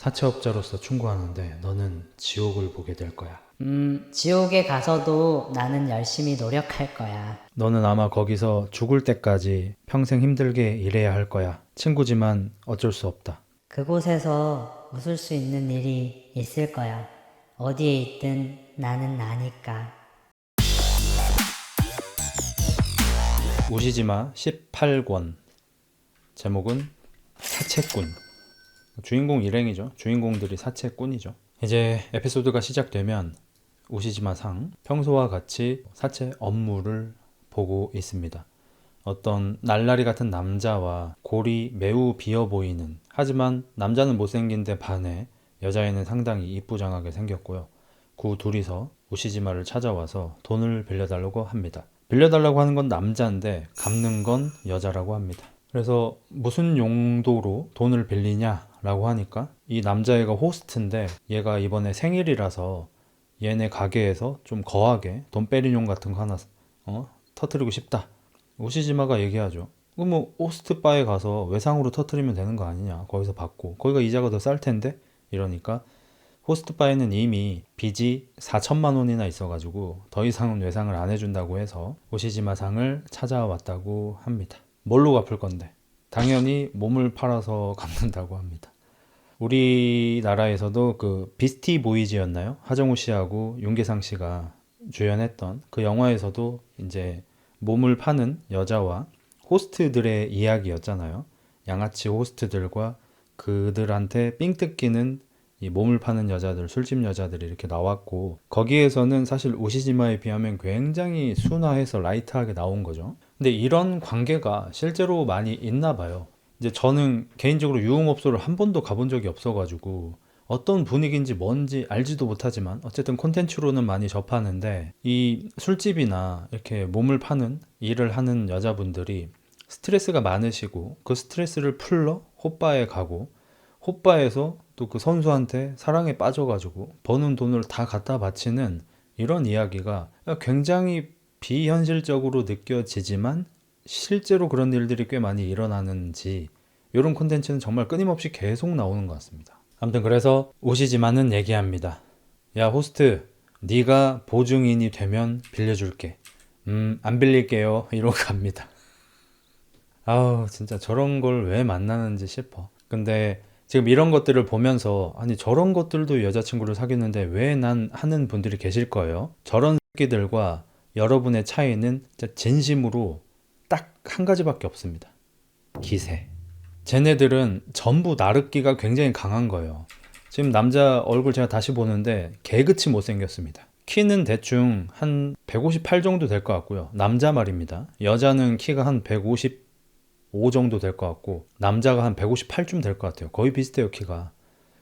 사채업자로서 충고하는데 너는 지옥을 보게 될 거야. 지옥에 가서도 나는 열심히 노력할 거야. 너는 아마 거기서 죽을 때까지 평생 힘들게 일해야 할 거야. 친구지만 어쩔 수 없다. 그곳에서 웃을 수 있는 일이 있을 거야. 어디에 있든 나는 나니까. 우시지마 18권. 제목은 사채꾼. 주인공 일행이죠. 주인공들이 사채꾼이죠. 이제 에피소드가 시작되면 우시지마 상 평소와 같이 사채 업무를 보고 있습니다. 어떤 날라리 같은 남자와 골이 매우 비어 보이는, 하지만 남자는 못생긴데 반해 여자애는 상당히 이쁘장하게 생겼고요. 그 둘이서 우시지마를 찾아와서 돈을 빌려달라고 합니다. 빌려달라고 하는 건 남자인데 갚는 건 여자라고 합니다. 그래서 무슨 용도로 돈을 빌리냐라고 하니까 이 남자애가 호스트인데 얘가 이번에 생일이라서 얘네 가게에서 좀 거하게 돈베리뇽 같은 거 하나 터트리고 싶다. 우시지마가 얘기하죠. 뭐 호스트 바에 가서 외상으로 터트리면 되는 거 아니냐. 거기서 받고 거기가 이자가 더 쌀 텐데. 이러니까 호스트 바에는 이미 빚이 4천만 원이나 있어가지고 더 이상은 외상을 안 해준다고 해서 우시지마 상을 찾아왔다고 합니다. 뭘로 갚을 건데? 당연히 몸을 팔아서 갚는다고 합니다. 우리나라에서도 그 비스티 보이즈였나요? 하정우 씨하고 윤계상 씨가 주연했던 그 영화에서도 이제 몸을 파는 여자와 호스트들의 이야기였잖아요. 양아치 호스트들과 그들한테 삥 뜯기는 이 몸을 파는 여자들, 술집 여자들이 이렇게 나왔고, 거기에서는 사실 우시지마에 비하면 굉장히 순화해서 라이트하게 나온 거죠. 근데 이런 관계가 실제로 많이 있나 봐요. 이제 저는 개인적으로 유흥업소를 한 번도 가본 적이 없어가지고 어떤 분위기인지 뭔지 알지도 못하지만 어쨌든 콘텐츠로는 많이 접하는데, 이 술집이나 이렇게 몸을 파는 일을 하는 여자분들이 스트레스가 많으시고 그 스트레스를 풀러 호빠에 가고, 호빠에서 또 그 선수한테 사랑에 빠져가지고 버는 돈을 다 갖다 바치는 이런 이야기가 굉장히 비현실적으로 느껴지지만 실제로 그런 일들이 꽤 많이 일어나는지, 이런 콘텐츠는 정말 끊임없이 계속 나오는 것 같습니다. 아무튼 그래서 우시지마는 얘기합니다. 야 호스트, 네가 보증인이 되면 빌려줄게. 안 빌릴게요. 이러고 갑니다. 아우 진짜 저런 걸 왜 만나는지 싶어. 근데 지금 이런 것들을 보면서 아니 저런 것들도 여자친구를 사귀는데 왜 난 하는 분들이 계실 거예요. 저런 새끼들과 여러분의 차이는 진짜 진심으로 딱 한 가지밖에 없습니다. 기세. 쟤네들은 전부 나르기가 굉장히 강한 거예요. 지금 남자 얼굴 제가 다시 보는데 개그치 못생겼습니다. 키는 대충 한 158 정도 될 것 같고요. 남자 말입니다. 여자는 키가 한 155 정도 될 것 같고 남자가 한 158쯤 될 것 같아요. 거의 비슷해요, 키가.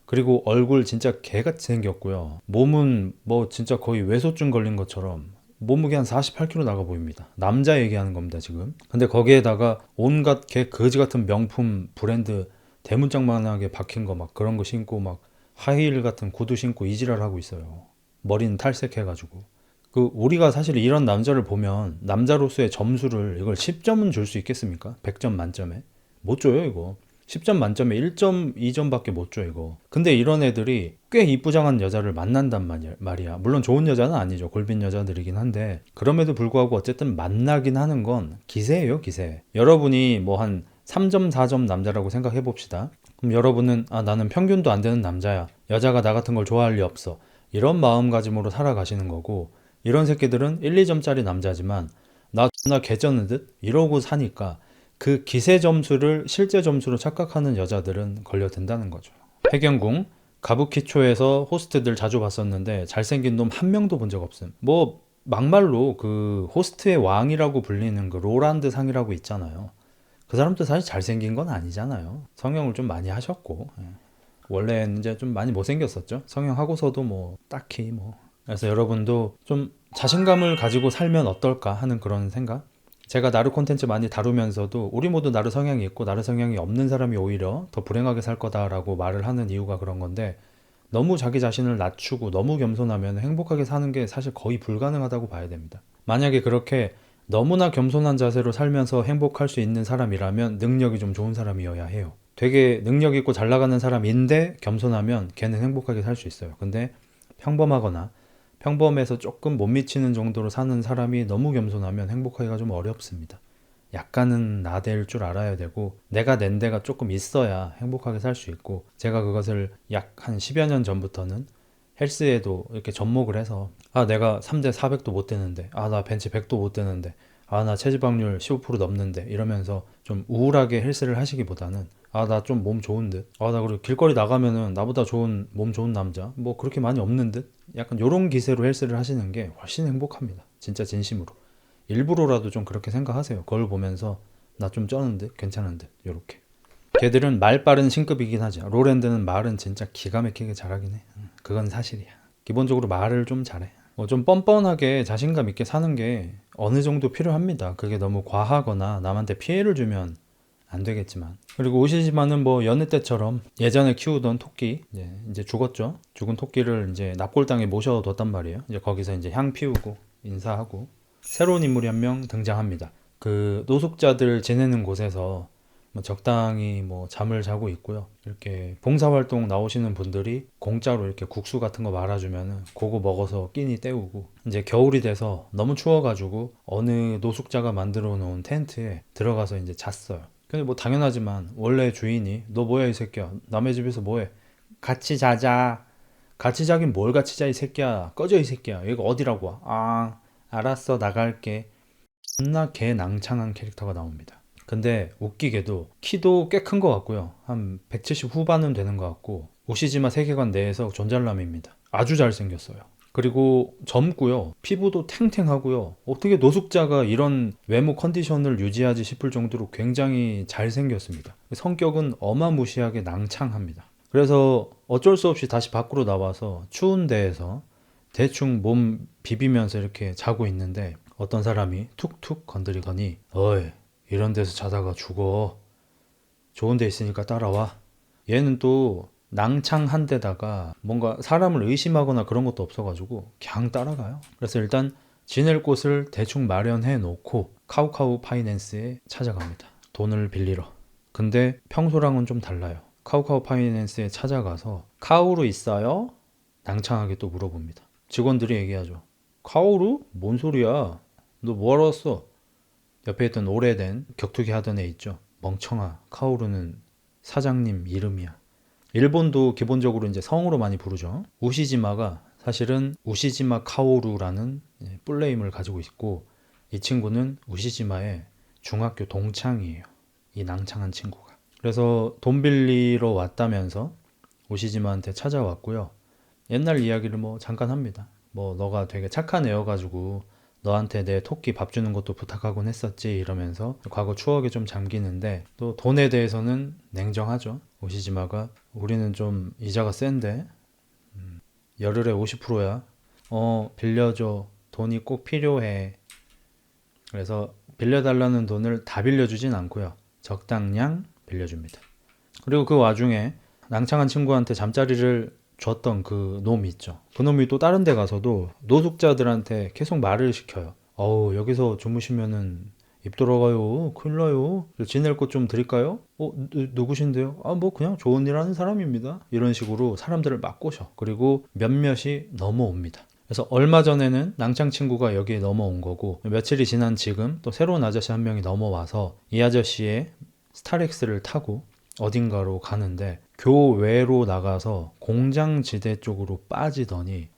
그리고 얼굴 진짜 개같이 생겼고요. 몸은 뭐 진짜 거의 외소증 걸린 것처럼 몸무게 한 48kg 나가 보입니다. 남자 얘기하는 겁니다, 지금. 근데 거기에다가 온갖 개 거지 같은 명품 브랜드 대문짝만하게 박힌 거 막 그런 거 신고 막 하이힐 같은 구두 신고 이지랄 하고 있어요. 머리는 탈색해가지고. 그 우리가 사실 이런 남자를 보면 남자로서의 점수를 이걸 10점은 줄 수 있겠습니까? 100점 만점에. 못 줘요, 이거. 10점 만점에 1점, 2점밖에 못 줘, 이거. 근데 이런 애들이 꽤 이쁘장한 여자를 만난단 말이야. 물론 좋은 여자는 아니죠. 골빈 여자들이긴 한데. 그럼에도 불구하고 어쨌든 만나긴 하는 건 기세예요, 기세. 여러분이 뭐 한 3점, 4점 남자라고 생각해 봅시다. 그럼 여러분은 아, 나는 평균도 안 되는 남자야. 여자가 나 같은 걸 좋아할 리 없어. 이런 마음가짐으로 살아가시는 거고, 이런 새끼들은 1, 2점짜리 남자지만 나 존나 개쩌는 듯? 이러고 사니까 그 기세 점수를 실제 점수로 착각하는 여자들은 걸려든다는 거죠. 해경궁 가부키초에서 호스트들 자주 봤었는데 잘생긴 놈 한 명도 본 적 없음. 뭐 막말로 그 호스트의 왕이라고 불리는 그 로란드 상이라고 있잖아요. 그 사람도 사실 잘생긴 건 아니잖아요. 성형을 좀 많이 하셨고, 원래는 이제 좀 많이 못생겼었죠. 성형하고서도 뭐 딱히 뭐. 그래서 여러분도 좀 자신감을 가지고 살면 어떨까 하는 그런 생각. 제가 나르 콘텐츠 많이 다루면서도 우리 모두 나르 성향이 있고 나르 성향이 없는 사람이 오히려 더 불행하게 살 거다라고 말을 하는 이유가 그런 건데, 너무 자기 자신을 낮추고 너무 겸손하면 행복하게 사는 게 사실 거의 불가능하다고 봐야 됩니다. 만약에 그렇게 너무나 겸손한 자세로 살면서 행복할 수 있는 사람이라면 능력이 좀 좋은 사람이어야 해요. 되게 능력 있고 잘 나가는 사람인데 겸손하면 걔는 행복하게 살 수 있어요. 근데 평범하거나 평범해서 조금 못 미치는 정도로 사는 사람이 너무 겸손하면 행복하기가 좀 어렵습니다. 약간은 나댈 줄 알아야 되고 내가 낸 데가 조금 있어야 행복하게 살 수 있고, 제가 그것을 약 한 10여 년 전부터는 헬스에도 이렇게 접목을 해서 내가 3대 400도 못 되는데, 나 벤치 100도 못 되는데, 나 체지방률 15% 넘는데, 이러면서 좀 우울하게 헬스를 하시기보다는 나 좀 몸 좋은 듯, 나 그리고 길거리 나가면은 나보다 좋은 몸 좋은 남자 뭐 그렇게 많이 없는 듯, 약간 요런 기세로 헬스를 하시는 게 훨씬 행복합니다. 진짜 진심으로. 일부러라도 좀 그렇게 생각하세요. 거울 보면서 나 좀 쩌는 듯, 괜찮은 듯, 요렇게. 걔들은 말 빠른 신급이긴 하죠. 롤랜드는 말은 진짜 기가 막히게 잘하긴 해. 그건 사실이야. 기본적으로 말을 좀 잘해. 좀 뻔뻔하게 자신감 있게 사는 게 어느 정도 필요합니다. 그게 너무 과하거나 남한테 피해를 주면 안 되겠지만. 그리고 오시지마는 뭐 여느 때처럼 예전에 키우던 토끼, 이제 죽었죠. 죽은 토끼를 이제 납골당에 모셔뒀단 말이에요. 이제 거기서 이제 향 피우고 인사하고 새로운 인물이 한 명 등장합니다. 그 노숙자들 지내는 곳에서 뭐 적당히 뭐 잠을 자고 있고요. 이렇게 봉사활동 나오시는 분들이 공짜로 이렇게 국수 같은 거 말아주면은 그거 먹어서 끼니 때우고, 이제 겨울이 돼서 너무 추워가지고 어느 노숙자가 만들어 놓은 텐트에 들어가서 이제 잤어요. 근데 뭐 당연하지만 원래 주인이 너 뭐야 이 새끼야, 남의 집에서 뭐해, 같이 자자. 같이 자긴 뭘 같이 자 이 새끼야, 꺼져 이 새끼야, 여기가 어디라고. 알았어 나갈게. 존나 개 낭창한 캐릭터가 나옵니다. 근데 웃기게도 키도 꽤 큰 것 같고요. 한 170 후반은 되는 것 같고, 오시지마 세계관 내에서 존잘남입니다. 아주 잘생겼어요. 그리고 젊고요. 피부도 탱탱하고요. 어떻게 노숙자가 이런 외모 컨디션을 유지하지 싶을 정도로 굉장히 잘생겼습니다. 성격은 어마무시하게 낭창합니다. 그래서 어쩔 수 없이 다시 밖으로 나와서 추운 데에서 대충 몸 비비면서 이렇게 자고 있는데, 어떤 사람이 툭툭 건드리더니 어이, 이런 데서 자다가 죽어. 좋은 데 있으니까 따라와. 얘는 또 낭창한 데다가 뭔가 사람을 의심하거나 그런 것도 없어가지고 그냥 따라가요. 그래서 일단 지낼 곳을 대충 마련해 놓고 카우카우 파이낸스에 찾아갑니다. 돈을 빌리러. 근데 평소랑은 좀 달라요. 카우카우 파이낸스에 찾아가서 카우루 있어요? 낭창하게 또 물어봅니다. 직원들이 얘기하죠. 카우루? 뭔 소리야? 너 뭐하러 왔어? 옆에 있던 오래된 격투기 하던 애 있죠. 멍청아. 카오루는 사장님 이름이야. 일본도 기본적으로 이제 성으로 많이 부르죠. 우시지마가 사실은 우시지마 카오루라는 풀네임을 가지고 있고, 이 친구는 우시지마의 중학교 동창이에요. 이 낭창한 친구가. 그래서 돈 빌리러 왔다면서 우시지마한테 찾아왔고요. 옛날 이야기를 뭐 잠깐 합니다. 뭐 너가 되게 착한 애여가지고 너한테 내 토끼 밥 주는 것도 부탁하곤 했었지, 이러면서 과거 추억에 좀 잠기는데, 또 돈에 대해서는 냉정하죠. 오시지마가 우리는 좀 이자가 센데 열흘에 50%야. 빌려줘. 돈이 꼭 필요해. 그래서 빌려달라는 돈을 다 빌려주진 않고요. 적당량 빌려줍니다. 그리고 그 와중에 낭창한 친구한테 잠자리를 줬던 그 놈이 있죠. 그 놈이 또 다른 데 가서도 노숙자들한테 계속 말을 시켜요. 여기서 주무시면은 입 돌아가요. 큰일 나요. 지낼 곳 좀 드릴까요? 누구신데요? 뭐 그냥 좋은 일 하는 사람입니다. 이런 식으로 사람들을 막 꼬셔. 그리고 몇몇이 넘어옵니다. 그래서 얼마 전에는 낭창 친구가 여기에 넘어온 거고, 며칠이 지난 지금 또 새로운 아저씨 한 명이 넘어와서 이 아저씨의 스타렉스를 타고 어딘가로 가는데, 교외로 나가서 공장지대 쪽으로 빠지더니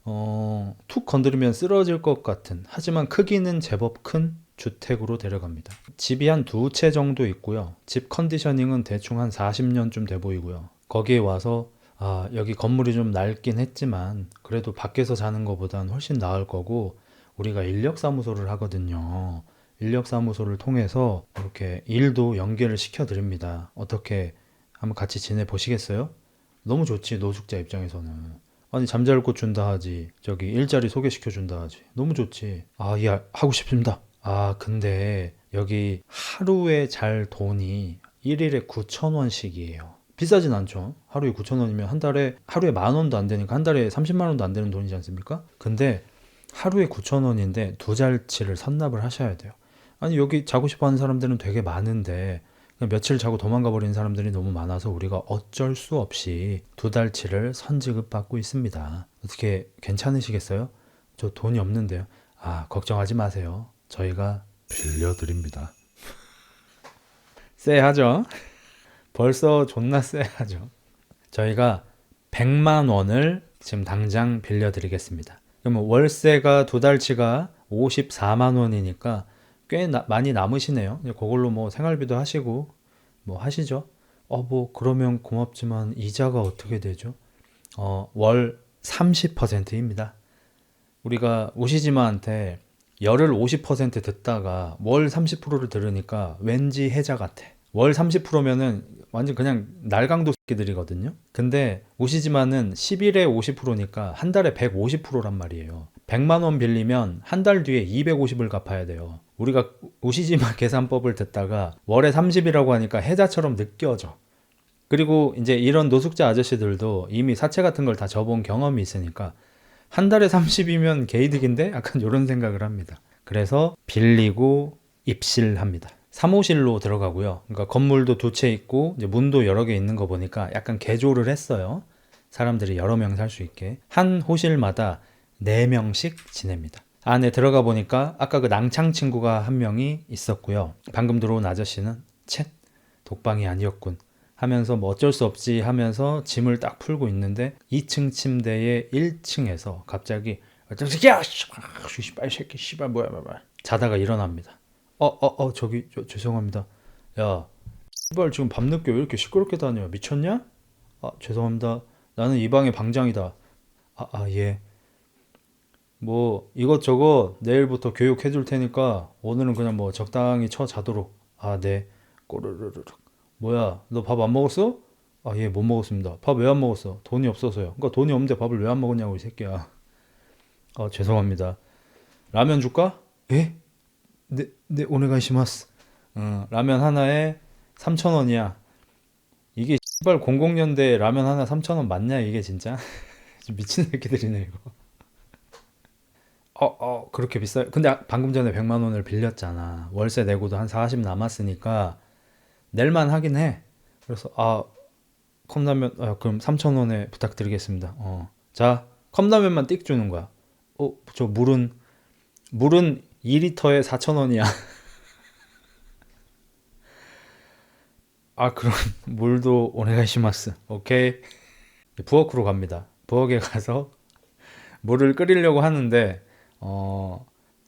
툭 건드리면 쓰러질 것 같은, 하지만 크기는 제법 큰 주택으로 데려갑니다. 집이 한 2채 정도 있고요. 집 컨디셔닝은 대충 한 40년쯤 돼 보이고요. 거기에 와서 여기 건물이 좀 낡긴 했지만 그래도 밖에서 자는 것보단 훨씬 나을 거고, 우리가 인력사무소를 하거든요. 인력사무소를 통해서 이렇게 일도 연계를 시켜드립니다. 어떻게 한번 같이 지내보시겠어요? 너무 좋지, 노숙자 입장에서는. 아니, 잠잘 곳 준다 하지, 저기 일자리 소개시켜 준다 하지, 너무 좋지. 예, 하고 싶습니다. 근데 여기 하루에 잘 돈이 1일에 9,000원씩이에요. 비싸진 않죠. 하루에 9,000원이면 한 달에, 하루에 10,000원도 안 되니까 한 달에 30만 원도 안 되는 돈이지 않습니까? 근데 하루에 9,000원인데 2달치를 선납을 하셔야 돼요. 아니, 여기 자고 싶어 하는 사람들은 되게 많은데 그냥 며칠 자고 도망가 버리는 사람들이 너무 많아서 우리가 어쩔 수 없이 2달치를 선지급 받고 있습니다. 어떻게 괜찮으시겠어요? 저 돈이 없는데요. 아, 걱정하지 마세요. 저희가 빌려드립니다. 쎄하죠? 벌써 존나 쎄하죠? 저희가 100만 원을 지금 당장 빌려드리겠습니다. 그러면 월세가 2달치가 54만 원이니까 꽤 많이 남으시네요. 이제 그걸로 뭐 생활비도 하시고 뭐 하시죠. 뭐 그러면 고맙지만 이자가 어떻게 되죠? 월 30%입니다. 우리가 우시지마한테 열을 50% 듣다가 월 30%를 들으니까 왠지 해자 같아. 월 30%면은 완전 그냥 날강도 새끼들이거든요. 근데 우시지마는 10일에 50%니까 한 달에 150%란 말이에요. 100만 원 빌리면 한 달 뒤에 250을 갚아야 돼요. 우리가 우시지마 계산법을 듣다가 월에 30이라고 하니까 해자처럼 느껴져. 그리고 이제 이런 노숙자 아저씨들도 이미 사채 같은 걸 다 져본 경험이 있으니까 한 달에 30이면 개이득인데? 약간 이런 생각을 합니다. 그래서 빌리고 입실합니다. 3호실로 들어가고요. 그러니까 건물도 2채 있고 이제 문도 여러 개 있는 거 보니까 약간 개조를 했어요. 사람들이 여러 명 살 수 있게. 한 호실마다 4명씩 지냅니다. 안에 들어가 보니까 아까 그 낭창 친구가 한 명이 있었고요. 방금 들어온 아저씨는 쳇 독방이 아니었군 하면서 뭐 어쩔 수 없지 하면서 짐을 딱 풀고 있는데 2층 침대의 1층에서 갑자기 야 씨발 새끼 씨발 뭐야 자다가 일어납니다. 저기 죄송합니다. 야 씨발 지금 밤늦게 왜 이렇게 시끄럽게 다녀? 미쳤냐? 죄송합니다. 나는 이 방의 방장이다. 예. 뭐 이것저것 내일부터 교육해 줄 테니까 오늘은 그냥 뭐 적당히 쳐 자도록. 네. 꼬르르르. 뭐야, 너 밥 안 먹었어? 예, 못 먹었습니다. 밥 왜 안 먹었어? 돈이 없어서요. 그러니까 돈이 없는데 밥을 왜 안 먹었냐고, 이 새끼야. 죄송합니다. 라면 줄까? 예? 네, 오네가시마스. 라면 하나에 3,000원이야. 이게 씨발 00년대 라면 하나 3,000원 맞냐, 이게 진짜? 미친 새끼들이네, 이거. 그렇게 비싸요? 근데 방금 전에 100만 원을 빌렸잖아. 월세 내고도 한 40 남았으니까 낼만 하긴 해. 그래서 컵라면 그럼 3,000원에 부탁드리겠습니다. 자, 컵라면만 띡 주는 거야. 저 물은 2리터에 4,000원이야. 그럼 물도 오네가시마스. 오케이. 부엌으로 갑니다. 부엌에 가서 물을 끓이려고 하는데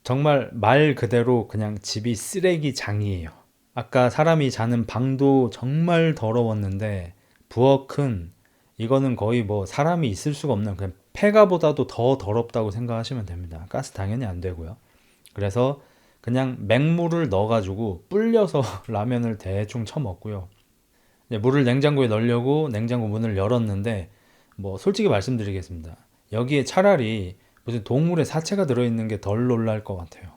정말 말 그대로 그냥 집이 쓰레기장이에요. 아까 사람이 자는 방도 정말 더러웠는데 부엌은 이거는 거의 뭐 사람이 있을 수가 없는 그냥 폐가보다도 더 더럽다고 생각하시면 됩니다. 가스 당연히 안 되고요. 그래서 그냥 맹물을 넣어가지고 불려서 라면을 대충 쳐먹고요. 이제 물을 냉장고에 넣으려고 냉장고 문을 열었는데 뭐 솔직히 말씀드리겠습니다. 여기에 차라리 무슨 동물의 사체가 들어있는 게 덜 놀랄 것 같아요.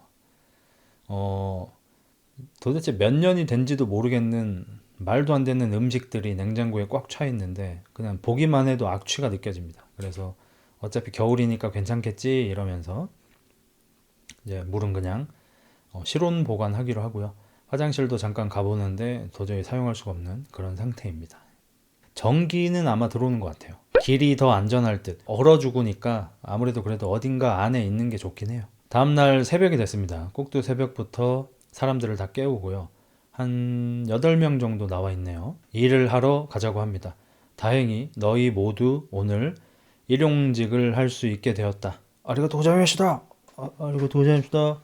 도대체 몇 년이 된지도 모르겠는 말도 안 되는 음식들이 냉장고에 꽉 차 있는데 그냥 보기만 해도 악취가 느껴집니다. 그래서 어차피 겨울이니까 괜찮겠지 이러면서 이제 물은 그냥 실온 보관하기로 하고요. 화장실도 잠깐 가보는데 도저히 사용할 수가 없는 그런 상태입니다. 전기는 아마 들어오는 것 같아요. 길이 더 안전할 듯. 얼어 죽으니까 아무래도 그래도 어딘가 안에 있는 게 좋긴 해요. 다음날 새벽이 됐습니다. 꼭두 새벽부터 사람들을 다 깨우고요. 한 8명 정도 나와 있네요. 일을 하러 가자고 합니다. 다행히 너희 모두 오늘 일용직을 할 수 있게 되었다. 아리가또 고자이마시다. 아리가또 고자이마시다.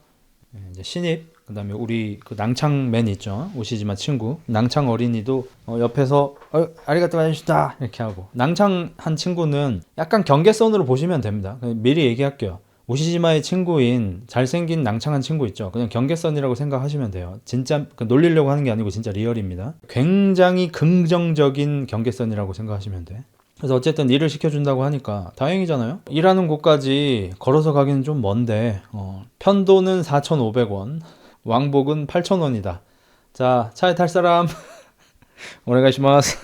이제 신입, 그 다음에 우리 그 낭창맨 있죠. 오시지마 친구. 낭창 어린이도 옆에서 아리가또 고자이마시다 이렇게 하고. 낭창한 친구는 약간 경계선으로 보시면 됩니다. 미리 얘기할게요. 오시지마의 친구인 잘생긴 낭창한 친구 있죠. 그냥 경계선이라고 생각하시면 돼요. 진짜 놀리려고 하는 게 아니고 진짜 리얼입니다. 굉장히 긍정적인 경계선이라고 생각하시면 돼. 그래서 어쨌든 일을 시켜준다고 하니까 다행이잖아요. 일하는 곳까지 걸어서 가기는 좀 먼데 편도는 4,500원, 왕복은 8,000원이다. 자, 차에 탈 사람 오네가시마스.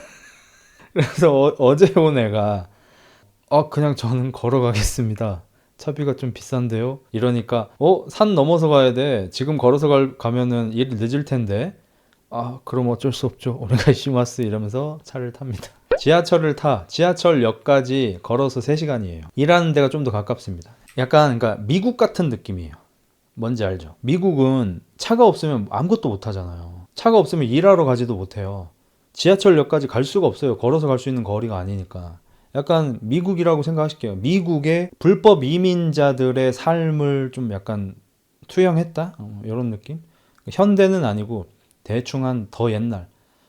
그래서 어제 온 애가 그냥 저는 걸어가겠습니다. 차비가 좀 비싼데요? 이러니까 산 넘어서 가야 돼. 지금 걸어서 가면은 일 늦을 텐데. 아, 그럼 어쩔 수 없죠. 오네가이시마스 이러면서 차를 탑니다. 지하철역까지 걸어서 3시간이에요. 일하는 데가 좀 더 가깝습니다. 약간 그러니까 미국 같은 느낌이에요. 뭔지 알죠? 미국은 차가 없으면 아무것도 못 하잖아요. 차가 없으면 일하러 가지도 못해요. 지하철역까지 갈 수가 없어요. 걸어서 갈 수 있는 거리가 아니니까. 약간 미국이라고 생각하실게요. 미국의 불법 이민자들의 삶을 좀 약간 투영했다? 이런 느낌? 현대는 아니고 대충 한 더 옛날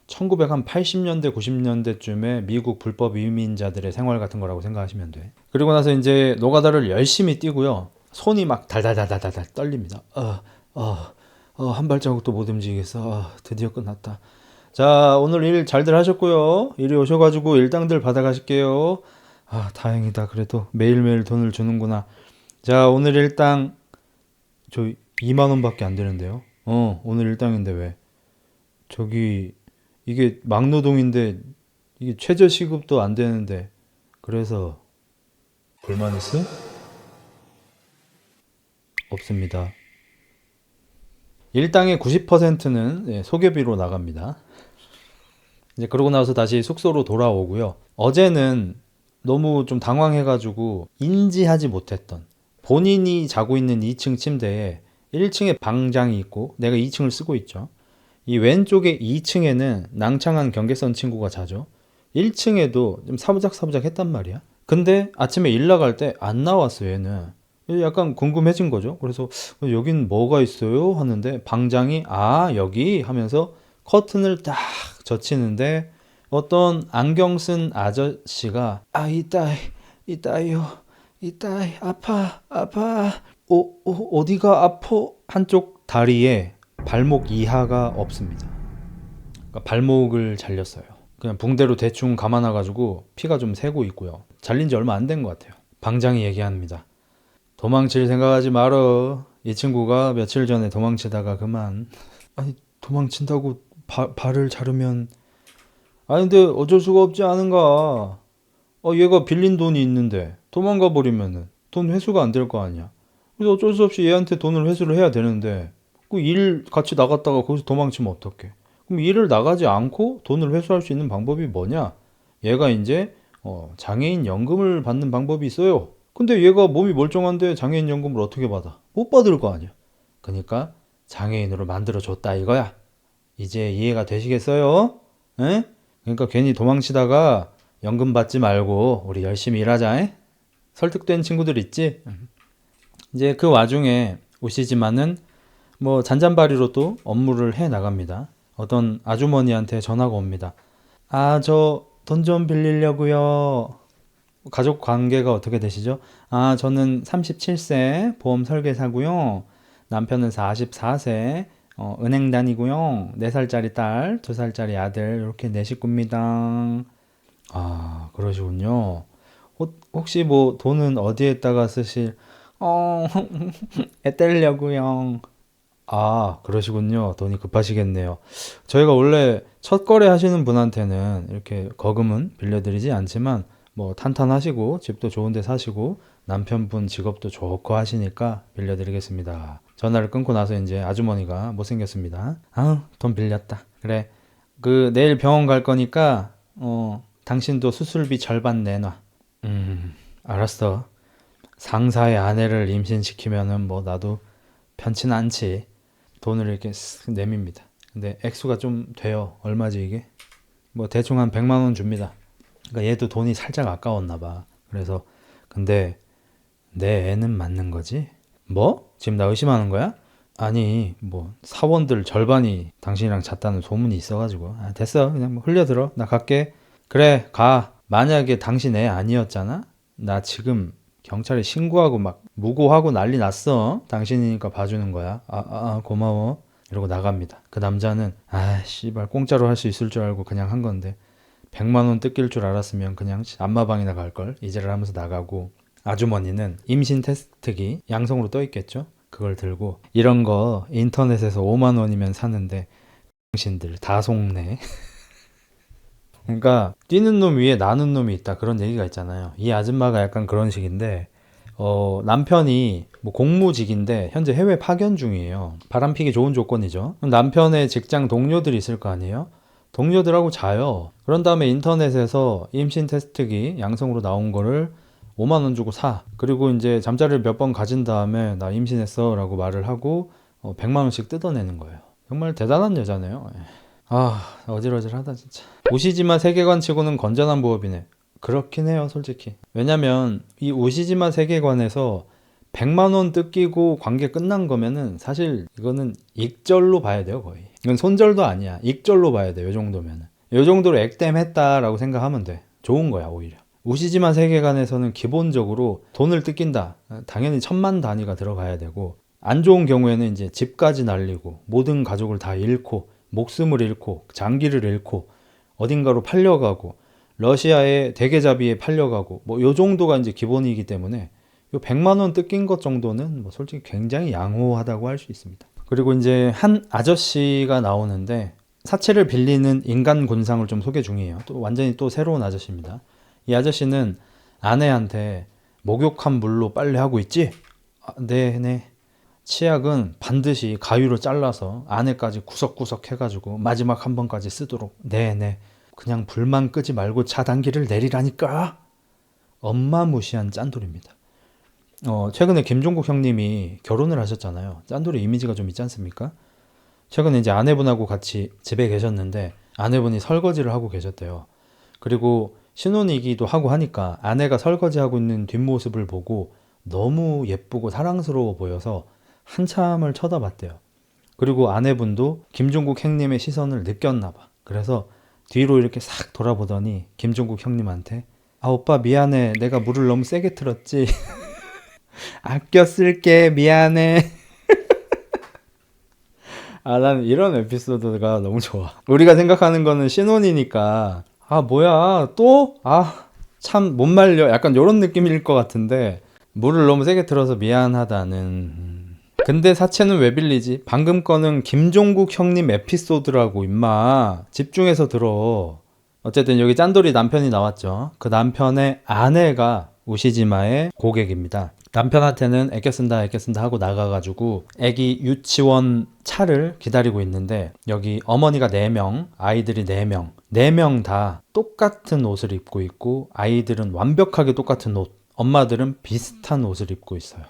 1980년대 90년대쯤에 미국 불법 이민자들의 생활 같은 거라고 생각하시면 돼. 그리고 나서 이제 노가다를 열심히 뛰고요. 손이 막 달달달달달 떨립니다. 한 발자국도 못 움직이겠어. 드디어 끝났다. 자, 오늘 일 잘들 하셨고요. 이리 오셔가지고 일당들 받아가실게요. 다행이다. 그래도 매일매일 돈을 주는구나. 자, 오늘 일당 저 2만 원밖에 안 되는데요. 오늘 일당인데 왜? 저기 이게 막노동인데 이게 최저 시급도 안 되는데 그래서 불만 있어? 없습니다. 일당의 90%는 소개비로 나갑니다. 이제 그러고 나서 다시 숙소로 돌아오고요. 어제는 너무 좀 당황해가지고 인지하지 못했던 본인이 자고 있는 2층 침대에 1층에 방장이 있고 내가 2층을 쓰고 있죠. 이 왼쪽에 2층에는 낭창한 경계선 친구가 자죠. 1층에도 좀 사부작사부작 했단 말이야. 근데 아침에 일 나갈 때 안 나왔어 얘는. 약간 궁금해진 거죠. 그래서 여긴 뭐가 있어요? 하는데 방장이 여기 하면서 커튼을 딱 젖히는데 어떤 안경 쓴 아저씨가 이따요 아파 어디가 아파 한쪽 다리에 발목 이하가 없습니다. 그러니까 발목을 잘렸어요. 그냥 붕대로 대충 감아놔가지고 피가 좀 새고 있고요. 잘린 지 얼마 안 된 것 같아요. 방장이 얘기합니다. 도망칠 생각하지 말어. 이 친구가 며칠 전에 도망치다가 그만. 아니 도망친다고 발을 자르면 근데 어쩔 수가 없지 않은가. 얘가 빌린 돈이 있는데 도망가 버리면은 돈 회수가 안 될 거 아니야. 그래서 어쩔 수 없이 얘한테 돈을 회수를 해야 되는데 그 일 같이 나갔다가 거기서 도망치면 어떡해. 그럼 일을 나가지 않고 돈을 회수할 수 있는 방법이 뭐냐? 얘가 이제 장애인 연금을 받는 방법이 있어요. 근데 얘가 몸이 멀쩡한데 장애인 연금을 어떻게 받아? 못 받을 거 아니야. 그러니까 장애인으로 만들어줬다 이거야. 이제 이해가 되시겠어요? 에? 그러니까 괜히 도망치다가 연금 받지 말고 우리 열심히 일하자. 에? 설득된 친구들 있지? 이제 그 와중에 오시지만은 뭐 잔잔바리로 또 업무를 해 나갑니다. 어떤 아주머니한테 전화가 옵니다. 저 돈 좀 빌리려고요. 가족 관계가 어떻게 되시죠? 저는 37세 보험 설계사고요. 남편은 44세 은행 다니고요. 4살짜리 딸, 2살짜리 아들 이렇게 4식구입니다. 그러시군요. 혹시 뭐 돈은 어디에다가 쓰실? 애 떼려고요. 그러시군요. 돈이 급하시겠네요. 저희가 원래 첫 거래 하시는 분한테는 이렇게 거금은 빌려드리지 않지만 뭐 탄탄하시고 집도 좋은 데 사시고 남편분 직업도 좋고 하시니까 빌려드리겠습니다. 전화를 끊고 나서 이제 아주머니가 못생겼습니다. 돈 빌렸다. 그래. 내일 병원 갈 거니까 당신도 수술비 절반 내놔. 알았어. 상사의 아내를 임신시키면은 뭐 나도 편치는 않지. 돈을 이렇게 쓱 내밉니다. 근데 액수가 좀 돼요. 얼마지 이게? 뭐 대충 한 100만 원 줍니다. 그러니까 얘도 돈이 살짝 아까웠나 봐. 그래서 근데 내 애는 맞는 거지? 뭐? 지금 나 의심하는 거야? 아니 뭐 사원들 절반이 당신이랑 잤다는 소문이 있어가지고 됐어 그냥 뭐 흘려들어 나 갈게. 그래 가. 만약에 당신 애 아니었잖아? 나 지금 경찰에 신고하고 막 무고하고 난리 났어. 당신이니까 봐주는 거야. 고마워. 이러고 나갑니다. 그 남자는 씨발 공짜로 할 수 있을 줄 알고 그냥 한 건데 100만 원 뜯길 줄 알았으면 그냥 안마방이나 갈걸. 이제를 하면서 나가고 아주머니는 임신 테스트기 양성으로 떠 있겠죠. 그걸 들고 이런 거 인터넷에서 5만 원이면 사는데 당신들 다 속네. 그러니까 뛰는 놈 위에 나는 놈이 있다 그런 얘기가 있잖아요. 이 아줌마가 약간 그런 식인데 남편이 뭐 공무직인데 현재 해외 파견 중이에요. 바람피기 좋은 조건이죠. 그럼 남편의 직장 동료들이 있을 거 아니에요? 동료들하고 자요. 그런 다음에 인터넷에서 임신 테스트기 양성으로 나온 거를 5만 원 주고 사. 그리고 이제 잠자리를 몇 번 가진 다음에 나 임신했어 라고 말을 하고 100만 원씩 뜯어내는 거예요. 정말 대단한 여자네요. 어질어질하다 진짜. 우시지마 세계관 치고는 건전한 부업이네. 그렇긴 해요, 솔직히. 왜냐면 이 우시지마 세계관에서 100만 원 뜯기고 관계 끝난 거면은 사실 이거는 익절로 봐야 돼요, 거의. 이건 손절도 아니야. 익절로 봐야 돼, 요 정도면은. 요 정도로 액땜했다라고 생각하면 돼. 좋은 거야, 오히려. 우시지마 세계관에서는 기본적으로 돈을 뜯긴다. 당연히 천만 단위가 들어가야 되고, 안 좋은 경우에는 이제 집까지 날리고, 모든 가족을 다 잃고, 목숨을 잃고, 장기를 잃고, 어딘가로 팔려가고, 러시아의 대게잡이에 팔려가고, 뭐 요 정도가 이제 기본이기 때문에 요 100만 원 뜯긴 것 정도는 뭐 솔직히 굉장히 양호하다고 할 수 있습니다. 그리고 이제 한 아저씨가 나오는데 사채를 빌리는 인간 군상을 좀 소개 중이에요. 또 완전히 또 새로운 아저씨입니다. 이 아저씨는 아내한테 목욕한 물로 빨래하고 있지? 네네. 치약은 반드시 가위로 잘라서 안에까지 구석구석 해가지고 마지막 한 번까지 쓰도록. 네네. 그냥 불만 끄지 말고 차단기를 내리라니까. 엄마 무시한 짠돌입니다. 최근에 김종국 형님이 결혼을 하셨잖아요. 짠돌이 이미지가 좀 있지 않습니까? 최근에 이제 아내분하고 같이 집에 계셨는데 아내분이 설거지를 하고 계셨대요. 그리고 신혼이기도 하고 하니까 아내가 설거지하고 있는 뒷모습을 보고 너무 예쁘고 사랑스러워 보여서 한참을 쳐다봤대요. 그리고 아내분도 김종국 형님의 시선을 느꼈나 봐. 그래서 뒤로 이렇게 싹 돌아보더니 김종국 형님한테 오빠 미안해. 내가 물을 너무 세게 틀었지. 아껴 쓸게. 미안해. 난 이런 에피소드가 너무 좋아. 우리가 생각하는 거는 신혼이니까 뭐야 또? 참 못 말려. 약간 이런 느낌일 것 같은데 물을 너무 세게 틀어서 미안하다는. 근데 사채는 왜 빌리지? 방금 거는 김종국 형님 에피소드라고 임마. 집중해서 들어. 어쨌든 여기 짠돌이 남편이 나왔죠. 그 남편의 아내가 우시지마의 고객입니다. 남편한테는 애껴 쓴다 하고 나가가지고 애기 유치원 차를 기다리고 있는데 여기 어머니가 4명, 아이들이 4명, 4명 다 똑같은 옷을 입고 있고 아이들은 완벽하게 똑같은 옷, 엄마들은 비슷한 옷을 입고 있어요.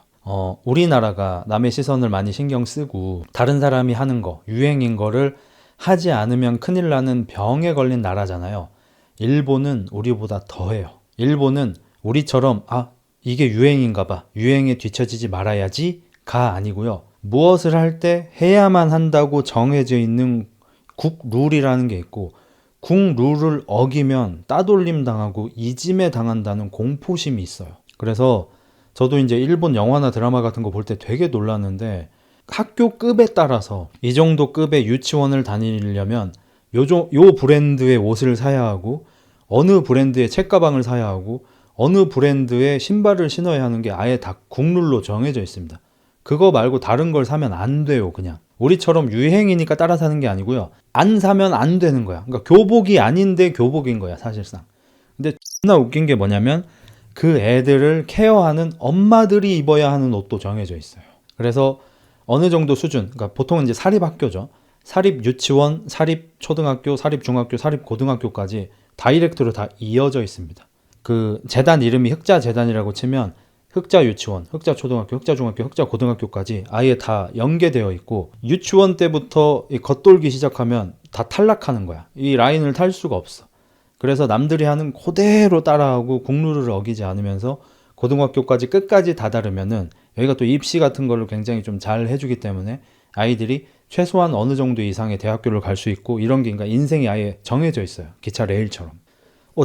우리나라가 남의 시선을 많이 신경 쓰고 다른 사람이 하는 거, 유행인 거를 하지 않으면 큰일 나는 병에 걸린 나라잖아요. 일본은 우리보다 더해요. 일본은 우리처럼 이게 유행인가 봐. 유행에 뒤처지지 말아야지가 아니고요. 무엇을 할 때 해야만 한다고 정해져 있는 국 룰이라는 게 있고 국 룰을 어기면 따돌림 당하고 이짐에 당한다는 공포심이 있어요. 그래서 저도 이제 일본 영화나 드라마 같은 거 볼 때 되게 놀랐는데 학교 급에 따라서 이 정도 급의 유치원을 다니려면 요 브랜드의 옷을 사야 하고 어느 브랜드의 책가방을 사야 하고 어느 브랜드의 신발을 신어야 하는 게 아예 다 국룰로 정해져 있습니다. 그거 말고 다른 걸 사면 안 돼요, 그냥. 우리처럼 유행이니까 따라 사는 게 아니고요. 안 사면 안 되는 거야. 그러니까 교복이 아닌데 교복인 거야, 사실상. 근데 존나 웃긴 게 뭐냐면 그 애들을 케어하는 엄마들이 입어야 하는 옷도 정해져 있어요. 그래서 어느 정도 수준, 그러니까 보통은 이제 사립학교죠. 사립 유치원, 사립 초등학교, 사립 중학교, 사립 고등학교까지 다이렉트로 다 이어져 있습니다. 그 재단 이름이 흑자재단이라고 치면 흑자 유치원, 흑자 초등학교, 흑자 중학교, 흑자 고등학교까지 아예 다 연계되어 있고 유치원 때부터 겉돌기 시작하면 다 탈락하는 거야. 이 라인을 탈 수가 없어. 그래서 남들이 하는 그대로 따라하고 국룰을 어기지 않으면서 고등학교까지 끝까지 다다르면은 여기가 또 입시 같은 걸로 굉장히 좀 잘 해주기 때문에 아이들이 최소한 어느 정도 이상의 대학교를 갈 수 있고 이런 게 그러니까 인생이 아예 정해져 있어요. 기차 레일처럼.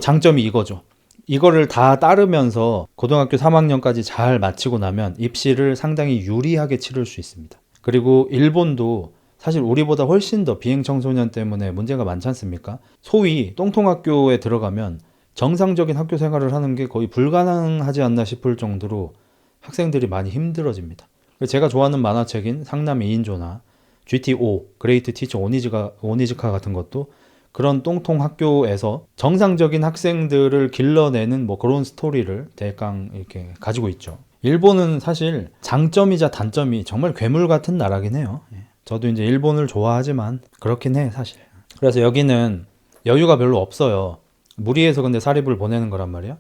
장점이 이거죠. 이거를 다 따르면서 고등학교 3학년까지 잘 마치고 나면 입시를 상당히 유리하게 치를 수 있습니다. 그리고 일본도 사실 우리보다 훨씬 더 비행 청소년 때문에 문제가 많지 않습니까? 소위 똥통학교에 들어가면 정상적인 학교 생활을 하는 게 거의 불가능하지 않나 싶을 정도로 학생들이 많이 힘들어집니다. 제가 좋아하는 만화책인 상남 2인조나 GTO, 그레이트 티처 오니즈카 같은 것도 그런 똥통 학교에서 정상적인 학생들을 길러내는 뭐 그런 스토리를 대강 이렇게 가지고 있죠. 일본은 사실 장점이자 단점이 정말 괴물 같은 나라긴 해요. 예. 저도 이제 일본을 좋아하지만 그렇긴 해 사실. 그래서 여기는 여유가 별로 없어요. 무리해서 근데 사립을 보내는 거란 말이야.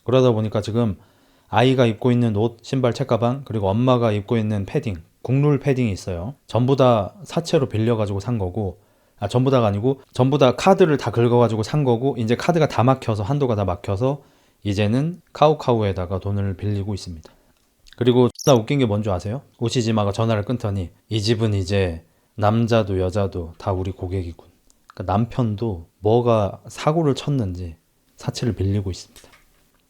그러다 보니까 지금 아이가 입고 있는 옷, 신발, 책가방, 그리고 엄마가 입고 있는 패딩, 국룰 패딩이 있어요. 전부 다 사채로 빌려가지고 산 거고, 전부 다가 아니고 전부 다 카드를 다 긁어가지고 산 거고, 이제 카드가 다 막혀서 한도가 다 막혀서 이제는 카우카우에다가 돈을 빌리고 있습니다. 그리고 존나 웃긴 게 뭔지 아세요? 오시지마가 전화를 끊더니 이 집은 이제 남자도 여자도 다 우리 고객이군. 그러니까 남편도 뭐가 사고를 쳤는지 사채를 빌리고 있습니다.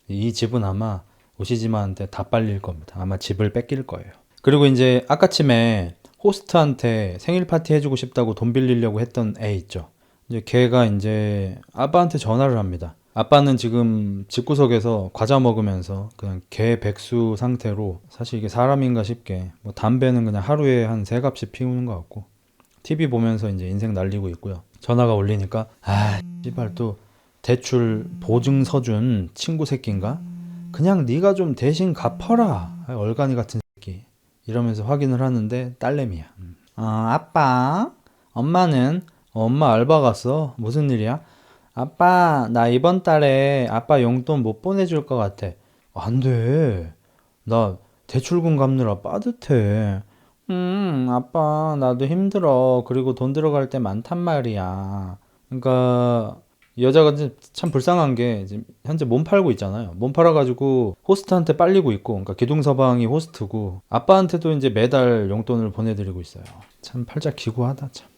이 집은 아마 오시지마한테 다 빨릴 겁니다. 아마 집을 뺏길 거예요. 그리고 이제 아까쯤에 호스트한테 생일 파티 해주고 싶다고 돈 빌리려고 했던 애 있죠. 이제 걔가 이제 아빠한테 전화를 합니다. 아빠는 지금 집구석에서 과자 먹으면서 그냥 개 백수 상태로, 사실 이게 사람인가 싶게 뭐 담배는 그냥 하루에 한 3갑씩 피우는 것 같고 TV 보면서 이제 인생 날리고 있고요. 전화가 울리니까 씨발 또 대출 보증서 준 친구 새끼인가? 그냥 네가 좀 대신 갚아라. 얼간이 같은 새끼. 이러면서 확인을 하는데 딸내미야. 아빠, 엄마는 엄마 알바 갔어. 무슨 일이야? 아빠, 나 이번 달에 아빠 용돈 못 보내줄 것 같아. 안 돼. 나 대출금 갚느라 빠듯해. 아빠, 나도 힘들어. 그리고 돈 들어갈 때 많단 말이야. 그러니까 여자가 참 불쌍한 게 지금 현재 몸 팔고 있잖아요. 몸 팔아가지고 호스트한테 빨리고 있고, 그러니까 기둥서방이 호스트고 아빠한테도 이제 매달 용돈을 보내드리고 있어요. 참 팔자 기구하다 참.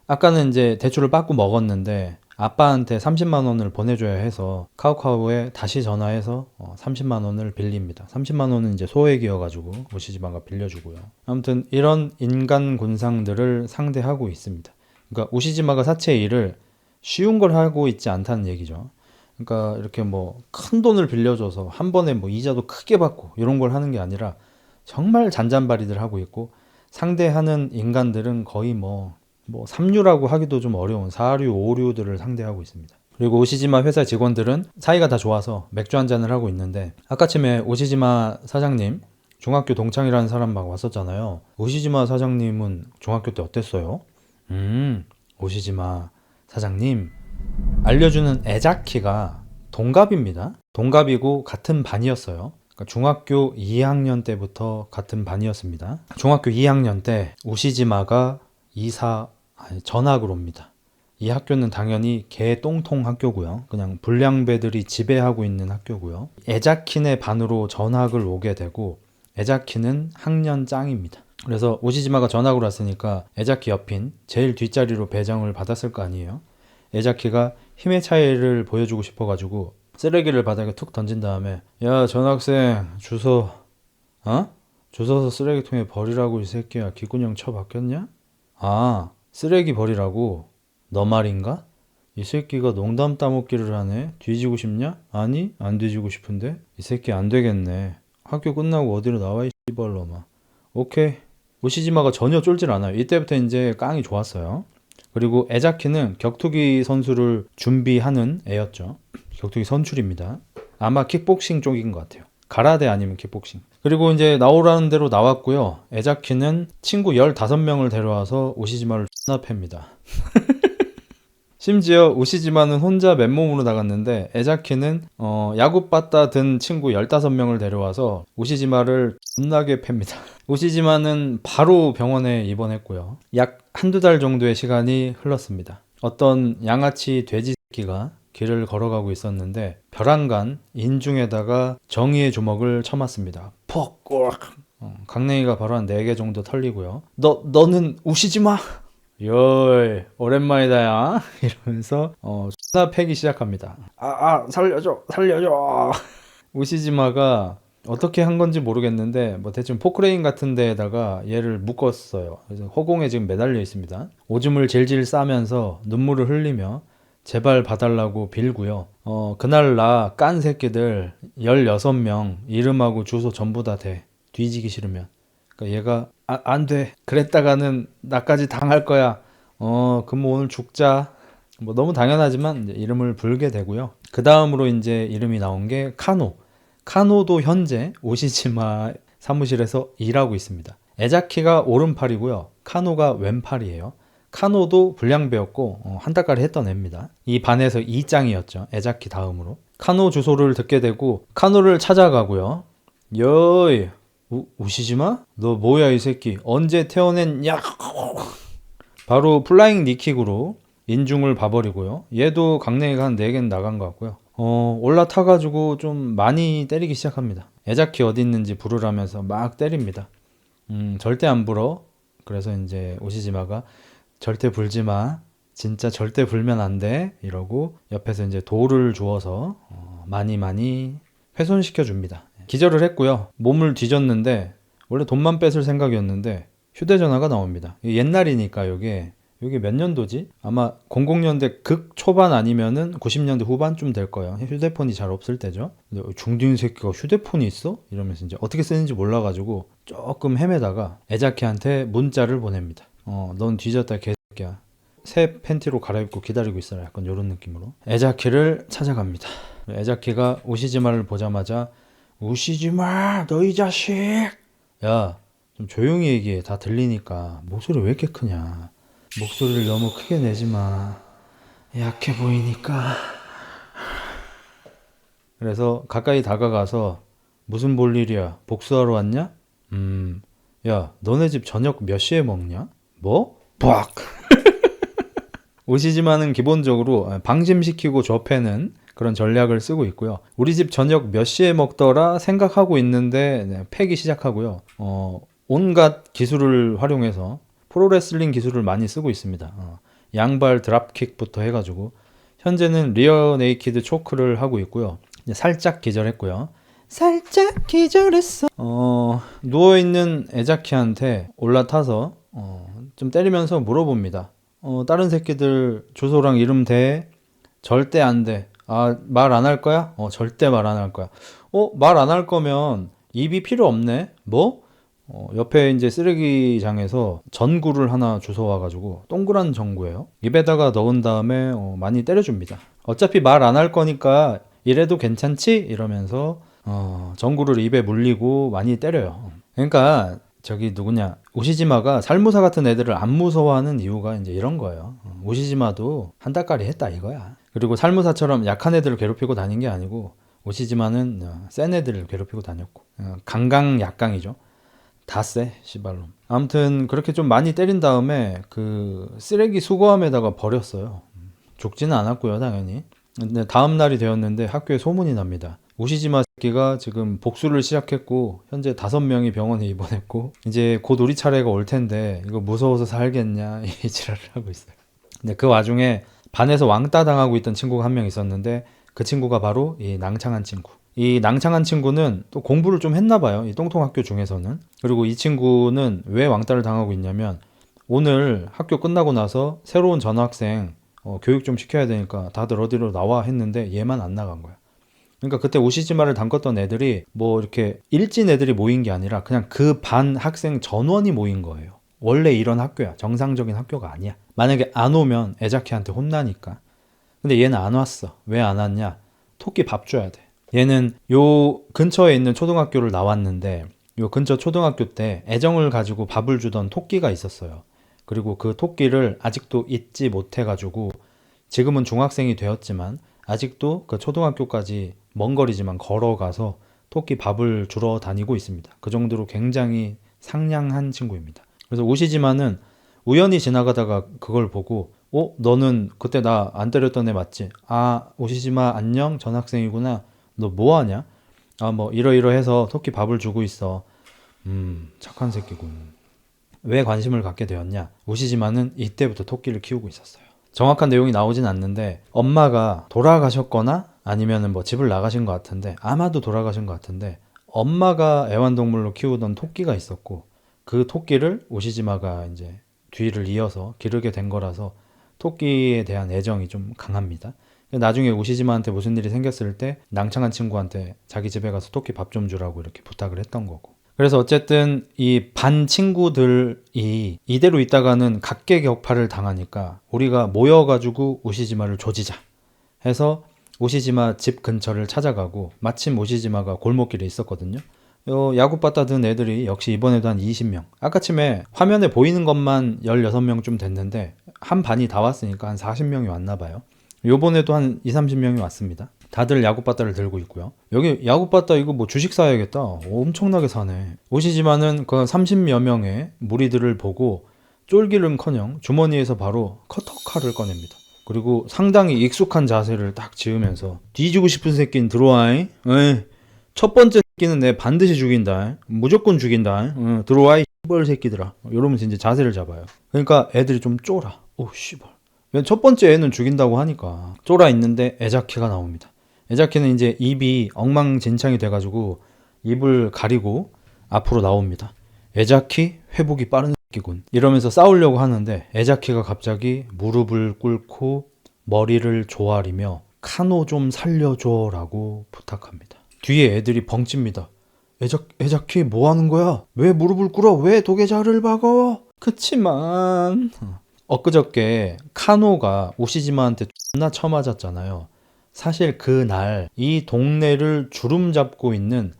아까는 이제 대출을 받고 먹었는데 아빠한테 30만 원을 보내줘야 해서 카우카우에 다시 전화해서 30만 원을 빌립니다. 30만 원은 이제 소액이어가지고 오시지마가 빌려주고요. 아무튼 이런 인간 군상들을 상대하고 있습니다. 그러니까 오시지마가 사채 일을 쉬운 걸 하고 있지 않다는 얘기죠. 그러니까 이렇게 뭐 큰 돈을 빌려줘서 한 번에 뭐 이자도 크게 받고 이런 걸 하는 게 아니라 정말 잔잔바리들 하고 있고, 상대하는 인간들은 거의 뭐 3류라고 하기도 좀 어려운 4류, 5류들을 상대하고 있습니다. 그리고 오시지마 회사 직원들은 사이가 다 좋아서 맥주 한잔을 하고 있는데, 아까쯤에 오시지마 사장님 중학교 동창이라는 사람 막 왔었잖아요. 오시지마 사장님은 중학교 때 어땠어요? 오시지마 사장님 알려주는 에자키가 동갑입니다. 동갑이고 같은 반이었어요. 그러니까 중학교 2학년 때부터 같은 반이었습니다. 중학교 2학년 때 오시지마가 전학을 옵니다. 이 학교는 당연히 개똥통 학교고요. 그냥 불량배들이 지배하고 있는 학교고요. 에자키네 반으로 전학을 오게 되고, 에자키는 학년 짱입니다. 그래서 오시지마가 전학을 왔으니까 에자키 옆인 제일 뒷자리로 배정을 받았을 거 아니에요. 에자키가 힘의 차이를 보여주고 싶어가지고 쓰레기를 바닥에 툭 던진 다음에, 야 전학생 주워 주워서 쓰레기통에 버리라고 이 새끼야. 기꾼형 처 바뀌었냐? 쓰레기 버리라고? 너 말인가? 이 새끼가 농담 따먹기를 하네. 뒤지고 싶냐? 아니, 안 뒤지고 싶은데? 이 새끼 안 되겠네. 학교 끝나고 어디로 나와 이 씨발놈아. 오케이. 오시지마가 전혀 쫄질 않아요. 이때부터 이제 깡이 좋았어요. 그리고 에자키는 격투기 선수를 준비하는 애였죠. 격투기 선출입니다. 아마 킥복싱 쪽인 것 같아요. 가라데 아니면 킥복싱. 그리고 이제 나오라는 대로 나왔고요. 에자키는 친구 15명을 데려와서 오시지마를 존나 팹니다. 심지어 오시지마는 혼자 맨몸으로 나갔는데 에자키는 야구빠따 든 친구 15명을 데려와서 오시지마를 존나게 팹니다. 오시지마는 바로 병원에 입원했고요. 약 한두 달 정도의 시간이 흘렀습니다. 어떤 양아치 돼지 새끼가 길을 걸어가고 있었는데 벼랑간 인중에다가 정의의 주먹을 쳐맞습니다. 퍽! 강냉이가 바로 한 4개 정도 털리고요. 너는 우시지마! 요이 오랜만이다 야 이러면서 존나 패기 시작합니다. 살려줘 우시지마가 어떻게 한 건지 모르겠는데 뭐 대충 포크레인 같은 데에다가 얘를 묶었어요. 그래서 허공에 지금 매달려 있습니다. 오줌을 질질 싸면서 눈물을 흘리며 제발 봐달라고 빌고요. 그날 나 깐 새끼들 16명 이름하고 주소 전부 다 대. 뒤지기 싫으면. 그러니까 얘가 안 돼. 그랬다가는 나까지 당할 거야. 그럼 오늘 죽자. 뭐 너무 당연하지만 이제 이름을 불게 되고요. 그 다음으로 이제 이름이 나온 게 카노. 카노도 현재 오시지마 사무실에서 일하고 있습니다. 에자키가 오른팔이고요. 카노가 왼팔이에요. 카노도 불량배였고 한 달까지 했던 애입니다. 이 반에서 2짱이었죠. 에자키 다음으로. 카노 주소를 듣게 되고 카노를 찾아가고요. 여이 우시지마? 너 뭐야 이 새끼 언제 태어냈냐? 바로 플라잉 니킥으로 인중을 봐버리고요. 얘도 강냉이가 한 4개는 나간 것 같고요. 올라타가지고 좀 많이 때리기 시작합니다. 에자키 어디 있는지 부르라면서 막 때립니다. 절대 안 불어. 그래서 이제 오시지마가 절대 불지 마. 진짜 절대 불면 안 돼. 이러고 옆에서 이제 돌을 주워서 많이 훼손시켜 줍니다. 기절을 했고요. 몸을 뒤졌는데 원래 돈만 뺏을 생각이었는데 휴대전화가 나옵니다. 옛날이니까 이게 몇 년도지? 아마 00년대 극 초반 아니면은 90년대 후반쯤 될 거예요. 휴대폰이 잘 없을 때죠. 근데 중딩 새끼가 휴대폰이 있어? 이러면서 이제 어떻게 쓰는지 몰라가지고 조금 헤매다가 에자키한테 문자를 보냅니다. 넌 뒤졌다 개새끼야. 새 팬티로 갈아입고 기다리고 있어라. 약간 이런 느낌으로. 에자키를 찾아갑니다. 에자키가 오시지마를 보자마자 우시지마 너 이 자식! 야 좀 조용히 얘기해. 다 들리니까. 목소리 왜 이렇게 크냐. 목소리를 너무 크게 내지 마. 약해 보이니까. 그래서 가까이 다가가서 무슨 볼일이야? 복수하러 왔냐? 야, 너네 집 저녁 몇 시에 먹냐? 뭐? 빡! 오시지마는 기본적으로 방심시키고 좁혀는 그런 전략을 쓰고 있고요. 우리 집 저녁 몇 시에 먹더라 생각하고 있는데 패기 시작하고요. 온갖 기술을 활용해서 프로레슬링 기술을 많이 쓰고 있습니다. 양발 드랍킥부터 해가지고 현재는 리어 네이키드 초크를 하고 있고요. 살짝 기절했고요. 살짝 기절했어. 누워있는 에자키한테 올라타서 좀 때리면서 물어봅니다. 다른 새끼들 주소랑 이름 대? 절대 안 돼. 말 안 할 거야? 절대 말 안 할 거야. 말 안 할 거면 입이 필요 없네. 뭐? 옆에 이제 쓰레기장에서 전구를 하나 주워와가지고 동그란 전구예요. 입에다가 넣은 다음에 많이 때려줍니다. 어차피 말 안 할 거니까 이래도 괜찮지? 이러면서 전구를 입에 물리고 많이 때려요. 그러니까 저기 누구냐 오시지마가 살무사 같은 애들을 안 무서워하는 이유가 이제 이런 거예요. 오시지마도 한 달까리 했다 이거야. 그리고 살무사처럼 약한 애들을 괴롭히고 다닌 게 아니고 오시지마는 센 애들을 괴롭히고 다녔고 강강 약강이죠. 다 쎄, 씨발놈. 아무튼 그렇게 좀 많이 때린 다음에 그 쓰레기 수거함에다가 버렸어요. 죽지는 않았고요, 당연히. 근데 다음 날이 되었는데 학교에 소문이 납니다. 오시지마 새끼가 지금 복수를 시작했고 현재 5명이 병원에 입원했고 이제 곧 우리 차례가 올 텐데 이거 무서워서 살겠냐 이 지랄을 하고 있어요. 근데 그 와중에 반에서 왕따 당하고 있던 친구가 한 명 있었는데 그 친구가 바로 이 낭창한 친구. 이 낭창한 친구는 또 공부를 좀 했나 봐요. 이 똥통학교 중에서는. 그리고 이 친구는 왜 왕따를 당하고 있냐면 오늘 학교 끝나고 나서 새로운 전학생 교육 좀 시켜야 되니까 다들 어디로 나와 했는데 얘만 안 나간 거야. 그러니까 그때 오시지마를 담궜던 애들이 뭐 이렇게 일진 애들이 모인 게 아니라 그냥 그 반 학생 전원이 모인 거예요. 원래 이런 학교야. 정상적인 학교가 아니야. 만약에 안 오면 에자키한테 혼나니까. 근데 얘는 안 왔어. 왜 안 왔냐? 토끼 밥 줘야 돼. 얘는 요 근처에 있는 초등학교를 나왔는데 요 근처 초등학교 때 애정을 가지고 밥을 주던 토끼가 있었어요. 그리고 그 토끼를 아직도 잊지 못해가지고 지금은 중학생이 되었지만 아직도 그 초등학교까지 먼 거리지만 걸어가서 토끼 밥을 주러 다니고 있습니다. 그 정도로 굉장히 상냥한 친구입니다. 그래서 오시지마는 우연히 지나가다가 그걸 보고 너는 그때 나 안 때렸던 애 맞지? 오시지마 안녕 전학생이구나. 너 뭐하냐? 뭐 이러이러해서 토끼 밥을 주고 있어. 착한 새끼군. 왜 관심을 갖게 되었냐? 오시지마는 이때부터 토끼를 키우고 있었어요. 정확한 내용이 나오진 않는데 엄마가 돌아가셨거나 아니면은 뭐 집을 나가신 것 같은데 아마도 돌아가신 것 같은데 엄마가 애완동물로 키우던 토끼가 있었고 그 토끼를 오시지마가 이제 뒤를 이어서 기르게 된 거라서 토끼에 대한 애정이 좀 강합니다. 나중에 오시지마한테 무슨 일이 생겼을 때 낭창한 친구한테 자기 집에 가서 토끼 밥 좀 주라고 이렇게 부탁을 했던 거고. 그래서 어쨌든 이 반 친구들이 이대로 있다가는 각계격파를 당하니까 우리가 모여가지고 오시지마를 조지자 해서 오시지마 집 근처를 찾아가고 마침 오시지마가 골목길에 있었거든요. 야구바따 든 애들이 역시 이번에도 한 20명. 아까쯤에 화면에 보이는 것만 16명쯤 됐는데 한 반이 다 왔으니까 한 40명이 왔나 봐요. 요번에도 한 2, 30명이 왔습니다. 다들 야구바따를 들고 있고요. 여기 야구바따 이거 뭐 주식 사야겠다. 엄청나게 사네. 오시지마는 그 30여 명의 무리들을 보고 쫄기는커녕 주머니에서 바로 커터칼을 꺼냅니다. 그리고 상당히 익숙한 자세를 딱 지으면서 뒤지고 싶은 새끼는 들어와잉. 에이, 첫 번째 새끼는 내 반드시 죽인다. 무조건 죽인다. 들어와 이 씨발 새끼들아. 이러면서 이제 자세를 잡아요. 그러니까 애들이 좀 쫄아. 오 씨발. 첫 번째 애는 죽인다고 하니까 쫄아 있는데 에자키가 나옵니다. 에자키는 이제 입이 엉망진창이 돼가지고 입을 가리고 앞으로 나옵니다. 에자키 회복이 빠른 새끼군. 이러면서 싸우려고 하는데 에자키가 갑자기 무릎을 꿇고 머리를 조아리며 카노 좀 살려줘 라고 부탁합니다. 뒤에 애들이 벙찝니다. 에자키 뭐 하는 거야? 왜 무릎을 꿇어? 왜 도계자를 박어? 그치만 엊그저께 카노가 오시지마한테 존나 쳐맞았잖아요. 사실 그날 이 동네를 주름 잡고 있는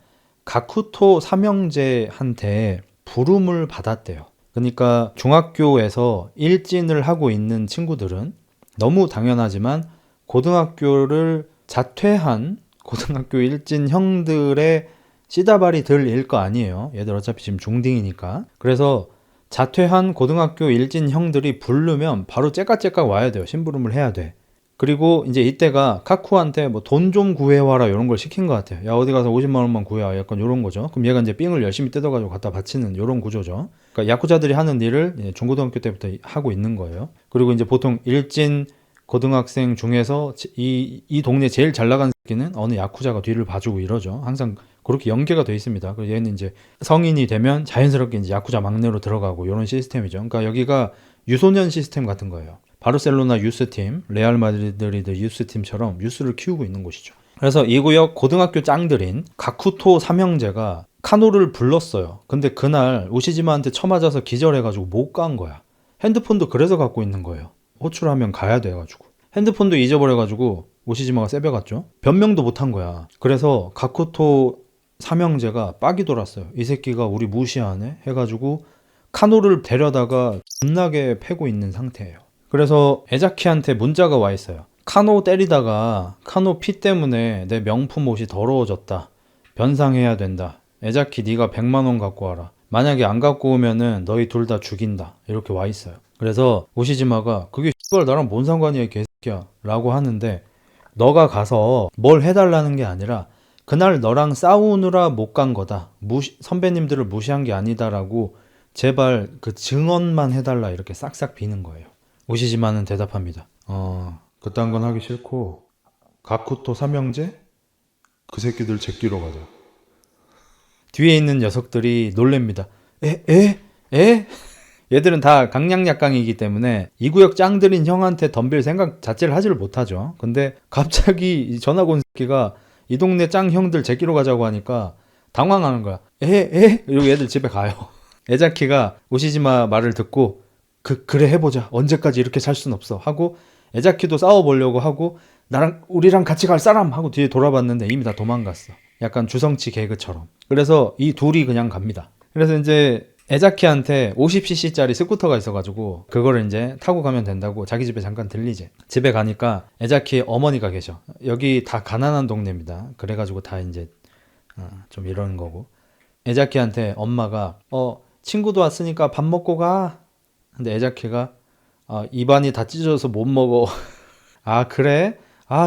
가쿠토 삼형제한테 부름을 받았대요. 그러니까 중학교에서 일진을 하고 있는 친구들은 너무 당연하지만 고등학교를 자퇴한 고등학교 일진 형들의 씨다발이 들일 거 아니에요. 얘들 어차피 지금 중딩이니까. 그래서 자퇴한 고등학교 일진 형들이 부르면 바로 째깍째깍 와야 돼요. 심부름을 해야 돼. 그리고 이제 이때가 카쿠한테 뭐 돈 좀 구해와라 이런 걸 시킨 것 같아요. 야 어디 가서 50만 원만 구해와 약간 이런 거죠. 그럼 얘가 이제 삥을 열심히 뜯어가지고 갖다 바치는 이런 구조죠. 그러니까 야쿠자들이 하는 일을 중고등학교 때부터 하고 있는 거예요. 그리고 이제 보통 일진 고등학생 중에서 이 동네 제일 잘 나간 새끼는 어느 야쿠자가 뒤를 봐주고 이러죠. 항상 그렇게 연계가 돼 있습니다. 그래서 얘는 이제 성인이 되면 자연스럽게 이제 야쿠자 막내로 들어가고 이런 시스템이죠. 그러니까 여기가 유소년 시스템 같은 거예요. 바르셀로나 유스팀, 레알 마드리드 유스팀처럼 유스를 키우고 있는 곳이죠. 그래서 이 구역 고등학교 짱들인 가쿠토 삼형제가 카노를 불렀어요. 근데 그날 오시지마한테 쳐맞아서 기절해가지고 못 간 거야. 핸드폰도 그래서 갖고 있는 거예요. 호출하면 가야 돼가지고. 핸드폰도 잊어버려가지고 오시지마가 새벽갔죠. 변명도 못한 거야. 그래서 가쿠토 삼형제가 빡이 돌았어요. 이 새끼가 우리 무시하네 해가지고 카노를 데려다가 존나게 패고 있는 상태예요. 그래서 에자키한테 문자가 와 있어요. 카노 때리다가 카노 피 때문에 내 명품 옷이 더러워졌다. 변상해야 된다. 에자키 네가 100만 원 갖고 와라. 만약에 안 갖고 오면은 너희 둘 다 죽인다. 이렇게 와 있어요. 그래서 오시지마가 그게 씨발 나랑 뭔 상관이야 개새끼야 라고 하는데 너가 가서 뭘 해달라는 게 아니라 그날 너랑 싸우느라 못 간 거다. 선배님들을 무시한 게 아니다라고 제발 그 증언만 해달라 이렇게 싹싹 비는 거예요. 오시지마는 대답합니다. 그딴 건 하기 싫고 가쿠토 삼형제? 그 새끼들 제끼러 가자. 뒤에 있는 녀석들이 놀랍니다. 에? 얘들은 다 강냥약강이기 때문에 이 구역 짱들인 형한테 덤빌 생각 자체를 하지를 못하죠. 근데 갑자기 전학 온 새끼가 이 동네 짱 형들 제끼러 가자고 하니까 당황하는 거야. 이러고 얘들 집에 가요. 에자키가 오시지마 말을 듣고 그래 해보자. 언제까지 이렇게 살 순 없어 하고 에자키도 싸워보려고 하고 우리랑 같이 갈 사람 하고 뒤에 돌아봤는데 이미 다 도망갔어. 약간 주성치 개그처럼. 그래서 이 둘이 그냥 갑니다. 그래서 이제 에자키한테 50cc짜리 스쿠터가 있어가지고 그거를 이제 타고 가면 된다고 자기 집에 잠깐 들리지. 집에 가니까 에자키의 어머니가 계셔. 여기 다 가난한 동네입니다. 그래가지고 다 이제 좀 이러는 거고. 에자키한테 엄마가 친구도 왔으니까 밥 먹고 가. 근데 에자키가 입안이 다 찢어져서 못 먹어. 아 그래?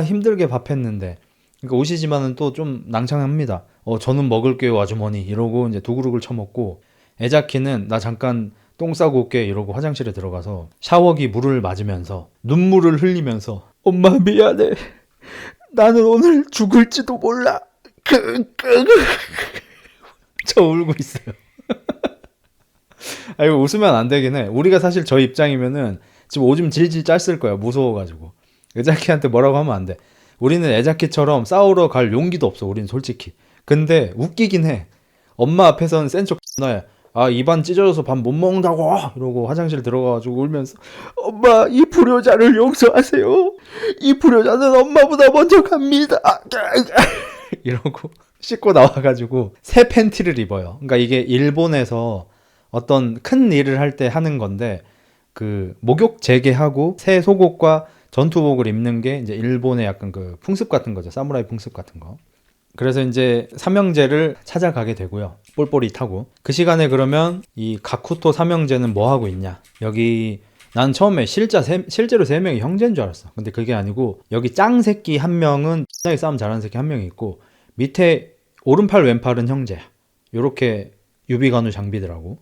힘들게 밥했는데. 그러니까 오시지마는 또 좀 낭창합니다. 저는 먹을게요 아주머니 이러고 이제 두 그릇을 처먹고 에자키는 나 잠깐 똥 싸고 올게 이러고 화장실에 들어가서 샤워기 물을 맞으면서 눈물을 흘리면서 엄마 미안해. 나는 오늘 죽을지도 몰라. 저 울고 있어요. 이거 웃으면 안 되긴 해. 우리가 사실 저 입장이면은 지금 오줌 질질 짰을 거야. 무서워가지고. 에자키한테 뭐라고 하면 안 돼. 우리는 에자키처럼 싸우러 갈 용기도 없어. 우리는 솔직히. 근데 웃기긴 해. 엄마 앞에서는 센 척 나야. 아, 입안 찢어져서 밥 못 먹는다고 이러고 화장실 들어가가지고 울면서 엄마, 이 불효자를 용서하세요. 이 불효자는 엄마보다 먼저 갑니다. 이러고 씻고 나와가지고 새 팬티를 입어요. 그러니까 이게 일본에서 어떤 큰 일을 할 때 하는 건데, 그 목욕 재개하고 새 속옷과 전투복을 입는 게 이제 일본의 약간 그 풍습 같은 거죠. 사무라이 풍습 같은 거. 그래서 이제 삼형제를 찾아가게 되고요. 뿔뿔이 타고. 그 시간에 그러면 이 가쿠토 삼형제는 뭐 하고 있냐? 여기 난 처음에 실제로 세 명이 형제인 줄 알았어. 근데 그게 아니고 여기 짱 새끼 한 명은 X나게 싸움 잘하는 새끼 한 명이 있고 밑에 오른팔 왼팔은 형제야. 요렇게 유비관우 장비더라고.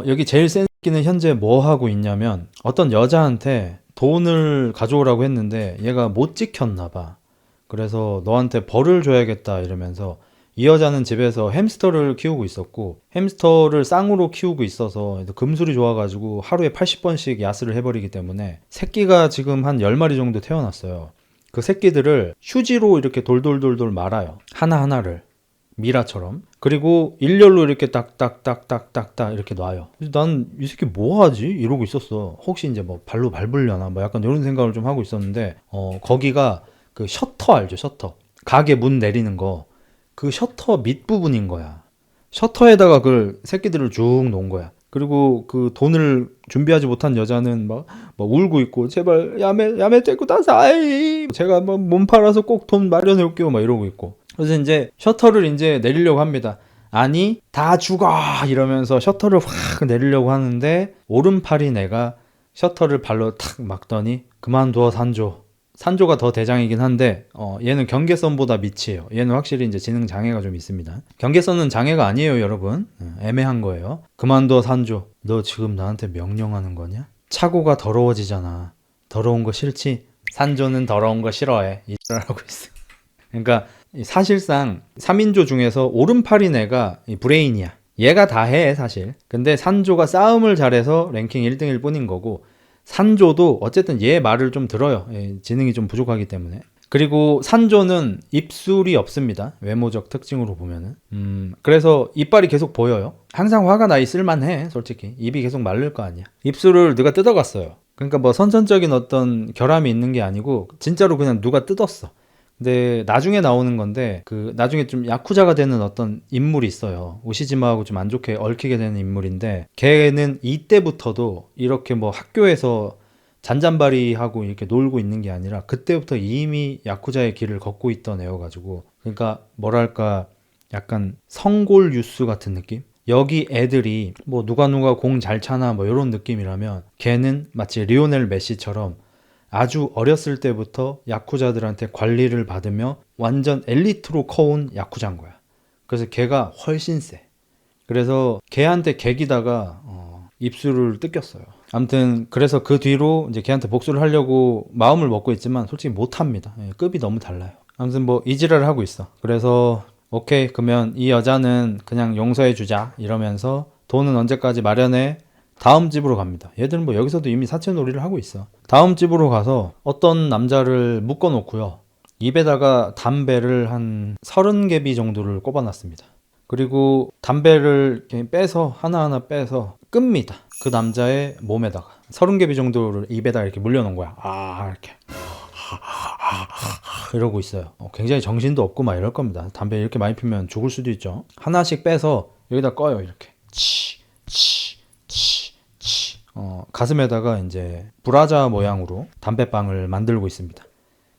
여기 제일 센 새끼는 현재 뭐 하고 있냐면 어떤 여자한테 돈을 가져오라고 했는데 얘가 못 지켰나 봐. 그래서 너한테 벌을 줘야겠다 이러면서, 이 여자는 집에서 햄스터를 키우고 있었고 햄스터를 쌍으로 키우고 있어서 금술이 좋아가지고 하루에 80번씩 야스를 해버리기 때문에 새끼가 지금 한 10마리 정도 태어났어요. 그 새끼들을 휴지로 이렇게 돌돌돌돌 말아요. 하나하나를 미라처럼. 그리고 일렬로 이렇게 딱딱딱딱딱딱 이렇게 놔요. 난 이 새끼 뭐 하지? 이러고 있었어. 혹시 이제 뭐 발로 밟으려나 뭐 약간 이런 생각을 좀 하고 있었는데, 거기가 그 셔터 알죠? 셔터. 가게 문 내리는 거. 그 셔터 밑부분인 거야. 셔터에다가 그 새끼들을 쭉 놓은 거야. 그리고 그 돈을 준비하지 못한 여자는 막 울고 있고, 제발 야매 떼고 다사이, 제가 뭐 몸 팔아서 꼭 돈 마련해 올게요 막 이러고 있고. 그래서 이제 셔터를 이제 내리려고 합니다. 아니 다 죽어 이러면서 셔터를 확 내리려고 하는데 오른팔이 내가 셔터를 발로 탁 막더니 그만둬 산조. 산조가 더 대장이긴 한데 얘는 경계선보다 밑이에요. 얘는 확실히 이제 지능 장애가 좀 있습니다. 경계선은 장애가 아니에요, 여러분. 애매한 거예요. 그만둬 산조. 너 지금 나한테 명령하는 거냐? 차고가 더러워지잖아. 더러운 거 싫지? 산조는 더러운 거 싫어해. 이러고 있어. 그러니까 사실상 3인조 중에서 오른팔인 애가 브레인이야. 얘가 다 해 사실. 근데 산조가 싸움을 잘해서 랭킹 1등일 뿐인 거고, 산조도 어쨌든 얘 말을 좀 들어요. 지능이 좀 부족하기 때문에. 그리고 산조는 입술이 없습니다. 외모적 특징으로 보면은. 그래서 이빨이 계속 보여요. 항상 화가 나 있을만해 솔직히. 입이 계속 마를 거 아니야. 입술을 누가 뜯어갔어요. 그러니까 뭐 선천적인 어떤 결함이 있는 게 아니고 진짜로 그냥 누가 뜯었어. 근데 나중에 나오는 건데, 그 나중에 좀 야쿠자가 되는 어떤 인물이 있어요. 오시지마하고 좀 안 좋게 얽히게 되는 인물인데, 걔는 이때부터도 이렇게 뭐 학교에서 잔잔바리하고 이렇게 놀고 있는 게 아니라 그때부터 이미 야쿠자의 길을 걷고 있던 애여가지고, 그러니까 뭐랄까 약간 성골 유스 같은 느낌? 여기 애들이 뭐 누가 공 잘 차나 뭐 이런 느낌이라면, 걔는 마치 리오넬 메시처럼 아주 어렸을 때부터 야쿠자들한테 관리를 받으며 완전 엘리트로 커온 야쿠자인 거야. 그래서 걔가 훨씬 세. 그래서 걔한테 개기다가 입술을 뜯겼어요. 아무튼 그래서 그 뒤로 이제 걔한테 복수를 하려고 마음을 먹고 있지만 솔직히 못합니다. 급이 너무 달라요. 아무튼 뭐 이지랄을 하고 있어. 그래서 오케이, 그러면 이 여자는 그냥 용서해 주자 이러면서 돈은 언제까지 마련해? 다음 집으로 갑니다. 얘들은 뭐 여기서도 이미 사채놀이를 하고 있어. 다음 집으로 가서 어떤 남자를 묶어놓고요. 입에다가 담배를 한 30개비 정도를 꼽아놨습니다. 그리고 담배를 이렇게 빼서 하나하나 빼서 끕니다. 그 남자의 몸에다가 30개비 정도를 입에다 이렇게 물려놓은 거야. 이렇게 이러고 있어요. 굉장히 정신도 없고 막 이럴 겁니다. 담배 이렇게 많이 피면 죽을 수도 있죠. 하나씩 빼서 여기다 꺼요. 이렇게 가슴에다가 이제 브라자 모양으로 담배빵을 만들고 있습니다.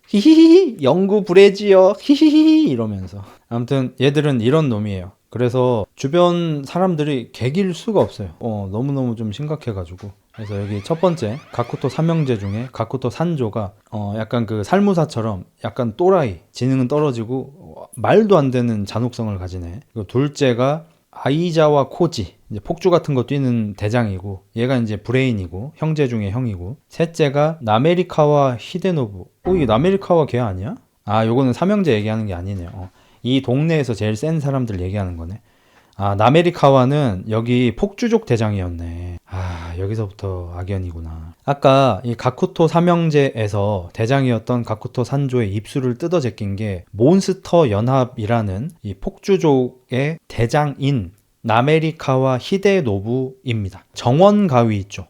히히히 영구 브레지요 히히히 이러면서. 아무튼 얘들은 이런 놈이에요. 그래서 주변 사람들이 개길 수가 없어요. 너무너무 좀 심각해가지고. 그래서 여기 첫 번째 가쿠토 삼형제 중에 가쿠토 산조가 약간 그 살무사처럼 약간 또라이, 지능은 떨어지고 말도 안 되는 잔혹성을 가지네. 그리고 둘째가 아이자와 코지, 이제 폭주 같은 거 뛰는 대장이고, 얘가 이제 브레인이고 형제 중에 형이고, 셋째가 나메리카와 히데노부. 이게 나메리카와 걔 아니야? 요거는 삼형제 얘기하는 게 아니네요. 이 동네에서 제일 센 사람들 얘기하는 거네. 나메리카와는 여기 폭주족 대장이었네. 여기서부터 악연이구나. 아까 이 가쿠토 삼형제에서 대장이었던 가쿠토 산조의 입술을 뜯어 제낀 게 몬스터 연합이라는 이 폭주족의 대장인 나메리카와 히데노부입니다. 정원 가위 있죠.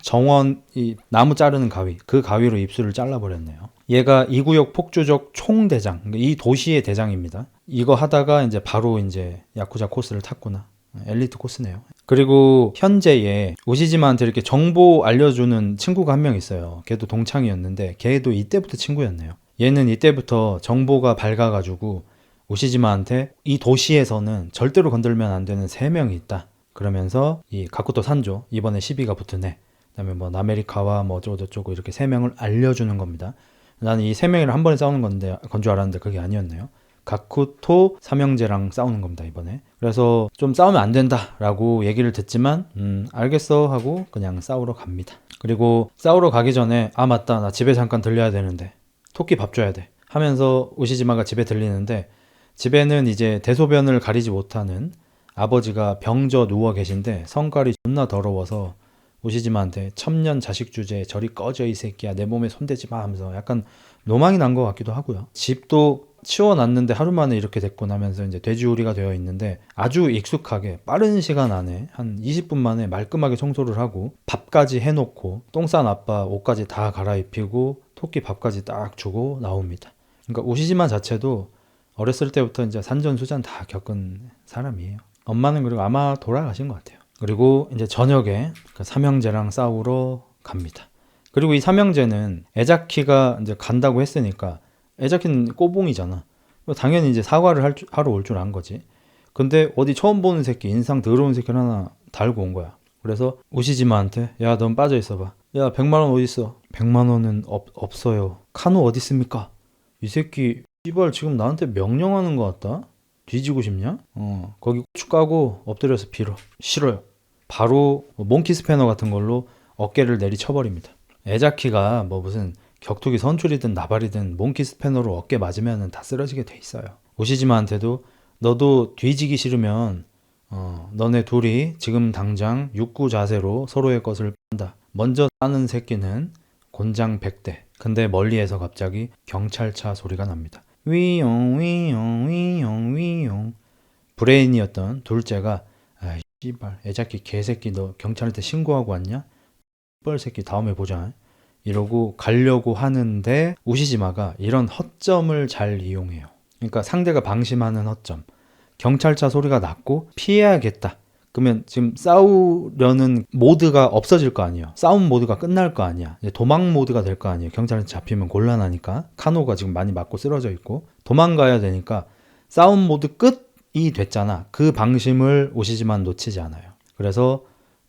정원, 이 나무 자르는 가위, 그 가위로 입술을 잘라버렸네요. 얘가 이 구역 폭주족 총대장, 이 도시의 대장입니다. 이거 하다가 이제 바로 이제 야쿠자 코스를 탔구나. 엘리트 코스네요. 그리고 현재에 우시지마한테 이렇게 정보 알려주는 친구가 한 명 있어요. 걔도 동창이었는데 걔도 이때부터 친구였네요. 얘는 이때부터 정보가 밝아가지고 우시지마한테 이 도시에서는 절대로 건들면 안 되는 3명이 있다. 그러면서 이 가쿠토 산조, 이번에 시비가 붙은 애, 그다음에 뭐 나메리카와 뭐 어쩌고저쩌고 이렇게 3명을 알려주는 겁니다. 나는 이 3명이랑 한 번에 싸우는 건 줄 알았는데 그게 아니었네요. 가쿠토 삼형제랑 싸우는 겁니다, 이번에. 그래서 좀 싸우면 안 된다라고 얘기를 듣지만 알겠어 하고 그냥 싸우러 갑니다. 그리고 싸우러 가기 전에 아 맞다, 나 집에 잠깐 들려야 되는데 토끼 밥 줘야 돼 하면서 우시지마가 집에 들리는데, 집에는 이제 대소변을 가리지 못하는 아버지가 병져 누워 계신데 성깔이 존나 더러워서 우시지마한테 천년 자식 주제에 저리 꺼져 이 새끼야, 내 몸에 손대지 마 하면서 약간 노망이 난 것 같기도 하고요. 집도 치워놨는데 하루 만에 이렇게 됐고 나면서 이제 돼지우리가 되어 있는데 아주 익숙하게 빠른 시간 안에 한 20분 만에 말끔하게 청소를 하고 밥까지 해놓고 똥 싼 아빠 옷까지 다 갈아입히고 토끼 밥까지 딱 주고 나옵니다. 그러니까 우시지마 자체도 어렸을 때부터 이제 산전수전 다 겪은 사람이에요. 엄마는 그리고 아마 돌아가신 것 같아요. 그리고 이제 저녁에 그 삼형제랑 싸우러 갑니다. 그리고 이 삼형제는 에자키가 이제 간다고 했으니까, 에자키는 꼬봉이잖아. 당연히 이제 사과를 하러 올 줄 안 거지. 근데 어디 처음 보는 새끼, 인상 더러운 새끼를 하나 달고 온 거야. 그래서 우시지마한테 야, 넌 빠져 있어봐. 야, 100만 원 어디 있어? 100만 원은 없어요. 카노 어디 있습니까? 이 새끼 씨발 지금 나한테 명령하는 것 같다. 뒤지고 싶냐? 거기 고추 까고 엎드려서 빌어. 싫어요. 바로 몽키 스패너 같은 걸로 어깨를 내리쳐버립니다. 에자키가 뭐 무슨 격투기 선출이든 나발이든 몽키 스패너로 어깨 맞으면 다 쓰러지게 돼 있어요. 오시지마한테도 너도 뒤지기 싫으면 너네 둘이 지금 당장 육구 자세로 서로의 것을 빤다. 먼저 따는 새끼는 곤장 100대. 근데 멀리에서 갑자기 경찰차 소리가 납니다. 위용 위용 위용 위용. 브레인이었던 둘째가 아이 씨발 에자키 개새끼, 너 경찰한테 신고하고 왔냐? 뻘 새끼 다음에 보자 이러고 가려고 하는데 우시지마가 이런 허점을 잘 이용해요. 그러니까 상대가 방심하는 허점. 경찰차 소리가 났고 피해야겠다. 그러면 지금 싸우려는 모드가 없어질 거 아니에요. 싸움 모드가 끝날 거 아니야. 이제 도망 모드가 될 거 아니에요. 경찰한테 잡히면 곤란하니까. 카노가 지금 많이 맞고 쓰러져 있고 도망가야 되니까 싸움 모드 끝이 됐잖아. 그 방심을 우시지만 놓치지 않아요. 그래서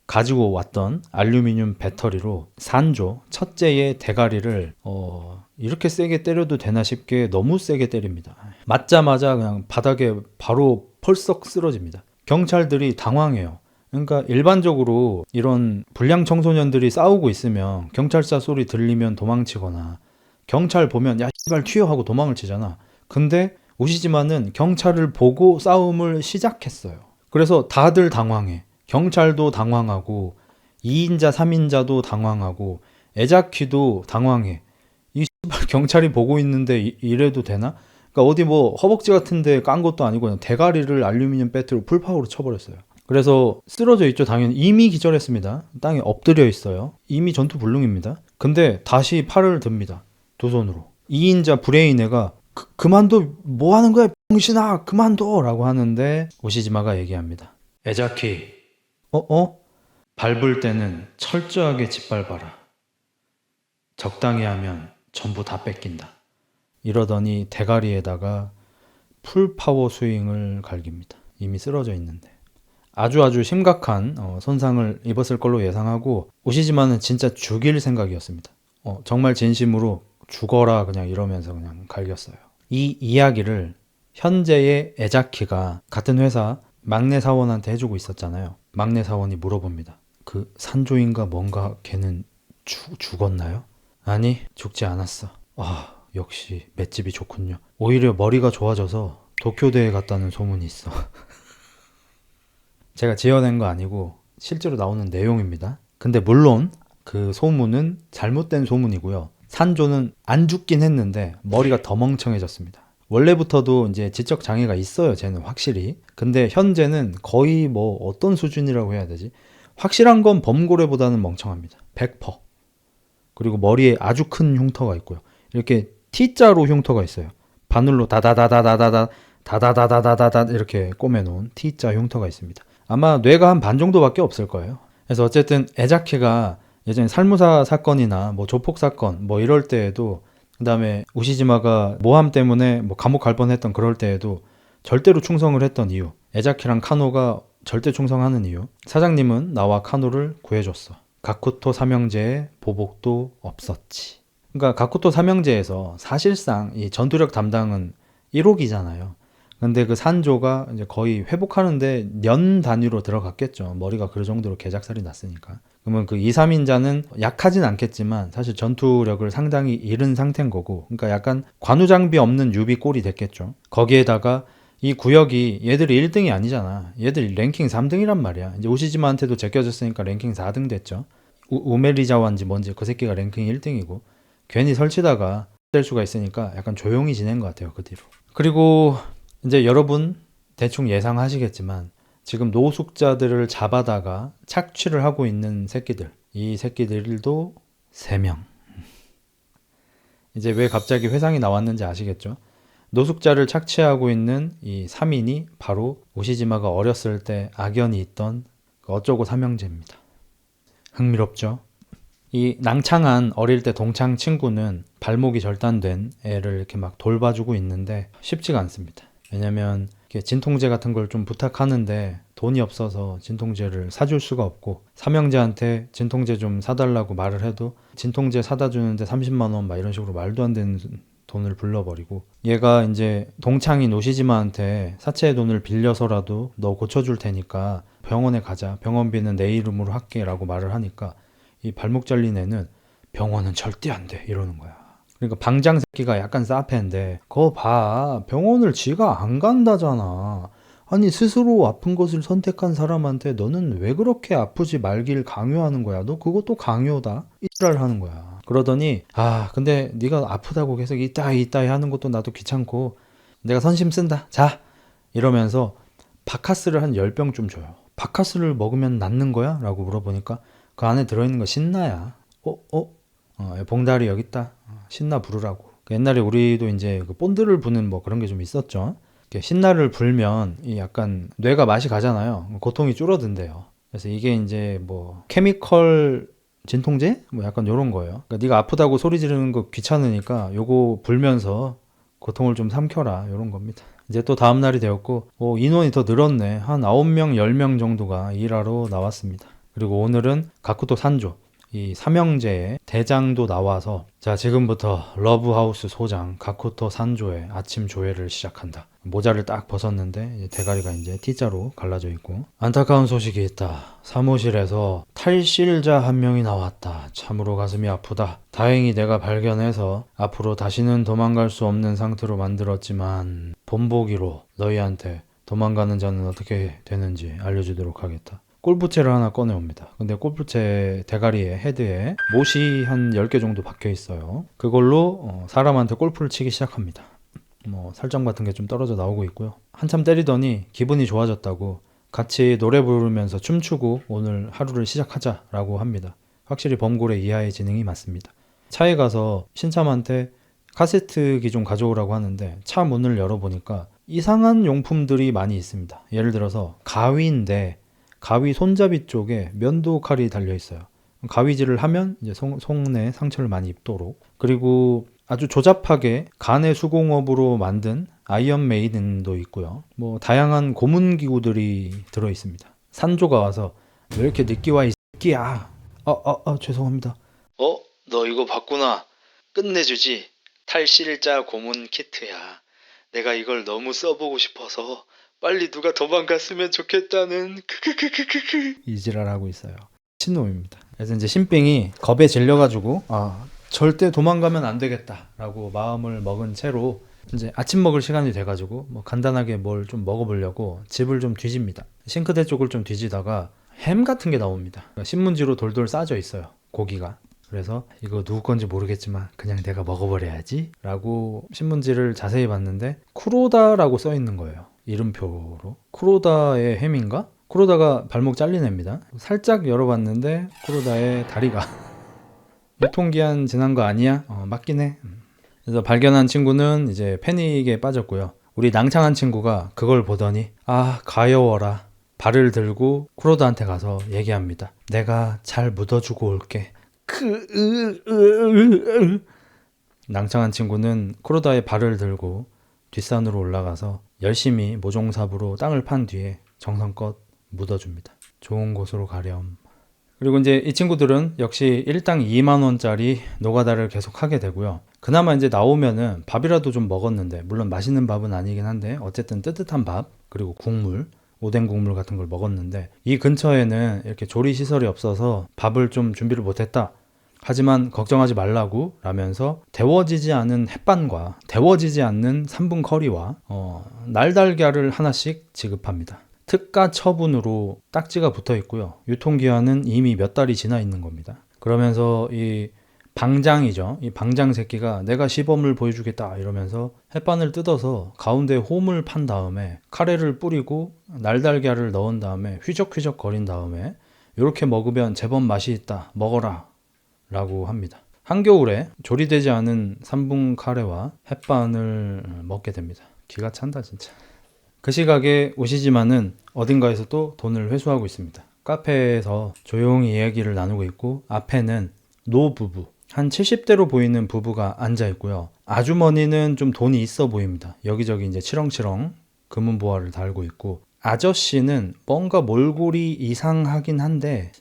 가지고 왔던 알루미늄 배터리로 산조 첫째의 대가리를 이렇게 세게 때려도 되나 싶게 너무 세게 때립니다. 맞자마자 그냥 바닥에 바로 펄썩 쓰러집니다. 경찰들이 당황해요. 그러니까 일반적으로 이런 불량 청소년들이 싸우고 있으면 경찰차 소리 들리면 도망치거나 경찰 보면 야 씨발 튀어 하고 도망을 치잖아. 근데 우시지마는 경찰을 보고 싸움을 시작했어요. 그래서 다들 당황해. 경찰도 당황하고 2인자 3인자도 당황하고 에자키도 당황해. 이 씨발 경찰이 보고 있는데 이래도 되나? 그러니까 어디 뭐 허벅지 같은 데 깐 것도 아니고 그냥 대가리를 알루미늄 배트로 풀파워로 쳐버렸어요. 그래서 쓰러져 있죠. 당연히 이미 기절했습니다. 땅에 엎드려 있어요. 이미 전투 불능입니다. 근데 다시 팔을 듭니다. 두 손으로. 2인자 브레인애가 그만둬, 뭐 하는 거야 병신아, 그만둬 라고 하는데 오시지마가 얘기합니다. 에자키, 밟을 때는 철저하게 짓밟아라. 적당히 하면 전부 다 뺏긴다. 이러더니 대가리에다가 풀파워 스윙을 갈깁니다. 이미 쓰러져 있는데. 아주 심각한 손상을 입었을 걸로 예상하고 오시지마는 진짜 죽일 생각이었습니다. 정말 진심으로 죽어라 그냥 이러면서 그냥 갈겼어요. 이 이야기를 현재의 에자키가 같은 회사 막내 사원한테 해주고 있었잖아요. 막내 사원이 물어봅니다. 그 산조인가 뭔가 걔는 죽었나요? 아니, 죽지 않았어. 역시 맷집이 좋군요. 오히려 머리가 좋아져서 도쿄대에 갔다는 소문이 있어. 제가 지어낸 거 아니고 실제로 나오는 내용입니다. 근데 물론 그 소문은 잘못된 소문이고요. 산조는 안 죽긴 했는데 머리가 더 멍청해졌습니다. 원래부터도 이제 지적 장애가 있어요. 쟤는 확실히. 근데 현재는 거의 뭐 어떤 수준이라고 해야 되지? 확실한 건 범고래보다는 멍청합니다. 100%. 그리고 머리에 아주 큰 흉터가 있고요. 이렇게 T자로 흉터가 있어요. 바늘로 다다다다다다 이렇게 꼬매놓은 T자 흉터가 있습니다. 아마 뇌가 한 반 정도밖에 없을 거예요. 그래서 어쨌든 에자케가 예전에 살무사 사건이나 뭐 조폭 사건 뭐 이럴 때에도, 그다음에 우시지마가 모함 때문에 뭐 감옥 갈 뻔했던 그럴 때에도 절대로 충성을 했던 이유, 에자케랑 카노가 절대 충성하는 이유, 사장님은 나와 카노를 구해줬어. 가쿠토 삼형제의 보복도 없었지. 그러니까 가쿠토 삼형제에서 사실상 이 전투력 담당은 1호기잖아요. 근데 그 산조가 이제 거의 회복하는데 년 단위로 들어갔겠죠. 머리가 그 정도로 개작살이 났으니까. 그러면 그 2, 3인자는 약하진 않겠지만 사실 전투력을 상당히 잃은 상태인 거고, 그러니까 약간 관우장비 없는 유비 꼴이 됐겠죠. 거기에다가 이 구역이 얘들이 1등이 아니잖아. 얘들 랭킹 3등이란 말이야. 이제 오시지마한테도 제껴졌으니까 랭킹 4등 됐죠. 우메리자와인지 뭔지 그 새끼가 랭킹 1등이고, 괜히 설치다가 될 수가 있으니까 약간 조용히 지낸 것 같아요, 그 뒤로. 그리고 이제 여러분 대충 예상하시겠지만 지금 노숙자들을 잡아다가 착취를 하고 있는 새끼들, 이 새끼들도 3명. 이제 왜 갑자기 회상이 나왔는지 아시겠죠? 노숙자를 착취하고 있는 이 3인이 바로 오시지마가 어렸을 때 악연이 있던 그 어쩌고 삼형제입니다. 흥미롭죠? 이 낭창한 어릴 때 동창 친구는 발목이 절단된 애를 이렇게 막 돌봐주고 있는데 쉽지가 않습니다. 왜냐면 진통제 같은 걸 좀 부탁하는데 돈이 없어서 진통제를 사줄 수가 없고, 삼형제한테 진통제 좀 사달라고 말을 해도 진통제 사다 주는데 30만 원 막 이런 식으로 말도 안 되는 돈을 불러버리고, 얘가 이제 동창인 오시지마한테 사채의 돈을 빌려서라도 너 고쳐줄 테니까 병원에 가자, 병원비는 내 이름으로 할게 라고 말을 하니까 이 발목 잘린 애는 병원은 절대 안 돼 이러는 거야. 그러니까 방장 새끼가 약간 싸패인데, 그거 봐, 병원을 지가 안 간다잖아. 아니 스스로 아픈 것을 선택한 사람한테 너는 왜 그렇게 아프지 말길 강요하는 거야. 너 그것도 강요다. 이지랄 하는 거야. 그러더니 근데 네가 아프다고 계속 이따이 하는 것도 나도 귀찮고 내가 선심 쓴다. 자 이러면서 바카스를 한 10병 줘요. 바카스를 먹으면 낫는 거야? 라고 물어보니까 그 안에 들어있는 거 신나야. 봉다리 여기 있다. 신나 부르라고. 옛날에 우리도 이제 그 본드를 부는 뭐 그런 게 좀 있었죠. 신나를 불면 이 약간 뇌가 맛이 가잖아요. 고통이 줄어든대요. 그래서 이게 이제 뭐 케미컬 진통제? 뭐 약간 요런 거예요. 그러니까 네가 아프다고 소리 지르는 거 귀찮으니까 요거 불면서 고통을 좀 삼켜라. 요런 겁니다. 이제 또 다음 날이 되었고 인원이 더 늘었네. 한 9명, 10명 정도가 일하러 나왔습니다. 그리고 오늘은 가쿠토 산조, 이 삼형제의 대장도 나와서 자 지금부터 러브하우스 소장 가쿠토 산조의 아침 조회를 시작한다. 모자를 딱 벗었는데 대가리가 이제 T자로 갈라져 있고, 안타까운 소식이 있다. 사무실에서 탈실자 한 명이 나왔다. 참으로 가슴이 아프다. 다행히 내가 발견해서 앞으로 다시는 도망갈 수 없는 상태로 만들었지만 본보기로 너희한테 도망가는 자는 어떻게 되는지 알려주도록 하겠다. 골프채를 하나 꺼내옵니다. 근데 골프채 대가리에 헤드에 못이 한 10개 정도 박혀 있어요. 그걸로 사람한테 골프를 치기 시작합니다. 뭐 살점 같은 게 좀 떨어져 나오고 있고요. 한참 때리더니 기분이 좋아졌다고 같이 노래 부르면서 춤추고 오늘 하루를 시작하자라고 합니다. 확실히 범고래 이하의 지능이 맞습니다. 차에 가서 신참한테 카세트기 좀 가져오라고 하는데 차 문을 열어보니까 이상한 용품들이 많이 있습니다. 예를 들어서 가위인데 가위 손잡이 쪽에 면도 칼이 달려 있어요. 가위질을 하면 이제 손에 상처를 많이 입도록. 그리고 아주 조잡하게 간의 수공업으로 만든 아이언 메이든도 있고요. 뭐 다양한 고문 기구들이 들어 있습니다. 산조가 와서 왜 이렇게 늦게 와 이 새끼야. 죄송합니다. 너 이거 봤구나. 끝내주지. 탈실자 고문 키트야. 내가 이걸 너무 써보고 싶어서 빨리 누가 도망갔으면 좋겠다는 이지랄하고 있어요. 신놈입니다. 그래서 이제 신빙이 겁에 질려가지고 절대 도망가면 안 되겠다라고 마음을 먹은 채로 이제 아침 먹을 시간이 돼가지고 뭐 간단하게 뭘 좀 먹어보려고 집을 좀 뒤집니다. 싱크대 쪽을 좀 뒤지다가 햄 같은 게 나옵니다. 신문지로 돌돌 싸져 있어요. 고기가. 그래서 이거 누구 건지 모르겠지만 그냥 내가 먹어버려야지 라고 신문지를 자세히 봤는데 쿠로다라고 써 있는 거예요. 이름표로. 쿠로다의 햄인가? 쿠로다가 발목 잘린 애입니다. 살짝 열어봤는데 쿠로다의 다리가 유통기한 지난 거 아니야? 맞긴 해. 그래서 발견한 친구는 이제 패닉에 빠졌고요. 우리 낭창한 친구가 그걸 보더니 아 가여워라. 발을 들고 쿠로다한테 가서 얘기합니다. 내가 잘 묻어주고 올게. 낭창한 친구는 쿠로다의 발을 들고 뒷산으로 올라가서 열심히 모종삽으로 땅을 판 뒤에 정성껏 묻어줍니다. 좋은 곳으로 가렴. 그리고 이제 이 친구들은 역시 일당 2만 원짜리 노가다를 계속 하게 되고요. 그나마 이제 나오면은 밥이라도 좀 먹었는데, 물론 맛있는 밥은 아니긴 한데 어쨌든 뜨뜻한 밥 그리고 국물, 오뎅 국물 같은 걸 먹었는데, 이 근처에는 이렇게 조리 시설이 없어서 밥을 좀 준비를 못했다. 하지만 걱정하지 말라고 라면서 데워지지 않은 햇반과 데워지지 않는 3분 커리와 날달걀을 하나씩 지급합니다. 특가 처분으로 딱지가 붙어 있고요. 유통기한은 이미 몇 달이 지나 있는 겁니다. 그러면서 이 방장이죠. 이 방장 새끼가 내가 시범을 보여주겠다 이러면서 햇반을 뜯어서 가운데 홈을 판 다음에 카레를 뿌리고 날달걀을 넣은 다음에 휘적휘적 거린 다음에 이렇게 먹으면 제법 맛이 있다. 먹어라 라고 합니다. 한겨울에 조리되지 않은 3분 카레와 햇반을 먹게 됩니다. 기가 찬다 진짜. 그 시각에 오시지만은 어딘가에서 또 돈을 회수하고 있습니다. 카페에서 조용히 이야기를 나누고 있고, 앞에는 노부부, 한 70대로 보이는 부부가 앉아 있고요. 아주머니는 좀 돈이 있어 보입니다. 여기저기 이제 치렁치렁 금은보화를 달고 있고, 아저씨는 뭔가 몰골이 이상하긴 한데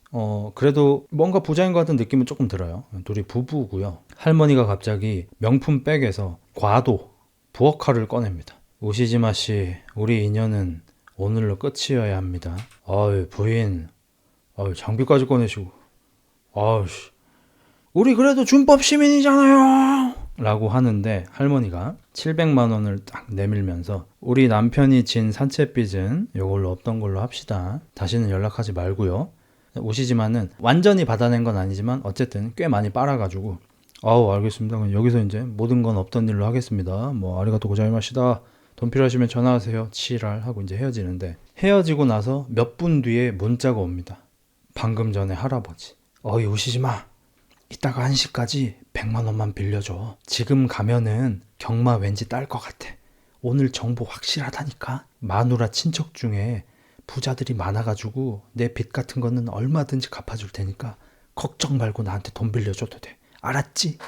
그래도 뭔가 부자인 것 같은 느낌은 조금 들어요. 둘이 부부고요. 할머니가 갑자기 명품 백에서 과도, 부엌칼을 꺼냅니다. 우시지마 씨, 우리 인연은 오늘로 끝이어야 합니다. 어이 부인, 장비까지 꺼내시고, 씨, 우리 그래도 준법 시민이잖아요 라고 하는데, 할머니가 700만 원을 딱 내밀면서 우리 남편이 진 산채빚은 요걸로 없던 걸로 합시다. 다시는 연락하지 말고요. 오시지만은 완전히 받아낸 건 아니지만 어쨌든 꽤 많이 빨아가지고 알겠습니다. 그럼 여기서 이제 모든 건 없던 일로 하겠습니다. 뭐 아리가또 고자이마시다. 돈 필요하시면 전화하세요. 치랄 하고 이제 헤어지는데, 헤어지고 나서 몇 분 뒤에 문자가 옵니다. 방금 전에 할아버지, 오시지 마. 이따가 1시까지 100만 원만 빌려줘. 지금 가면은 경마 왠지 딸 것 같아. 오늘 정보 확실하다니까. 마누라 친척 중에 부자들이 많아가지고 내 빚 같은 거는 얼마든지 갚아줄 테니까 걱정 말고 나한테 돈 빌려줘도 돼. 알았지?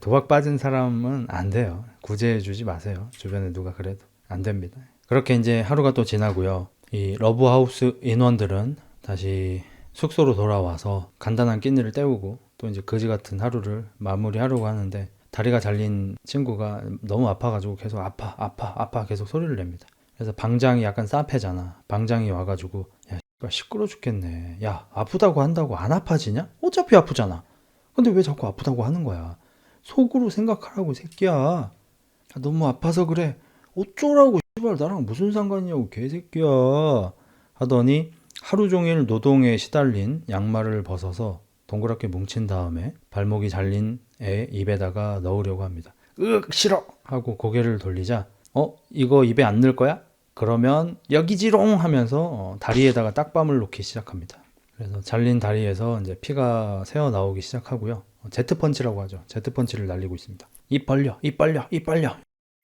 도박 빠진 사람은 안 돼요. 구제해주지 마세요. 주변에 누가 그래도 안 됩니다. 그렇게 이제 하루가 또 지나고요. 이 러브하우스 인원들은 다시 숙소로 돌아와서 간단한 끼니를 때우고 또 이제 거지 같은 하루를 마무리하려고 하는데, 다리가 잘린 친구가 너무 아파가지고 계속 아파 계속 소리를 냅니다. 그래서 방장이 약간 싸패잖아. 방장이 와가지고 야 시끄러 죽겠네. 야 아프다고 한다고 안 아파지냐? 어차피 아프잖아. 근데 왜 자꾸 아프다고 하는 거야? 속으로 생각하라고 새끼야. 너무 아파서 그래. 어쩌라고 씨발 나랑 무슨 상관이냐고 개새끼야 하더니 하루 종일 노동에 시달린 양말을 벗어서 동그랗게 뭉친 다음에 발목이 잘린 애 입에다가 넣으려고 합니다. 싫어 하고 고개를 돌리자 이거 입에 안 넣을 거야? 그러면 여기지롱 하면서 다리에다가 딱밤을 놓기 시작합니다. 그래서 잘린 다리에서 이제 피가 새어 나오기 시작하고요. 제트펀치라고 하죠. 제트펀치를 날리고 있습니다. 입 벌려.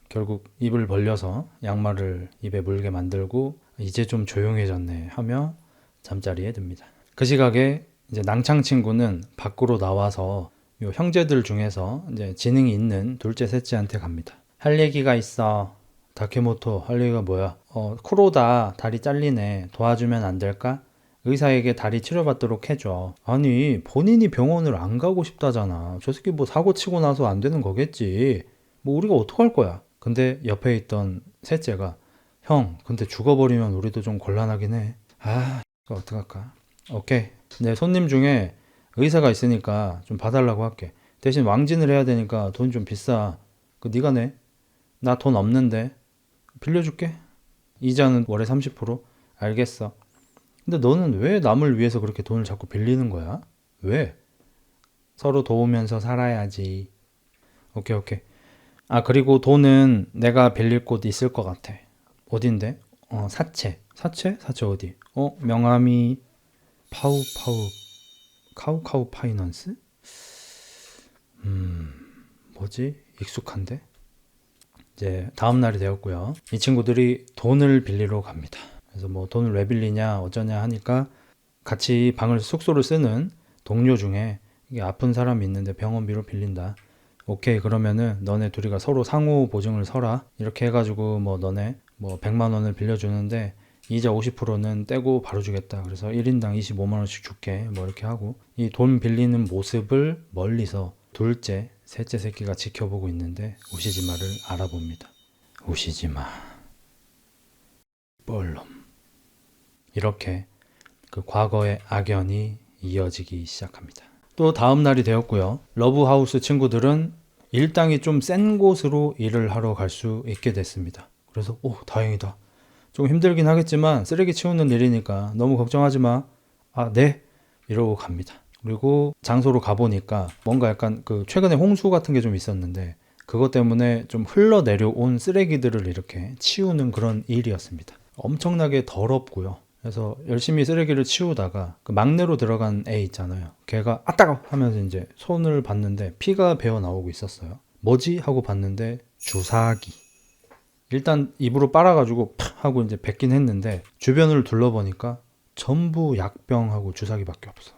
결국 입을 벌려서 양말을 입에 물게 만들고 이제 좀 조용해졌네 하며 잠자리에 듭니다. 그 시각에 이제 낭창 친구는 밖으로 나와서 요 형제들 중에서 이제 지능이 있는 둘째 셋째한테 갑니다. 할 얘기가 있어. 다케모토, 할 얘기가 뭐야? 쿠로다 다리 잘리네. 도와주면 안 될까? 의사에게 다리 치료받도록 해줘. 아니 본인이 병원을 안 가고 싶다잖아. 저 새끼 뭐 사고 치고 나서 안 되는 거겠지. 뭐 우리가 어떡할 거야. 근데 옆에 있던 셋째가 형 근데 죽어버리면 우리도 좀 곤란하긴 해. 이거 어떡할까. 오케이, 내 손님 중에 의사가 있으니까 좀 봐달라고 할게. 대신 왕진을 해야 되니까 돈 좀 비싸. 그 네가 내. 나 돈 없는데 빌려줄게. 이자는 월에 30%. 알겠어. 근데 너는 왜 남을 위해서 그렇게 돈을 자꾸 빌리는 거야? 왜? 서로 도우면서 살아야지. 오케이, 오케이. 아, 그리고 돈은 내가 빌릴 곳 있을 것 같아. 어딘데? 사채. 사채? 사채 어디? 명함이 카우카우 파이넌스? 뭐지? 익숙한데? 이제 다음 날이 되었고요. 이 친구들이 돈을 빌리러 갑니다. 그래서 뭐 돈을 왜 빌리냐 어쩌냐 하니까 같이 숙소를 쓰는 동료 중에 이게 아픈 사람이 있는데 병원비로 빌린다. 오케이, 그러면은 너네 둘이가 서로 상호 보증을 서라. 이렇게 해가지고 뭐 너네 뭐 100만 원을 빌려주는데 이자 50%는 떼고 바로 주겠다. 그래서 1인당 25만 원씩 줄게. 뭐 이렇게 하고 이 돈 빌리는 모습을 멀리서 둘째, 셋째 새끼가 지켜보고 있는데 우시지마를 알아봅니다. 우시지마. 뻘놈. 이렇게 그 과거의 악연이 이어지기 시작합니다. 또 다음 날이 되었고요. 러브하우스 친구들은 일당이 좀 센 곳으로 일을 하러 갈 수 있게 됐습니다. 그래서 다행이다. 좀 힘들긴 하겠지만 쓰레기 치우는 일이니까 너무 걱정하지 마. 아, 네. 이러고 갑니다. 그리고 장소로 가보니까 뭔가 약간 그 최근에 홍수 같은 게 좀 있었는데 그것 때문에 좀 흘러내려온 쓰레기들을 이렇게 치우는 그런 일이었습니다. 엄청나게 더럽고요. 그래서 열심히 쓰레기를 치우다가 그 막내로 들어간 애 있잖아요. 걔가 따가워 하면서 이제 손을 봤는데 피가 배어 나오고 있었어요. 뭐지? 하고 봤는데 주사기. 일단 입으로 빨아가지고 팍 하고 이제 뱉긴 했는데 주변을 둘러보니까 전부 약병하고 주사기밖에 없어.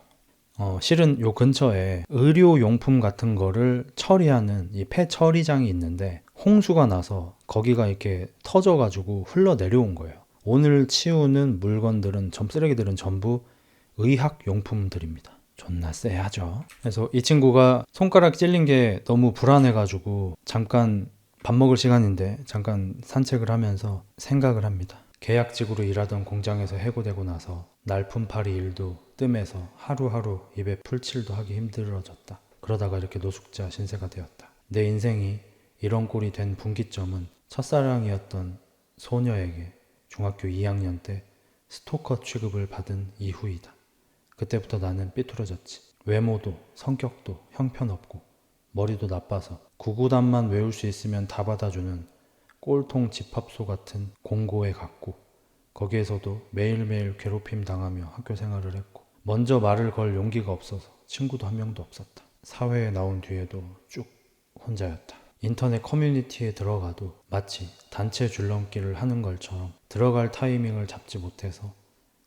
실은 요 근처에 의료용품 같은 거를 처리하는 이 폐처리장이 있는데 홍수가 나서 거기가 이렇게 터져가지고 흘러내려온 거예요. 오늘 치우는 물건들은 쓰레기들은 전부 의학용품들입니다. 존나 쎄하죠. 그래서 이 친구가 손가락 찔린 게 너무 불안해가지고 잠깐 밥 먹을 시간인데 잠깐 산책을 하면서 생각을 합니다. 계약직으로 일하던 공장에서 해고되고 나서 날품팔이 일도 뜸해서 하루하루 입에 풀칠도 하기 힘들어졌다. 그러다가 이렇게 노숙자 신세가 되었다. 내 인생이 이런 꼴이 된 분기점은 첫사랑이었던 소녀에게 중학교 2학년 때 스토커 취급을 받은 이후이다. 그때부터 나는 삐뚤어졌지. 외모도 성격도 형편없고 머리도 나빠서 구구단만 외울 수 있으면 다 받아주는 꼴통 집합소 같은 공고에 갔고 거기에서도 매일매일 괴롭힘 당하며 학교 생활을 했고 먼저 말을 걸 용기가 없어서 친구도 한 명도 없었다. 사회에 나온 뒤에도 쭉 혼자였다. 인터넷 커뮤니티에 들어가도 마치 단체 줄넘기를 하는 것처럼 들어갈 타이밍을 잡지 못해서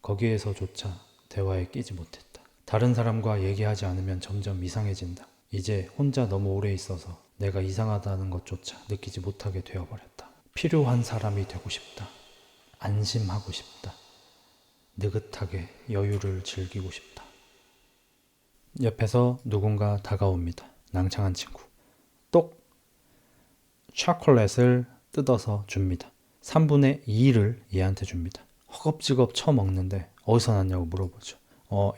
거기에서조차 대화에 끼지 못했다. 다른 사람과 얘기하지 않으면 점점 이상해진다. 이제 혼자 너무 오래 있어서 내가 이상하다는 것조차 느끼지 못하게 되어버렸다. 필요한 사람이 되고 싶다. 안심하고 싶다. 느긋하게 여유를 즐기고 싶다. 옆에서 누군가 다가옵니다. 낭창한 친구. 똑! 초콜릿을 뜯어서 줍니다. 3분의 2를 얘한테 줍니다. 허겁지겁 쳐먹는데 어디서 났냐고 물어보죠.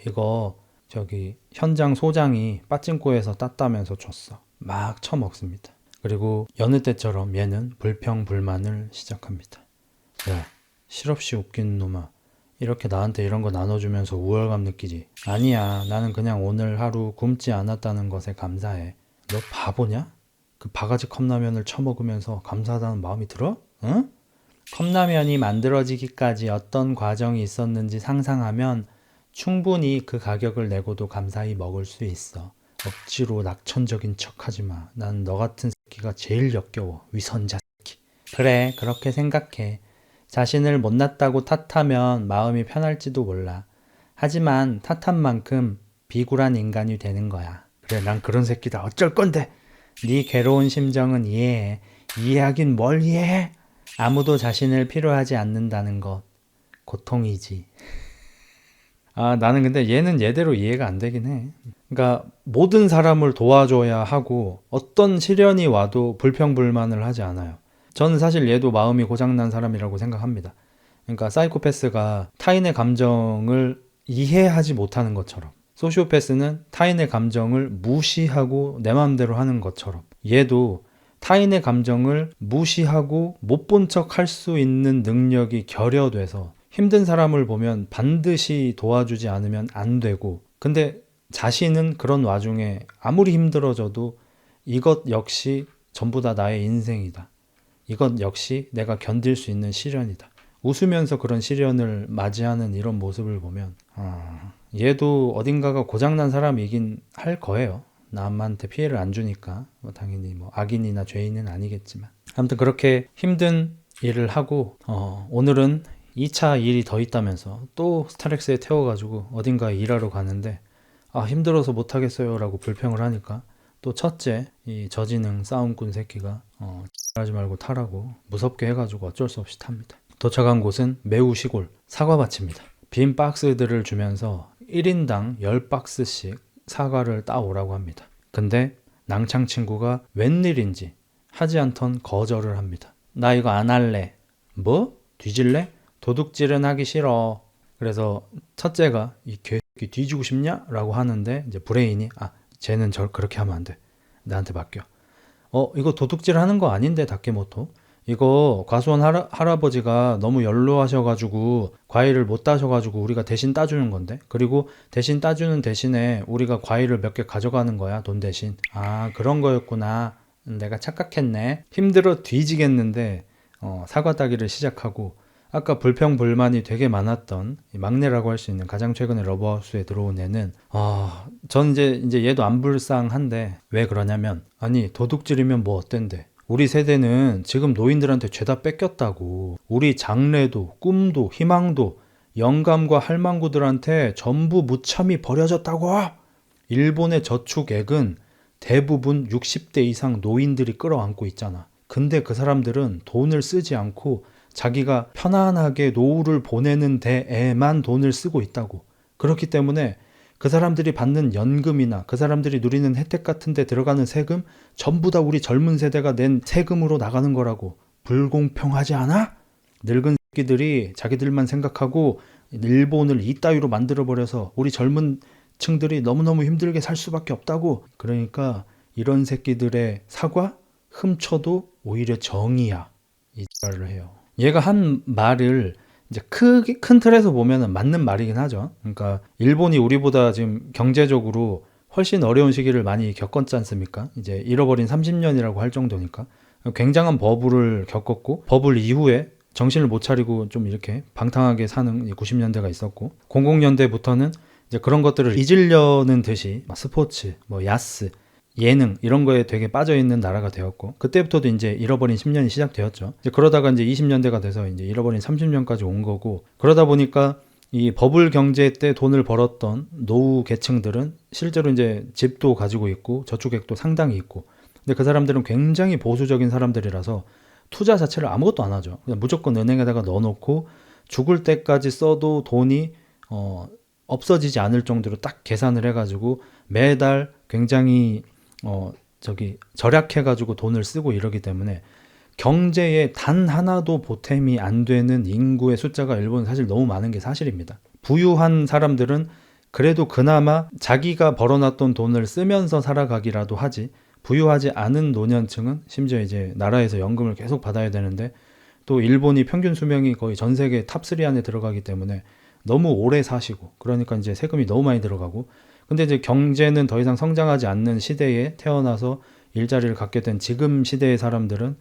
이거 저기 현장 소장이 빠찡코에서 땄다면서 줬어. 막 쳐먹습니다. 그리고 여느 때처럼 얘는 불평불만을 시작합니다. 야, 실없이 웃긴 놈아. 이렇게 나한테 이런 거 나눠주면서 우월감 느끼지? 아니야, 나는 그냥 오늘 하루 굶지 않았다는 것에 감사해. 너 바보냐? 그 바가지 컵라면을 처먹으면서 감사하다는 마음이 들어? 응? 컵라면이 만들어지기까지 어떤 과정이 있었는지 상상하면 충분히 그 가격을 내고도 감사히 먹을 수 있어. 억지로 낙천적인 척하지 마. 난 너 같은 새끼가 제일 역겨워. 위선자 새끼. 그래, 그렇게 생각해. 자신을 못났다고 탓하면 마음이 편할지도 몰라. 하지만 탓한 만큼 비굴한 인간이 되는 거야. 그래, 난 그런 새끼다. 어쩔 건데? 네 괴로운 심정은 이해해. 이해하긴 뭘 이해해? 아무도 자신을 필요하지 않는다는 것. 고통이지. 아, 나는 근데 얘는 얘대로 이해가 안 되긴 해. 그러니까 모든 사람을 도와줘야 하고 어떤 시련이 와도 불평불만을 하지 않아요. 저는 사실 얘도 마음이 고장난 사람이라고 생각합니다. 그러니까 사이코패스가 타인의 감정을 이해하지 못하는 것처럼 소시오패스는 타인의 감정을 무시하고 내 마음대로 하는 것처럼 얘도 타인의 감정을 무시하고 못 본 척 할 수 있는 능력이 결여돼서 힘든 사람을 보면 반드시 도와주지 않으면 안 되고 근데 자신은 그런 와중에 아무리 힘들어져도 이것 역시 전부 다 나의 인생이다. 이것 역시 내가 견딜 수 있는 시련이다. 웃으면서 그런 시련을 맞이하는 이런 모습을 보면 얘도 어딘가가 고장난 사람이긴 할 거예요. 남한테 피해를 안 주니까 당연히 악인이나 죄인은 아니겠지만 아무튼 그렇게 힘든 일을 하고 오늘은 2차 일이 더 있다면서 또 스타렉스에 태워가지고 어딘가에 일하러 가는데 힘들어서 못하겠어요 라고 불평을 하니까 또 첫째 이 저지능 싸움꾼 새끼가 하지 말고 타라고 무섭게 해가지고 어쩔 수 없이 탑니다. 도착한 곳은 매우 시골 사과밭입니다. 빈 박스들을 주면서 1인당 10박스씩 사과를 따오라고 합니다. 근데 낭창 친구가 웬일인지 하지 않던 거절을 합니다. 나 이거 안 할래. 뭐? 뒤질래? 도둑질은 하기 싫어. 그래서 첫째가 이 개새끼 뒤지고 싶냐? 라고 하는데 이제 브레인이 쟤는 그렇게 하면 안 돼. 나한테 맡겨. 이거 도둑질 하는 거 아닌데 다케모토? 이거 과수원 할아버지가 너무 연로하셔가지고 과일을 못 따셔가지고 우리가 대신 따주는 건데 그리고 대신 따주는 대신에 우리가 과일을 몇 개 가져가는 거야 돈 대신. 그런 거였구나. 내가 착각했네. 힘들어 뒤지겠는데 사과 따기를 시작하고 아까 불평불만이 되게 많았던 이 막내라고 할 수 있는 가장 최근에 러브하우스에 들어온 애는 전 이제 얘도 안 불쌍한데 왜 그러냐면 도둑질이면 뭐 어땐데 우리 세대는 지금 노인들한테 죄다 뺏겼다고. 우리 장래도 꿈도 희망도 영감과 할망구들한테 전부 무참히 버려졌다고. 일본의 저축액은 대부분 60대 이상 노인들이 끌어안고 있잖아. 근데 그 사람들은 돈을 쓰지 않고 자기가 편안하게 노후를 보내는 데에만 돈을 쓰고 있다고. 그렇기 때문에 그 사람들이 받는 연금이나 그 사람들이 누리는 혜택 같은 데 들어가는 세금 전부 다 우리 젊은 세대가 낸 세금으로 나가는 거라고. 불공평하지 않아? 늙은 새끼들이 자기들만 생각하고 일본을 이따위로 만들어버려서 우리 젊은 층들이 너무너무 힘들게 살 수밖에 없다고. 그러니까 이런 새끼들의 사과 훔쳐도 오히려 정의야. 이 X를 해요. 얘가 한 말을 이제 큰 틀에서 보면 맞는 말이긴 하죠. 그러니까 일본이 우리보다 지금 경제적으로 훨씬 어려운 시기를 많이 겪었지 않습니까? 이제 잃어버린 30년이라고 할 정도니까 굉장한 버블을 겪었고 버블 이후에 정신을 못 차리고 좀 이렇게 방탕하게 사는 90년대가 있었고 00년대부터는 이제 그런 것들을 잊으려는 듯이 스포츠, 야스, 예능 이런 거에 되게 빠져있는 나라가 되었고 그때부터도 이제 잃어버린 10년이 시작되었죠. 이제 그러다가 이제 20년대가 돼서 이제 잃어버린 30년까지 온 거고 그러다 보니까 이 버블 경제 때 돈을 벌었던 노후 계층들은 실제로 이제 집도 가지고 있고 저축액도 상당히 있고 근데 그 사람들은 굉장히 보수적인 사람들이라서 투자 자체를 아무것도 안 하죠. 그냥 무조건 은행에다가 넣어놓고 죽을 때까지 써도 돈이 없어지지 않을 정도로 딱 계산을 해가지고 매달 굉장히 절약해가지고 돈을 쓰고 이러기 때문에 경제에 단 하나도 보탬이 안 되는 인구의 숫자가 일본은 사실 너무 많은 게 사실입니다. 부유한 사람들은 그래도 그나마 자기가 벌어놨던 돈을 쓰면서 살아가기라도 하지 부유하지 않은 노년층은 심지어 이제 나라에서 연금을 계속 받아야 되는데 또 일본이 평균 수명이 거의 전 세계 탑3 안에 들어가기 때문에 너무 오래 사시고 그러니까 이제 세금이 너무 많이 들어가고 근데 이제 경제는 더 이상 성장하지 않는 시대에 태어나서 일자리를 갖게 된 지금 시대의 사람들은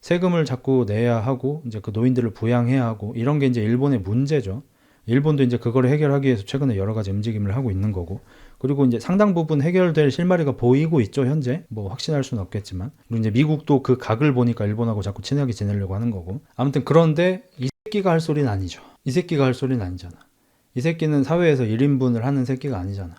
세금을 자꾸 내야 하고 이제 그 노인들을 부양해야 하고 이런 게 이제 일본의 문제죠. 일본도 이제 그거를 해결하기 위해서 최근에 여러 가지 움직임을 하고 있는 거고 그리고 이제 상당 부분 해결될 실마리가 보이고 있죠 현재 확신할 수는 없겠지만 그리고 이제 미국도 그 각을 보니까 일본하고 자꾸 친하게 지내려고 하는 거고 아무튼 그런데 이 새끼가 할 소리는 아니죠. 이 새끼가 할 소리는 아니잖아. 이 새끼는 사회에서 1인분을 하는 새끼가 아니잖아.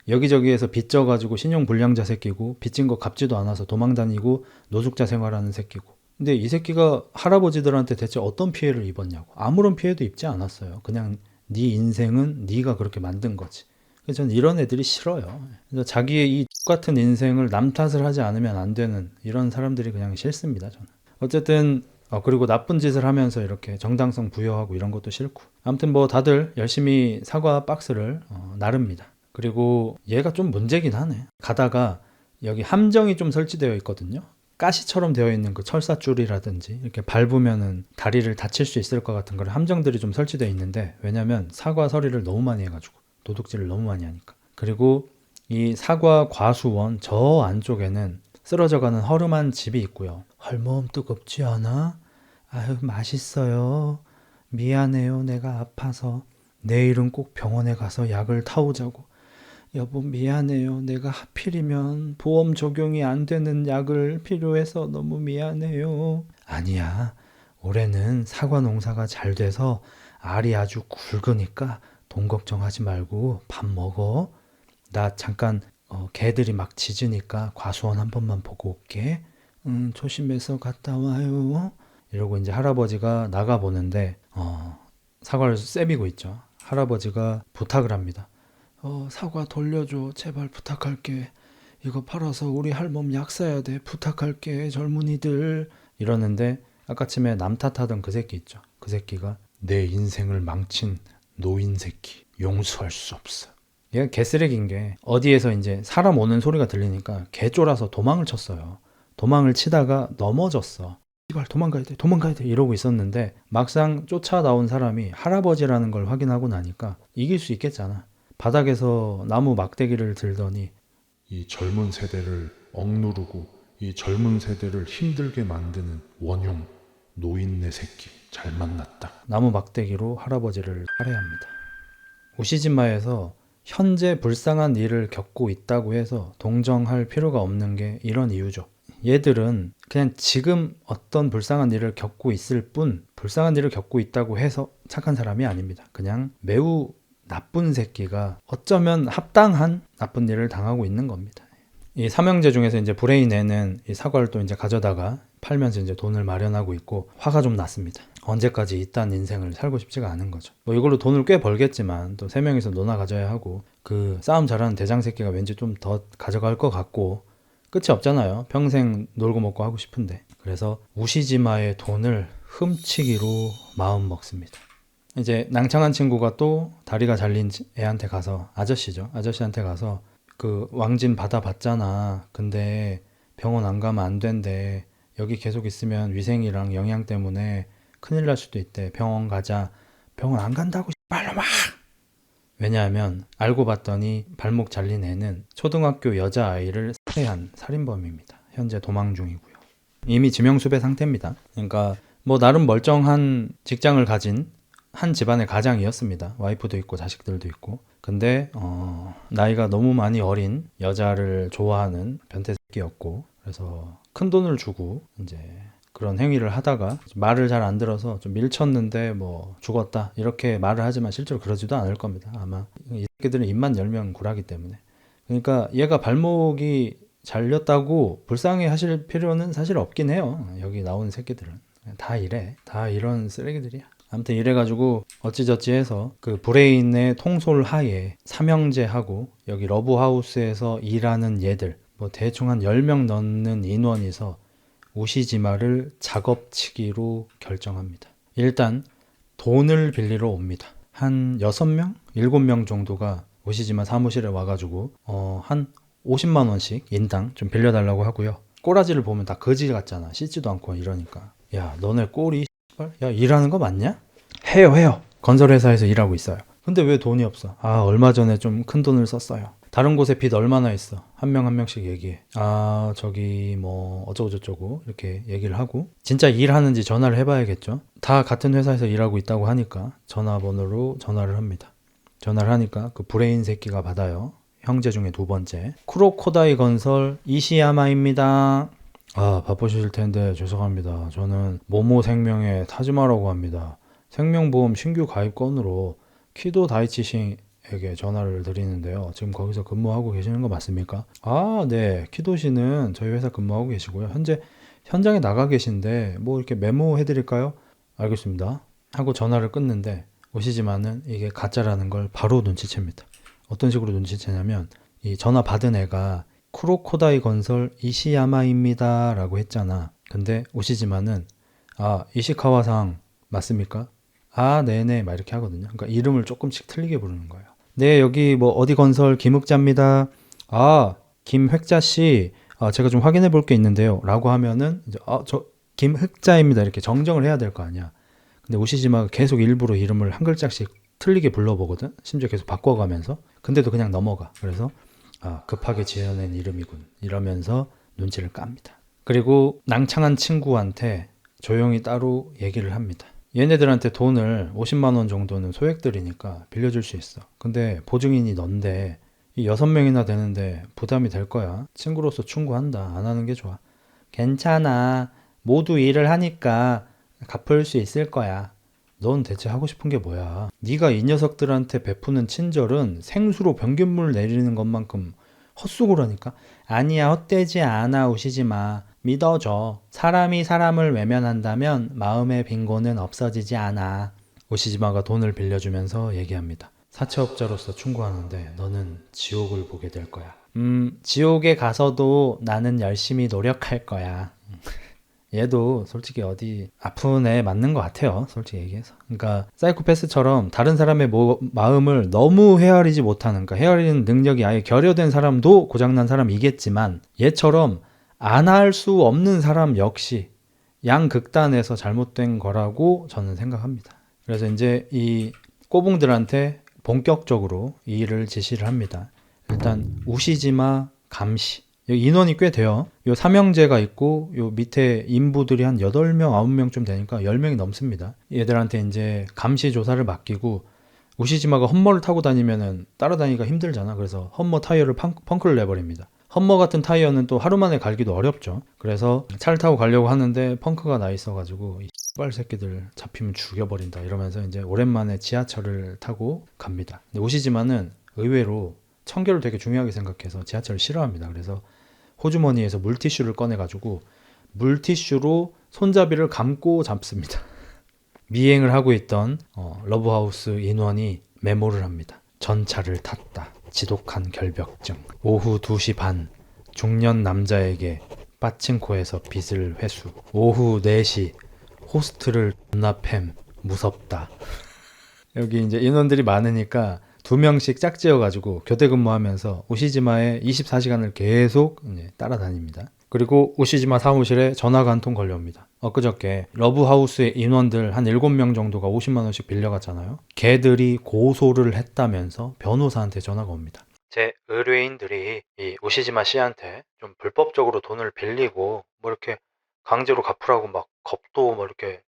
여기저기에서 빚져가지고 신용불량자 새끼고 빚진 거 갚지도 않아서 도망다니고 노숙자 생활하는 새끼고 근데 이 새끼가 할아버지들한테 대체 어떤 피해를 입었냐고 아무런 피해도 입지 않았어요. 그냥 네 인생은 네가 그렇게 만든 거지. 그래서 저는 이런 애들이 싫어요. 그래서 자기의 이 똑같은 인생을 남 탓을 하지 않으면 안 되는 이런 사람들이 그냥 싫습니다. 저는 어쨌든 그리고 나쁜 짓을 하면서 이렇게 정당성 부여하고 이런 것도 싫고 아무튼 다들 열심히 사과 박스를 나릅니다. 그리고 얘가 좀 문제긴 하네. 가다가 여기 함정이 좀 설치되어 있거든요. 가시처럼 되어 있는 그 철사줄이라든지 이렇게 밟으면은 다리를 다칠 수 있을 것 같은 그런 함정들이 좀 설치되어 있는데 왜냐면 사과 서리를 너무 많이 해가지고 도둑질을 너무 많이 하니까 그리고 이 사과 과수원 저 안쪽에는 쓰러져가는 허름한 집이 있고요. 할멈 뜨겁지 않아? 아유 맛있어요. 미안해요 내가 아파서. 내일은 꼭 병원에 가서 약을 타오자고. 여보 미안해요. 내가 하필이면 보험 적용이 안 되는 약을 필요해서 너무 미안해요. 아니야. 올해는 사과 농사가 잘 돼서 알이 아주 굵으니까 돈 걱정하지 말고 밥 먹어. 나 잠깐 개들이 막 짖으니까 과수원 한 번만 보고 올게. 조심해서 갔다 와요. 이러고 이제 할아버지가 나가보는데 사과를 쎄비고 있죠. 할아버지가 부탁을 합니다. 사과 돌려줘. 제발 부탁할게. 이거 팔아서 우리 할멈 약 사야 돼. 부탁할게. 젊은이들. 이러는데 아까쯤에 남 탓하던 그 새끼 있죠. 그 새끼가 내 인생을 망친 노인 새끼. 용서할 수 없어. 얘가 개쓰레기인 게 어디에서 이제 사람 오는 소리가 들리니까 개 쫄아서 도망을 쳤어요. 도망을 치다가 넘어졌어. 이발 도망가야 돼. 도망가야 돼. 이러고 있었는데 막상 쫓아 나온 사람이 할아버지라는 걸 확인하고 나니까 이길 수 있겠잖아. 바닥에서 나무 막대기를 들더니 이 젊은 세대를 억누르고 이 젊은 세대를 힘들게 만드는 원흉 노인네 새끼 잘 만났다. 나무 막대기로 할아버지를 살해합니다. 우시지마에서 현재 불쌍한 일을 겪고 있다고 해서 동정할 필요가 없는 게 이런 이유죠. 얘들은 그냥 지금 어떤 불쌍한 일을 겪고 있을 뿐 불쌍한 일을 겪고 있다고 해서 착한 사람이 아닙니다. 그냥 매우 나쁜 새끼가 어쩌면 합당한 나쁜 일을 당하고 있는 겁니다. 이 삼형제 중에서 이제 브레인에는 이 사과를 또 이제 가져다가 팔면서 이제 돈을 마련하고 있고 화가 좀 났습니다. 언제까지 이딴 인생을 살고 싶지가 않은 거죠. 뭐 이걸로 돈을 꽤 벌겠지만 또 세 명이서 노나 가져야 하고 그 싸움 잘하는 대장 새끼가 왠지 좀 더 가져갈 것 같고 끝이 없잖아요. 평생 놀고 먹고 하고 싶은데. 그래서 우시지마의 돈을 훔치기로 마음 먹습니다. 이제 낭창한 친구가 또 다리가 잘린 애한테 가서 아저씨죠. 아저씨한테 가서 그 왕진 받아봤잖아. 근데 병원 안 가면 안 된대. 여기 계속 있으면 위생이랑 영양 때문에 큰일 날 수도 있대. 병원 가자. 병원 안 간다고 빨로마. 왜냐하면 알고 봤더니 발목 잘린 애는 초등학교 여자아이를 살해한 살인범입니다. 현재 도망 중이고요. 이미 지명수배 상태입니다. 그러니까 뭐 나름 멀쩡한 직장을 가진 한 집안의 가장이었습니다. 와이프도 있고 자식들도 있고. 근데 나이가 너무 많이 어린 여자를 좋아하는 변태 새끼였고, 그래서 큰 돈을 주고 이제 그런 행위를 하다가 말을 잘 안 들어서 좀 밀쳤는데 뭐 죽었다 이렇게 말을 하지만 실제로 그러지도 않을 겁니다. 아마 이 새끼들은 입만 열면 구라기 때문에. 그러니까 얘가 발목이 잘렸다고 불쌍해 하실 필요는 사실 없긴 해요. 여기 나온 새끼들은 다 이래. 다 이런 쓰레기들이야. 아무튼 이래가지고 어찌저찌 해서 그 브레인의 통솔 하에 삼형제하고 여기 러브하우스에서 일하는 얘들 뭐 대충 한 10명 넘는 인원이서 우시지마를 작업치기로 결정합니다. 일단 돈을 빌리러 옵니다. 한 6명? 7명 정도가 우시지마 사무실에 와가지고 한 50만 원씩 인당 좀 빌려달라고 하고요. 꼬라지를 보면 다 거지 같잖아. 씻지도 않고 이러니까. 야 너네 꼴이 야 일하는 거 맞냐? 해요. 건설회사에서 일하고 있어요. 근데 왜 돈이 없어? 아 얼마 전에 좀 큰 돈을 썼어요. 다른 곳에 빚 얼마나 있어? 한 명 한 명씩 얘기해. 아 저기 뭐 어쩌고저쩌고 이렇게 얘기를 하고 진짜 일하는지 전화를 해봐야겠죠. 다 같은 회사에서 일하고 있다고 하니까 전화번호로 전화를 합니다. 전화를 하니까 그 브레인 새끼가 받아요. 형제 중에 두 번째. 쿠로코다이 건설 이시야마입니다. 아 바쁘실 텐데 죄송합니다. 저는 모모생명의 타지마라고 합니다. 생명보험 신규 가입 건으로 키도 다이치싱에게 전화를 드리는데요. 지금 거기서 근무하고 계시는 거 맞습니까? 아, 네. 키도 씨는 저희 회사 근무하고 계시고요. 현재 현장에 나가 계신데 뭐 이렇게 메모해 드릴까요? 알겠습니다. 하고 전화를 끊는데 오시지만은 이게 가짜라는 걸 바로 눈치챕니다. 어떤 식으로 눈치채냐면 이 전화 받은 애가 쿠로코다이 건설 이시야마입니다 라고 했잖아. 근데 오시지만은 아 이시카와상 맞습니까? 아 네네 막 이렇게 하거든요. 그러니까 이름을 조금씩 틀리게 부르는 거예요. 네 여기 뭐 어디 건설 김흑자입니다. 아 김획자씨 제가 좀 확인해 볼 게 있는데요 라고 하면은 이제 저 김흑자입니다 이렇게 정정을 해야 될 거 아니야. 근데 오시지마가 계속 일부러 이름을 한 글자씩 틀리게 불러보거든. 심지어 계속 바꿔가면서. 근데도 그냥 넘어가. 그래서 아, 급하게 지어낸 이름이군. 이러면서 눈치를 깝니다. 그리고 낭창한 친구한테 조용히 따로 얘기를 합니다. 얘네들한테 돈을 50만 원 정도는 소액들이니까 빌려줄 수 있어. 근데 보증인이 넌데 이 6명이나 되는데 부담이 될 거야. 친구로서 충고한다. 안 하는 게 좋아. 괜찮아. 모두 일을 하니까 갚을 수 있을 거야. 넌 대체 하고 싶은 게 뭐야? 네가 이 녀석들한테 베푸는 친절은 생수로 변기물 내리는 것만큼 헛수고라니까? 아니야, 헛되지 않아. 우시지 마. 믿어줘. 사람이 사람을 외면한다면 마음의 빈곤은 없어지지 않아. 오시지마가 돈을 빌려주면서 얘기합니다. 사채업자로서 충고하는데 너는 지옥을 보게 될 거야. 지옥에 가서도 나는 열심히 노력할 거야. 얘도 솔직히 어디 아픈 애 맞는 것 같아요. 솔직히 얘기해서. 그러니까 사이코패스처럼 다른 사람의 마음을 너무 헤아리지 못하는, 그러니까 헤아리는 능력이 아예 결여된 사람도 고장난 사람이겠지만 얘처럼 안 할 수 없는 사람 역시 양극단에서 잘못된 거라고 저는 생각합니다. 그래서 이제 이 꼬붕들한테 본격적으로 이 일을 지시를 합니다. 일단 우시지마 감시. 여기 인원이 꽤 돼요. 요 삼형제가 있고 요 밑에 인부들이 한 8명, 9명쯤 되니까 10명이 넘습니다. 얘들한테 이제 감시 조사를 맡기고 우시지마가 험머를 타고 다니면은 따라다니기가 힘들잖아. 그래서 험머 타이어를 펑크를 내버립니다. 험머 같은 타이어는 또 하루 만에 갈기도 어렵죠. 그래서 차를 타고 가려고 하는데 펑크가 나 있어가지고 이 X발 새끼들 잡히면 죽여버린다 이러면서 이제 오랜만에 지하철을 타고 갑니다. 근데 우시지마는 의외로 청결을 되게 중요하게 생각해서 지하철을 싫어합니다. 그래서 호주머니에서 물티슈를 꺼내가지고 물티슈로 손잡이를 감고 잡습니다. 미행을 하고 있던 러브하우스 인원이 메모를 합니다. 전차를 탔다. 지독한 결벽증. 오후 2시 반. 중년 남자에게 빠칭코에서 빚을 회수. 오후 4시. 호스트를 존나 팸. 무섭다. 여기 이제 인원들이 많으니까 2명씩 짝지어가지고 교대 근무하면서 오시지마의 24시간을 계속 따라다닙니다. 그리고 오시지마 사무실에 전화가 한 통 걸려옵니다. 엊그저께 러브하우스의 인원들 한 7명 정도가 50만 원씩 빌려갔잖아요. 걔들이 고소를 했다면서 변호사한테 전화가 옵니다. 제 의뢰인들이 이 오시지마 씨한테 좀 불법적으로 돈을 빌리고 뭐 이렇게 강제로 갚으라고 막 겁도 뭐 이렇게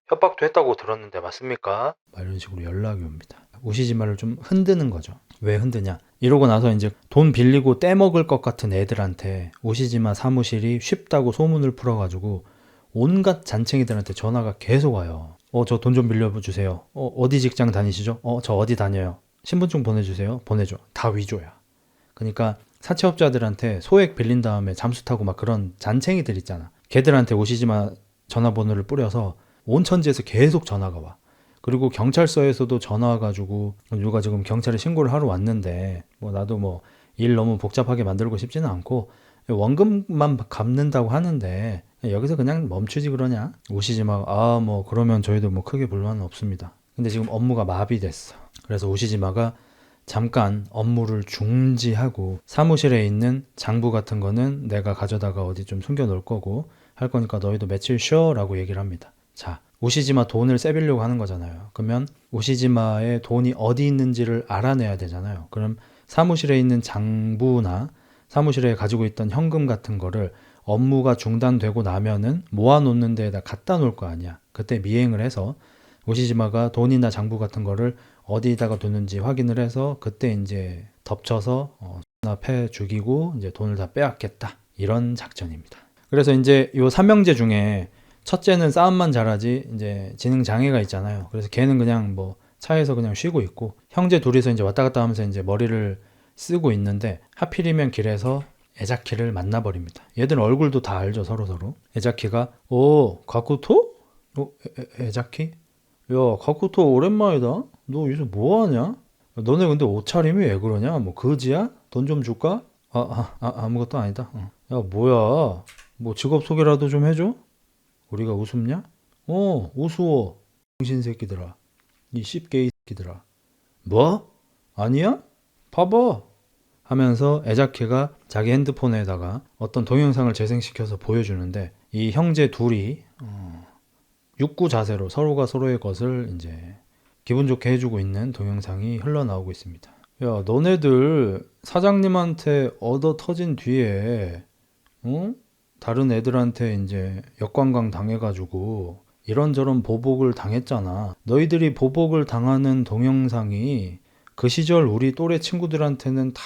협박도 했다고 들었는데 맞습니까? 막 이런 식으로 연락이 옵니다. 우시지마를 좀 흔드는 거죠. 왜 흔드냐? 이러고 나서 이제 돈 빌리고 떼먹을 것 같은 애들한테 우시지마 사무실이 쉽다고 소문을 풀어가지고 온갖 잔챙이들한테 전화가 계속 와요. 저 돈 좀 빌려주세요. 어디 직장 다니시죠? 저 어디 다녀요. 신분증 보내주세요. 보내줘. 다 위조야. 그러니까 사채업자들한테 소액 빌린 다음에 잠수 타고 막 그런 잔챙이들 있잖아. 걔들한테 오시지마 전화번호를 뿌려서 온 천지에서 계속 전화가 와. 그리고 경찰서에서도 전화 와가지고 누가 지금 경찰에 신고를 하러 왔는데 뭐 나도 뭐 일 너무 복잡하게 만들고 싶지는 않고 원금만 갚는다고 하는데 여기서 그냥 멈추지 그러냐? 오시지마가 뭐 그러면 저희도 뭐 크게 불만은 없습니다. 근데 지금 업무가 마비됐어. 그래서 오시지마가 잠깐 업무를 중지하고 사무실에 있는 장부 같은 거는 내가 가져다가 어디 좀 숨겨 놓을 거고 할 거니까 너희도 며칠 쉬어 라고 얘기를 합니다. 자, 오시지마 돈을 세비려고 하는 거잖아요. 그러면 오시지마의 돈이 어디 있는지를 알아내야 되잖아요. 그럼 사무실에 있는 장부나 사무실에 가지고 있던 현금 같은 거를 업무가 중단되고 나면은 모아놓는 데에다 갖다 놓을 거 아니야. 그때 미행을 해서 오시지마가 돈이나 장부 같은 거를 어디다가 두는지 확인을 해서 그때 이제 덮쳐서 패 죽이고 이제 돈을 다 빼앗겠다. 이런 작전입니다. 그래서 이제 요 삼형제 중에 첫째는 싸움만 잘하지 이제 지능 장애가 있잖아요. 그래서 걔는 그냥 뭐 차에서 그냥 쉬고 있고 형제 둘이서 이제 왔다 갔다 하면서 이제 머리를 쓰고 있는데 하필이면 길에서 에자키를 만나버립니다. 얘들은 얼굴도 다 알죠, 서로. 에자키가 가쿠토? 에자키? 야, 가쿠토 오랜만이다. 너 요새 뭐하냐? 너네 근데 옷차림이 왜 그러냐? 뭐 그지야? 돈 좀 줄까? 아무것도 아니다. 야, 뭐야? 뭐 직업 소개라도 좀 해줘? 우리가 우습냐? 우스워. 정신 새끼들아. 이 씹게이 새끼들아. 뭐? 아니야? 봐봐. 하면서 에자키가 자기 핸드폰에다가 어떤 동영상을 재생시켜서 보여주는데 이 형제 둘이 육구 자세로 서로가 서로의 것을 이제 기분 좋게 해주고 있는 동영상이 흘러나오고 있습니다. 야, 너네들 사장님한테 얻어 터진 뒤에, 어? 다른 애들한테 이제 역관광 당해가지고 이런저런 보복을 당했잖아. 너희들이 보복을 당하는 동영상이 그 시절 우리 또래 친구들한테는 다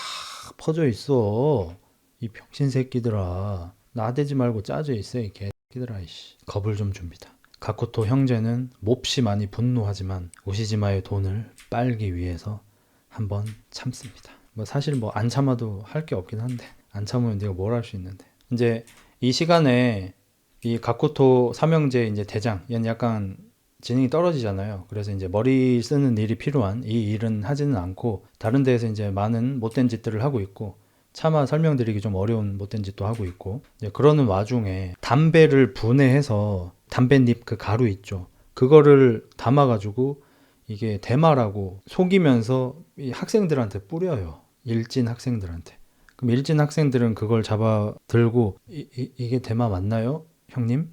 퍼져 있어. 이 병신 새끼들아. 나대지 말고 짜져 있어, 이 개새끼들아, 이씨. 겁을 좀 줍니다. 가쿠토 형제는 몹시 많이 분노하지만 오시지마의 돈을 빨기 위해서 한번 참습니다. 뭐 사실 뭐 안 참아도 할 게 없긴 한데 안 참으면 네가 뭘 할 수 있는데 이제 이 시간에 이 가쿠토 삼형제 이제 대장 얘는 약간 지능이 떨어지잖아요. 그래서 이제 머리 쓰는 일이 필요한 이 일은 하지는 않고 다른 데에서 이제 많은 못된 짓들을 하고 있고 차마 설명드리기 좀 어려운 못된 짓도 하고 있고 이제 그러는 와중에 담배를 분해해서 담뱃잎 그 가루 있죠. 그거를 담아가지고 이게 대마라고 속이면서 이 학생들한테 뿌려요. 일진 학생들한테. 그럼 일진 학생들은 그걸 잡아 들고 이게 대마 맞나요? 형님?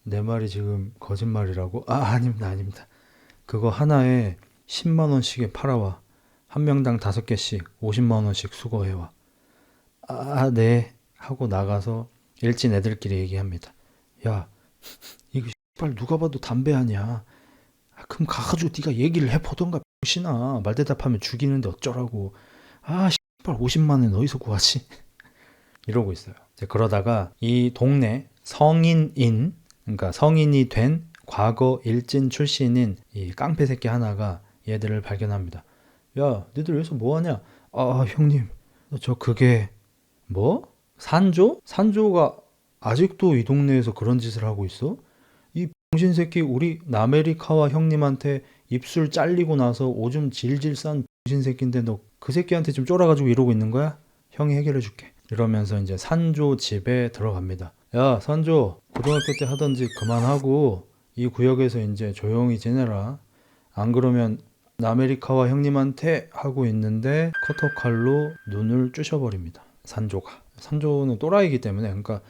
내 말이 지금 거짓말이라고? 아닙니다, 아닙니다. 그거 하나에 10만 원씩에 팔아와. 한 명당 5개씩 50만 원씩 수거해와. 네. 하고 나가서 일진 애들끼리 얘기합니다. 야, 이거 빨 누가 봐도 담배 아니야. 그럼 가가지고 네가 얘기를 해보던가 병신아. 말대답하면 죽이는데 어쩌라고. 씨발 50만 원 어디서 구하지? 이러고 있어요. 이제 그러다가 이 동네 성인인, 그러니까 성인이 된 과거 일진 출신인 이 깡패 새끼 하나가 얘들을 발견합니다. 야, 니들 여기서 뭐하냐? 형님, 저 그게 뭐? 산조? 산조가 아직도 이 동네에서 그런 짓을 하고 있어? 이 병신 새끼 우리 나메리카와 형님한테 입술 잘리고 나서 오줌 질질 싼 병신 새끼인데 너 그 새끼한테 좀 쫄아가지고 이러고 있는 거야? 형이 해결해 줄게. 이러면서 이제 산조 집에 들어갑니다. 야, 산조, 고등학교 때 하던 짓 그만하고 이 구역에서 이제 조용히 지내라. 안 그러면 나메리카와 형님한테 하고 있는데 커터칼로 눈을 쑤셔버립니다. 산조가. 산조는 또라이기 때문에 그러니까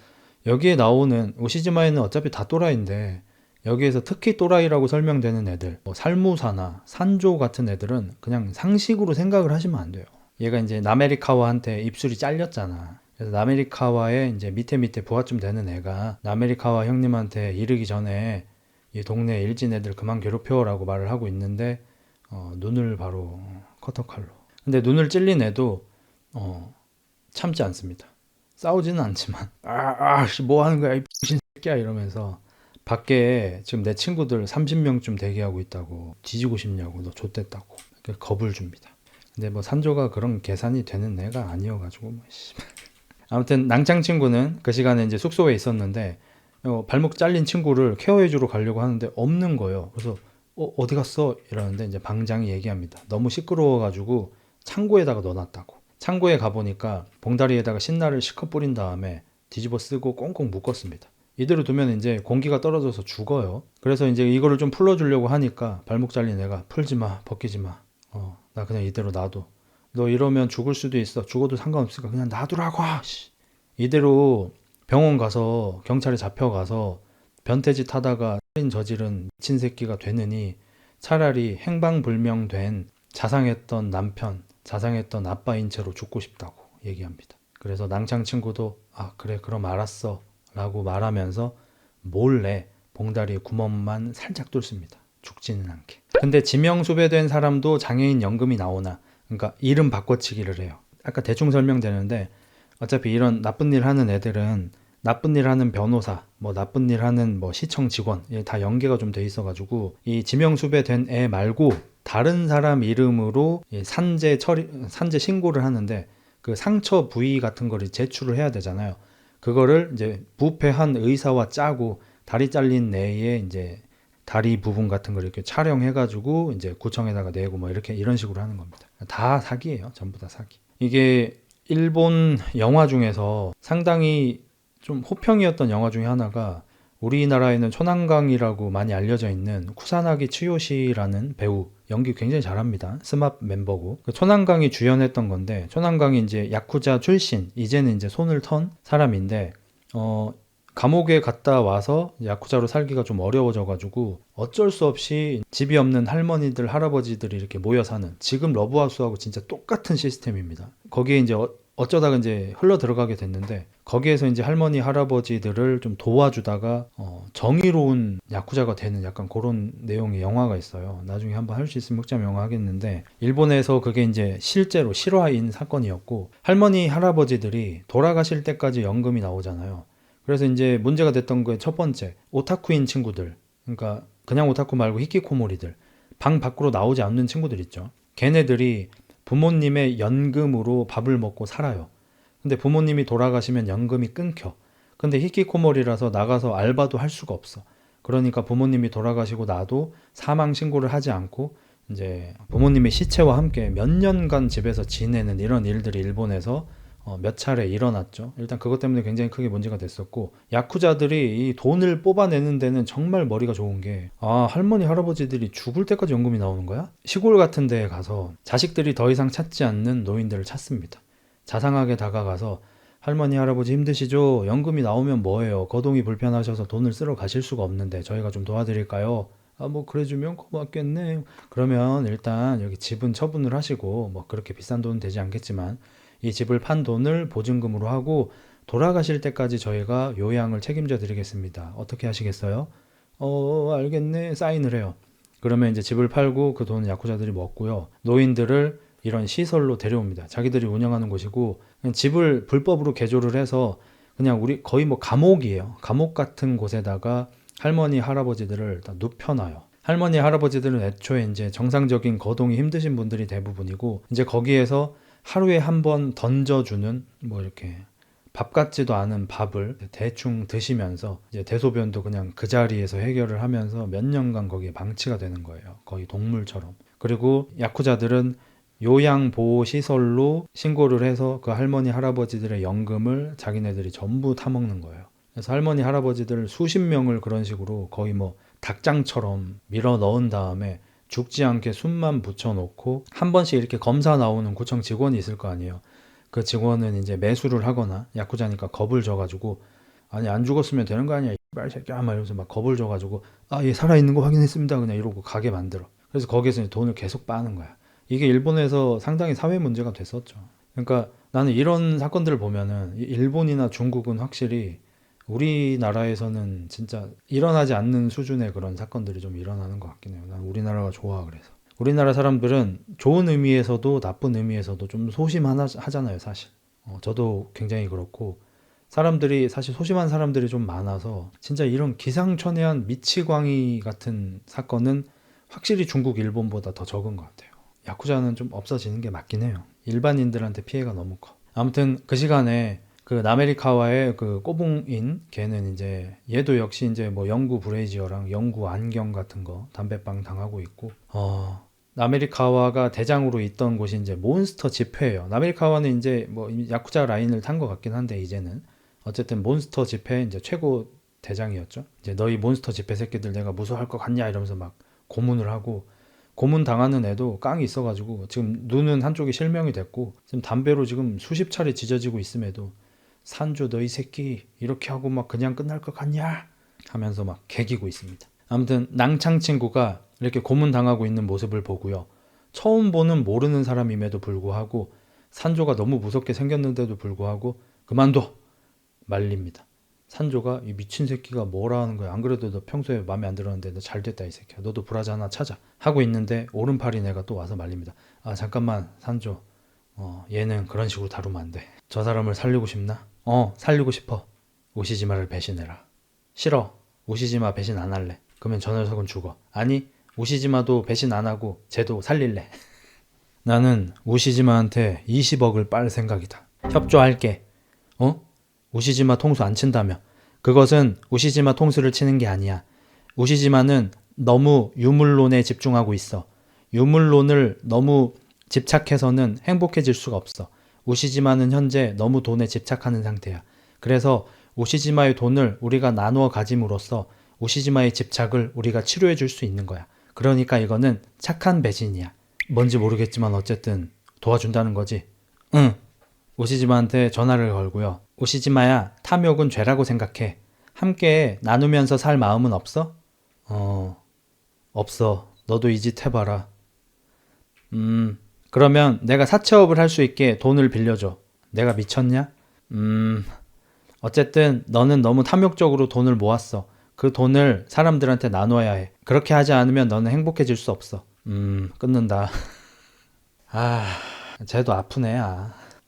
여기에 나오는 오시즈마에는 어차피 다 또라이인데 여기에서 특히 또라이라고 설명되는 애들 뭐 살무사나 산조 같은 애들은 그냥 상식으로 생각을 하시면 안 돼요. 얘가 이제 나메리카와한테 입술이 잘렸잖아. 그래서 나메리카와의 이제 밑에 부하쯤 되는 애가 나메리카와 형님한테 이르기 전에 이 동네 일진 애들 그만 괴롭혀라고 말을 하고 있는데 눈을 바로 커터칼로. 근데 눈을 찔린 애도 참지 않습니다. 싸우지는 않지만 뭐 하는 거야 이 X신 새끼야 이러면서 밖에 지금 내 친구들 30명쯤 대기하고 있다고 뒤지고 싶냐고 너 좆됐다고 겁을 줍니다. 근데 뭐 산조가 그런 계산이 되는 애가 아니어가지고 뭐 아무튼 낭창 친구는 그 시간에 이제 숙소에 있었는데 발목 잘린 친구를 케어해주러 가려고 하는데 없는 거예요. 그래서 어디 갔어? 이러는데 이제 방장이 얘기합니다. 너무 시끄러워가지고 창고에다가 넣어놨다고. 창고에 가보니까 봉다리에다가 신나를 실컷 뿌린 다음에 뒤집어 쓰고 꽁꽁 묶었습니다. 이대로 두면 이제 공기가 떨어져서 죽어요. 그래서 이제 이거를 좀 풀어주려고 하니까 발목 잘린 애가 풀지 마, 벗기지 마. 나 그냥 이대로 놔둬. 너 이러면 죽을 수도 있어. 죽어도 상관없으니까 그냥 놔두라고. 이대로 병원 가서 경찰에 잡혀가서 변태짓 하다가 살인 저지른 미친 새끼가 되느니 차라리 행방불명된 자상했던 남편, 자상했던 아빠인 채로 죽고 싶다고 얘기합니다. 그래서 낭창 친구도 그래 그럼 알았어 라고 말하면서 몰래 봉다리에 구멍만 살짝 뚫습니다. 죽지는 않게. 근데 지명수배된 사람도 장애인 연금이 나오나 그러니까 이름 바꿔치기를 해요. 아까 대충 설명되는데 어차피 이런 나쁜 일 하는 애들은 나쁜 일 하는 변호사, 뭐 나쁜 일 하는 뭐 시청 직원 다 연계가 좀 돼 있어가지고 이 지명수배된 애 말고 다른 사람 이름으로 산재 신고를 하는데 그 상처 부위 같은 거를 제출을 해야 되잖아요. 그거를 이제 부패한 의사와 짜고 다리 잘린 애의 이제 다리 부분 같은 걸 이렇게 촬영해가지고 이제 구청에다가 내고 뭐 이런 식으로 하는 겁니다. 다 사기예요. 전부 다 사기. 이게 일본 영화 중에서 상당히 좀 호평이었던 영화 중에 하나가 우리나라에는 초난강이라고 많이 알려져 있는 쿠사나기 츠요시라는 배우 연기 굉장히 잘합니다. 스맙 멤버고 그 초난강이 주연했던 건데 초난강이 이제 야쿠자 출신 이제는 이제 손을 턴 사람인데 감옥에 갔다 와서 야쿠자로 살기가 좀 어려워져가지고 어쩔 수 없이 집이 없는 할머니들, 할아버지들이 이렇게 모여 사는, 지금 러브하우스하고 진짜 똑같은 시스템입니다. 거기에 이제 어쩌다가 이제 흘러 들어가게 됐는데, 거기에서 이제 할머니, 할아버지들을 좀 도와주다가 정의로운 야쿠자가 되는 약간 그런 내용의 영화가 있어요. 나중에 한번 할 수 있으면 흑자 영화 하겠는데, 일본에서 그게 이제 실제로 실화인 사건이었고, 할머니, 할아버지들이 돌아가실 때까지 연금이 나오잖아요. 그래서 이제 문제가 됐던 게 첫 번째, 오타쿠인 친구들, 그러니까 그냥 오타쿠 말고 히키코모리들, 방 밖으로 나오지 않는 친구들 있죠. 걔네들이 부모님의 연금으로 밥을 먹고 살아요. 근데 부모님이 돌아가시면 연금이 끊겨. 근데 히키코모리라서 나가서 알바도 할 수가 없어. 그러니까 부모님이 돌아가시고 나도 사망 신고를 하지 않고 이제 부모님의 시체와 함께 몇 년간 집에서 지내는 이런 일들이 일본에서 몇 차례 일어났죠. 일단 그것 때문에 굉장히 크게 문제가 됐었고, 야쿠자들이 이 돈을 뽑아내는 데는 정말 머리가 좋은 게, 할머니 할아버지들이 죽을 때까지 연금이 나오는 거야? 시골 같은 데에 가서 자식들이 더 이상 찾지 않는 노인들을 찾습니다. 자상하게 다가가서 할머니 할아버지 힘드시죠? 연금이 나오면 뭐예요? 거동이 불편하셔서 돈을 쓰러 가실 수가 없는데 저희가 좀 도와드릴까요? 뭐 그래주면 고맙겠네. 그러면 일단 여기 집은 처분을 하시고, 뭐 그렇게 비싼 돈은 되지 않겠지만 이 집을 판 돈을 보증금으로 하고 돌아가실 때까지 저희가 요양을 책임져 드리겠습니다. 어떻게 하시겠어요? 알겠네. 사인을 해요. 그러면 이제 집을 팔고 그 돈은 야쿠자들이 먹고요. 노인들을 이런 시설로 데려옵니다. 자기들이 운영하는 곳이고, 그냥 집을 불법으로 개조를 해서 그냥 우리 거의 뭐 감옥이에요. 감옥 같은 곳에다가 할머니 할아버지들을 다 눕혀놔요. 할머니 할아버지들은 애초에 이제 정상적인 거동이 힘드신 분들이 대부분이고, 이제 거기에서 하루에 한 번 던져주는 뭐 이렇게 밥 같지도 않은 밥을 대충 드시면서 이제 대소변도 그냥 그 자리에서 해결을 하면서 몇 년간 거기에 방치가 되는 거예요. 거의 동물처럼. 그리고 야쿠자들은 요양보호시설로 신고를 해서 그 할머니 할아버지들의 연금을 자기네들이 전부 타먹는 거예요. 그래서 할머니 할아버지들 수십 명을 그런 식으로 거의 뭐 닭장처럼 밀어 넣은 다음에 죽지 않게 숨만 붙여놓고, 한 번씩 이렇게 검사 나오는 구청 직원이 있을 거 아니에요. 그 직원은 이제 매수를 하거나 야쿠자니까 겁을 줘가지고, 아니 안 죽었으면 되는 거 아니야 이 새끼야 막 이러면서 막 겁을 줘가지고, 얘 살아있는 거 확인했습니다 그냥 이러고 가게 만들어. 그래서 거기에서 이제 돈을 계속 빠는 거야. 이게 일본에서 상당히 사회 문제가 됐었죠. 그러니까 나는 이런 사건들을 보면은 일본이나 중국은 확실히 우리나라에서는 진짜 일어나지 않는 수준의 그런 사건들이 좀 일어나는 것 같긴 해요. 난 우리나라가 좋아. 그래서 우리나라 사람들은 좋은 의미에서도 나쁜 의미에서도 좀 소심하잖아요 사실. 저도 굉장히 그렇고, 사람들이 사실 소심한 사람들이 좀 많아서 진짜 이런 기상천외한 미치광이 같은 사건은 확실히 중국, 일본보다 더 적은 것 같아요. 야쿠자는 좀 없어지는 게 맞긴 해요. 일반인들한테 피해가 너무 커. 아무튼 그 시간에 그 나메리카와의 그 꼬붕인 걔는 이제 얘도 역시 이제 뭐 영구 브레이지어랑 영구 안경 같은 거 담배빵 당하고 있고, 나메리카와가 대장으로 있던 곳이 이제 몬스터 집회예요. 나메리카와는 이제 뭐 야쿠자 라인을 탄 것 같긴 한데 이제는 어쨌든 몬스터 집회 이제 최고 대장이었죠. 이제 너희 몬스터 집회 새끼들 내가 무서워할 것 같냐 이러면서 막 고문을 하고, 고문 당하는 애도 깡이 있어가지고 지금 눈은 한쪽이 실명이 됐고 지금 담배로 지금 수십 차례 찢어지고 있음에도 산조 너희 새끼 이렇게 하고 막 그냥 끝날 것 같냐 하면서 막 개기고 있습니다. 아무튼 낭창 친구가 이렇게 고문 당하고 있는 모습을 보고요, 처음 보는 모르는 사람임에도 불구하고 산조가 너무 무섭게 생겼는데도 불구하고 그만둬 말립니다. 산조가 이 미친 새끼가 뭐라 하는 거야. 안 그래도 너 평소에 마음에 안 들었는데 너 잘됐다 이 새끼야. 너도 브라자 하나 찾아 하고 있는데 오른팔인 애가 또 와서 말립니다. 잠깐만 산조, 얘는 그런 식으로 다루면 안 돼. 저 사람을 살리고 싶나? 살리고 싶어. 우시지마를 배신해라. 싫어. 우시지마 배신 안 할래. 그러면 저 녀석은 죽어. 아니 우시지마도 배신 안 하고 쟤도 살릴래. 나는 우시지마한테 20억을 빨 생각이다. 협조할게. 우시지마 통수 안 친다며. 그것은 우시지마 통수를 치는 게 아니야. 우시지마는 너무 유물론에 집중하고 있어. 유물론을 너무 집착해서는 행복해질 수가 없어. 우시지마는 현재 너무 돈에 집착하는 상태야. 그래서 우시지마의 돈을 우리가 나누어 가짐으로써 우시지마의 집착을 우리가 치료해 줄 수 있는 거야. 그러니까 이거는 착한 배신이야. 뭔지 모르겠지만 어쨌든 도와준다는 거지. 응. 우시지마한테 전화를 걸고요. 우시지마야, 탐욕은 죄라고 생각해. 함께 나누면서 살 마음은 없어? 없어. 너도 이 짓 해봐라. 그러면 내가 사채업을 할 수 있게 돈을 빌려줘. 내가 미쳤냐? 어쨌든 너는 너무 탐욕적으로 돈을 모았어. 그 돈을 사람들한테 나눠야 해. 그렇게 하지 않으면 너는 행복해질 수 없어. 끊는다. 쟤도 아프네.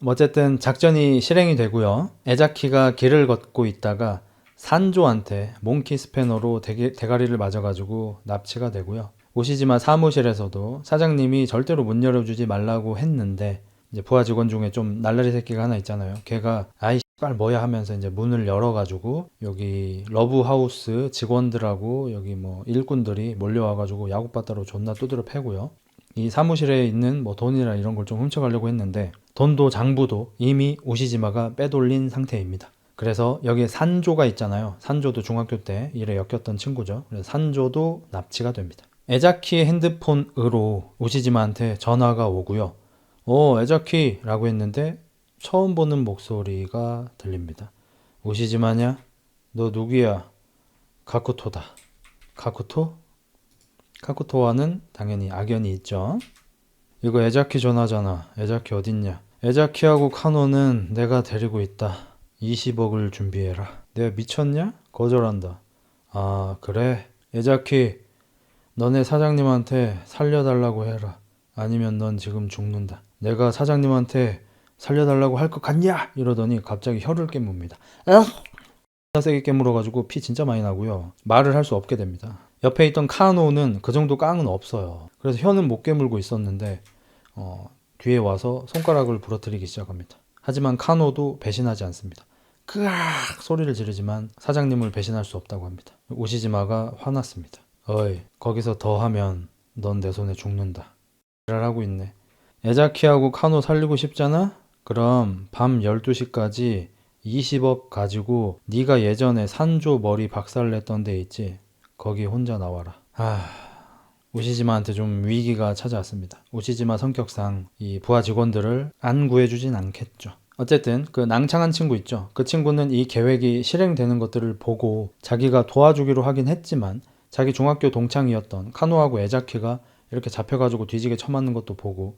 어쨌든 작전이 실행이 되고요. 에자키가 길을 걷고 있다가 산조한테 몽키 스패너로 대가리를 맞아가지고 납치가 되고요. 오시지마 사무실에서도 사장님이 절대로 문 열어주지 말라고 했는데 이제 부하 직원 중에 좀 날라리 새끼가 하나 있잖아요. 걔가 아이 씨발 뭐야 하면서 이제 문을 열어가지고 여기 러브하우스 직원들하고 여기 뭐 일꾼들이 몰려와가지고 야구바따로 존나 두드려 패고요. 이 사무실에 있는 뭐 돈이나 이런 걸 좀 훔쳐가려고 했는데 돈도 장부도 이미 오시지마가 빼돌린 상태입니다. 그래서 여기에 산조가 있잖아요. 산조도 중학교 때 일에 엮였던 친구죠. 그래서 산조도 납치가 됩니다. 에자키의 핸드폰으로 오시지마한테 전화가 오고요. 에자키 라고 했는데 처음 보는 목소리가 들립니다. 오시지마냐? 너 누구야? 가쿠토다. 가쿠토? 카쿠토와는 당연히 악연이 있죠. 이거 에자키 전화잖아. 에자키 어딨냐? 에자키하고 카노는 내가 데리고 있다. 20억을 준비해라. 내가 미쳤냐? 거절한다. 아 그래? 에자키 너네 사장님한테 살려달라고 해라. 아니면 넌 지금 죽는다. 내가 사장님한테 살려달라고 할 것 같냐? 이러더니 갑자기 혀를 깨뭅니다. 세게 깨물어가지고 피 진짜 많이 나고요. 말을 할 수 없게 됩니다. 옆에 있던 카노는 그 정도 깡은 없어요. 그래서 혀는 못 깨물고 있었는데 뒤에 와서 손가락을 부러뜨리기 시작합니다. 하지만 카노도 배신하지 않습니다. 크악 소리를 지르지만 사장님을 배신할 수 없다고 합니다. 오시지마가 화났습니다. 어이 거기서 더 하면 넌 내 손에 죽는다. 지랄하고 있네. 에자키하고 카노 살리고 싶잖아? 그럼 밤 12시까지 20억 가지고 네가 예전에 산조 머리 박살냈던 데 있지? 거기 혼자 나와라. 오시지마한테 좀 위기가 찾아왔습니다. 오시지마 성격상 이 부하 직원들을 안 구해주진 않겠죠. 어쨌든 그 낭창한 친구 있죠. 그 친구는 이 계획이 실행되는 것들을 보고 자기가 도와주기로 하긴 했지만 자기 중학교 동창이었던 카노하고 에자키가 이렇게 잡혀가지고 뒤지게 쳐맞는 것도 보고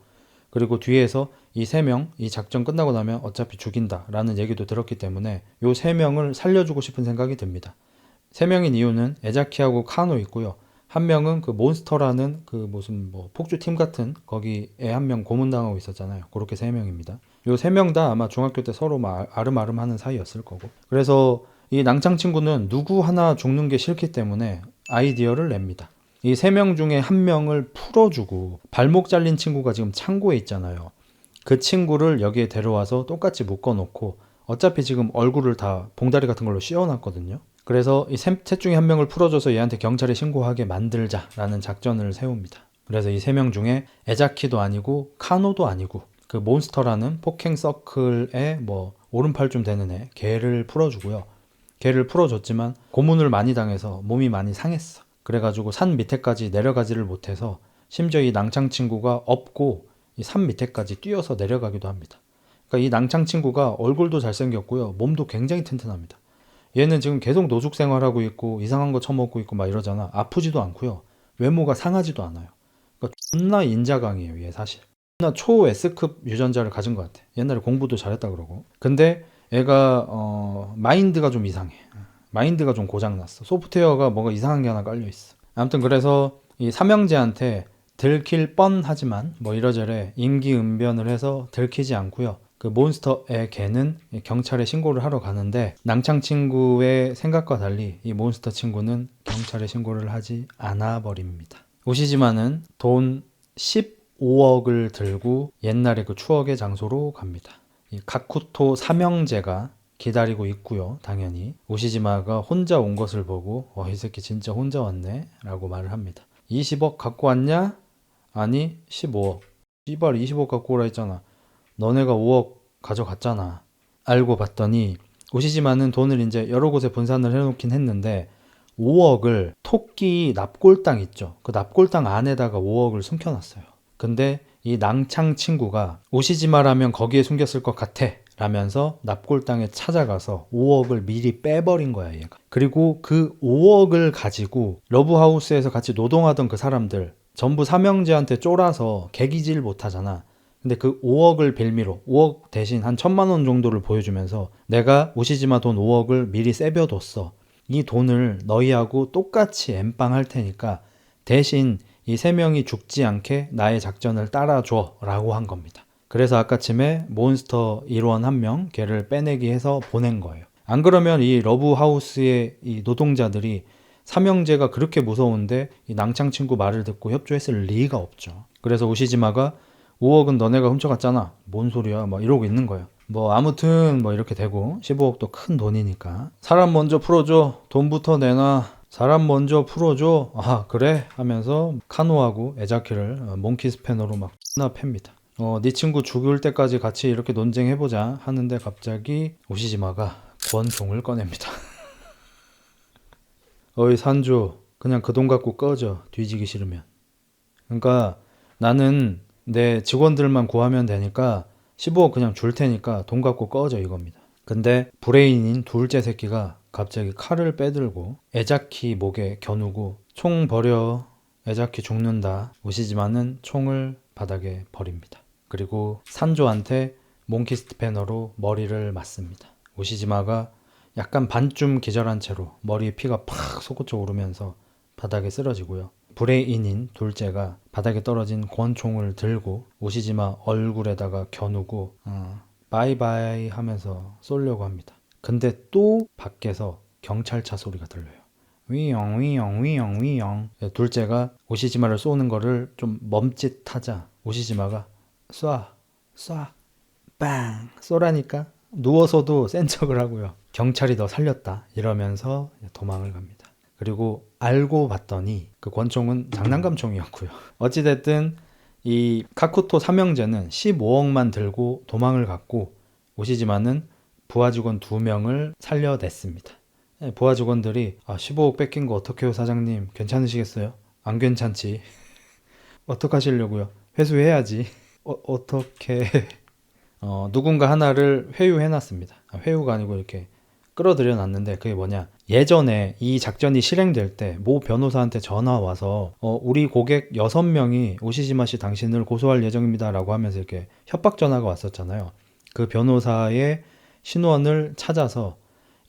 그리고 뒤에서 이 3명 이 작전 끝나고 나면 어차피 죽인다 라는 얘기도 들었기 때문에 이 3명을 살려주고 싶은 생각이 듭니다. 3명인 이유는 에자키하고 카노 있고요. 한 명은 그 몬스터라는 그 무슨 뭐 폭주팀 같은 거기에 한 명 고문당하고 있었잖아요. 그렇게 3명입니다. 요 3명 다 아마 중학교 때 서로 막 아름아름 하는 사이였을 거고. 그래서 이 낭창 친구는 누구 하나 죽는 게 싫기 때문에 아이디어를 냅니다. 이 3명 중에 한 명을 풀어주고 발목 잘린 친구가 지금 창고에 있잖아요. 그 친구를 여기에 데려와서 똑같이 묶어놓고 어차피 지금 얼굴을 다 봉다리 같은 걸로 씌워놨거든요. 그래서 이 셋 중에 한 명을 풀어줘서 얘한테 경찰에 신고하게 만들자라는 작전을 세웁니다. 그래서 이 3명 중에 에자키도 아니고 카노도 아니고 그 몬스터라는 폭행 서클의 뭐 오른팔쯤 되는 애 걔를 풀어주고요. 걔를 풀어줬지만 고문을 많이 당해서 몸이 많이 상했어. 그래가지고 산 밑에까지 내려가지를 못해서 심지어 이 낭창 친구가 업고 이 산 밑에까지 뛰어서 내려가기도 합니다. 그러니까 이 낭창 친구가 얼굴도 잘생겼고요. 몸도 굉장히 튼튼합니다. 얘는 지금 계속 노숙 생활하고 있고 이상한 거 처먹고 있고 막 이러잖아. 아프지도 않고요. 외모가 상하지도 않아요. 그러니까 존나 인자강이에요. 얘 사실. 존나 초 S급 유전자를 가진 것 같아. 옛날에 공부도 잘했다 그러고. 근데 얘가 마인드가 좀 이상해. 마인드가 좀 고장났어. 소프트웨어가 뭔가 이상한 게 하나 깔려있어. 아무튼 그래서 이 삼형제한테 들킬 뻔하지만 뭐 이러저래 임기응변을 해서 들키지 않고요. 그 몬스터의 걔는 경찰에 신고를 하러 가는데 낭창 친구의 생각과 달리 이 몬스터 친구는 경찰에 신고를 하지 않아 버립니다. 오시지마는 돈 15억을 들고 옛날의 그 추억의 장소로 갑니다. 이 가쿠토 삼형제가 기다리고 있고요. 당연히 오시지마가 혼자 온 것을 보고 이 새끼 진짜 혼자 왔네 라고 말을 합니다. 20억 갖고 왔냐? 아니 15억. 씨발 20억 갖고 오라 했잖아. 너네가 5억 가져갔잖아. 알고 봤더니 오시지마는 돈을 이제 여러 곳에 분산을 해놓긴 했는데 5억을 토끼 납골당 있죠. 그 납골당 안에다가 5억을 숨겨놨어요. 근데 이 낭창 친구가 오시지마라면 거기에 숨겼을 것 같아 라면서 납골당에 찾아가서 5억을 미리 빼버린 거야, 얘가. 그리고 그 5억을 가지고 러브하우스에서 같이 노동하던 그 사람들 전부 삼형제한테 쫄아서 개기질 못하잖아. 근데 그 5억을 빌미로 5억 대신 한 1,000만 원 정도를 보여주면서 내가 오시지마 돈 5억을 미리 세벼뒀어. 이 돈을 너희하고 똑같이 엠빵 할 테니까 대신 이 세 명이 죽지 않게 나의 작전을 따라줘 라고 한 겁니다. 그래서 아까쯤에 몬스터 일원 한 명 걔를 빼내기 해서 보낸 거예요. 안 그러면 이 러브하우스의 이 노동자들이 삼형제가 그렇게 무서운데 이 낭창 친구 말을 듣고 협조했을 리가 없죠. 그래서 오시지마가 5억은 너네가 훔쳐갔잖아. 뭔 소리야? 막 이러고 있는 거예요. 뭐 아무튼 뭐 이렇게 되고 15억도 큰 돈이니까 사람 먼저 풀어줘. 돈부터 내놔. 사람 먼저 풀어줘. 아 그래? 하면서 카노하고 에자키를 몽키 스패너로 막 X나 팹니다. 네 친구 죽을 때까지 같이 이렇게 논쟁해보자 하는데 갑자기 오시지마가 권총을 꺼냅니다. 어이 산조 그냥 그 돈 갖고 꺼져. 뒤지기 싫으면. 그러니까 나는 내 직원들만 구하면 되니까 15억 그냥 줄 테니까 돈 갖고 꺼져 이겁니다. 근데 브레인인 둘째 새끼가 갑자기 칼을 빼들고 에자키 목에 겨누고 총 버려. 에자키 죽는다. 오시지마는 총을 바닥에 버립니다. 그리고 산조한테 몽키 스패너로 머리를 맞습니다. 오시지마가 약간 반쯤 기절한 채로 머리에 피가 팍 솟구쳐 오르면서 바닥에 쓰러지고요. 브레인인 둘째가 바닥에 떨어진 권총을 들고 오시지마 얼굴에다가 겨누고 바이바이 하면서 쏘려고 합니다. 근데 또 밖에서 경찰차 소리가 들려요. 위영 위영 위영 위영. 둘째가 오시지마를 쏘는 거를 좀 멈칫하자 오시지마가 쏴 빵 쏘라니까 누워서도 센 척을 하고요. 경찰이 너 살렸다 이러면서 도망을 갑니다. 그리고 알고 봤더니 그 권총은 장난감총이었고요. 어찌됐든 이 카쿠토 삼형제는 15억만 들고 도망을 갔고 오시지마는 부하 직원 2명을 살려냈습니다. 부하 직원들이 15억 뺏긴 거 어떡해요 사장님 괜찮으시겠어요? 안 괜찮지. 어떡하시려고요? 회수해야지. 어떻게 누군가 하나를 회유해놨습니다. 회유가 아니고 이렇게 끌어들여 놨는데 그게 뭐냐, 예전에 이 작전이 실행될 때 모 변호사한테 전화 와서 우리 고객 6명이 오시지마씨 당신을 고소할 예정입니다 라고 하면서 이렇게 협박 전화가 왔었잖아요. 그 변호사의 신원을 찾아서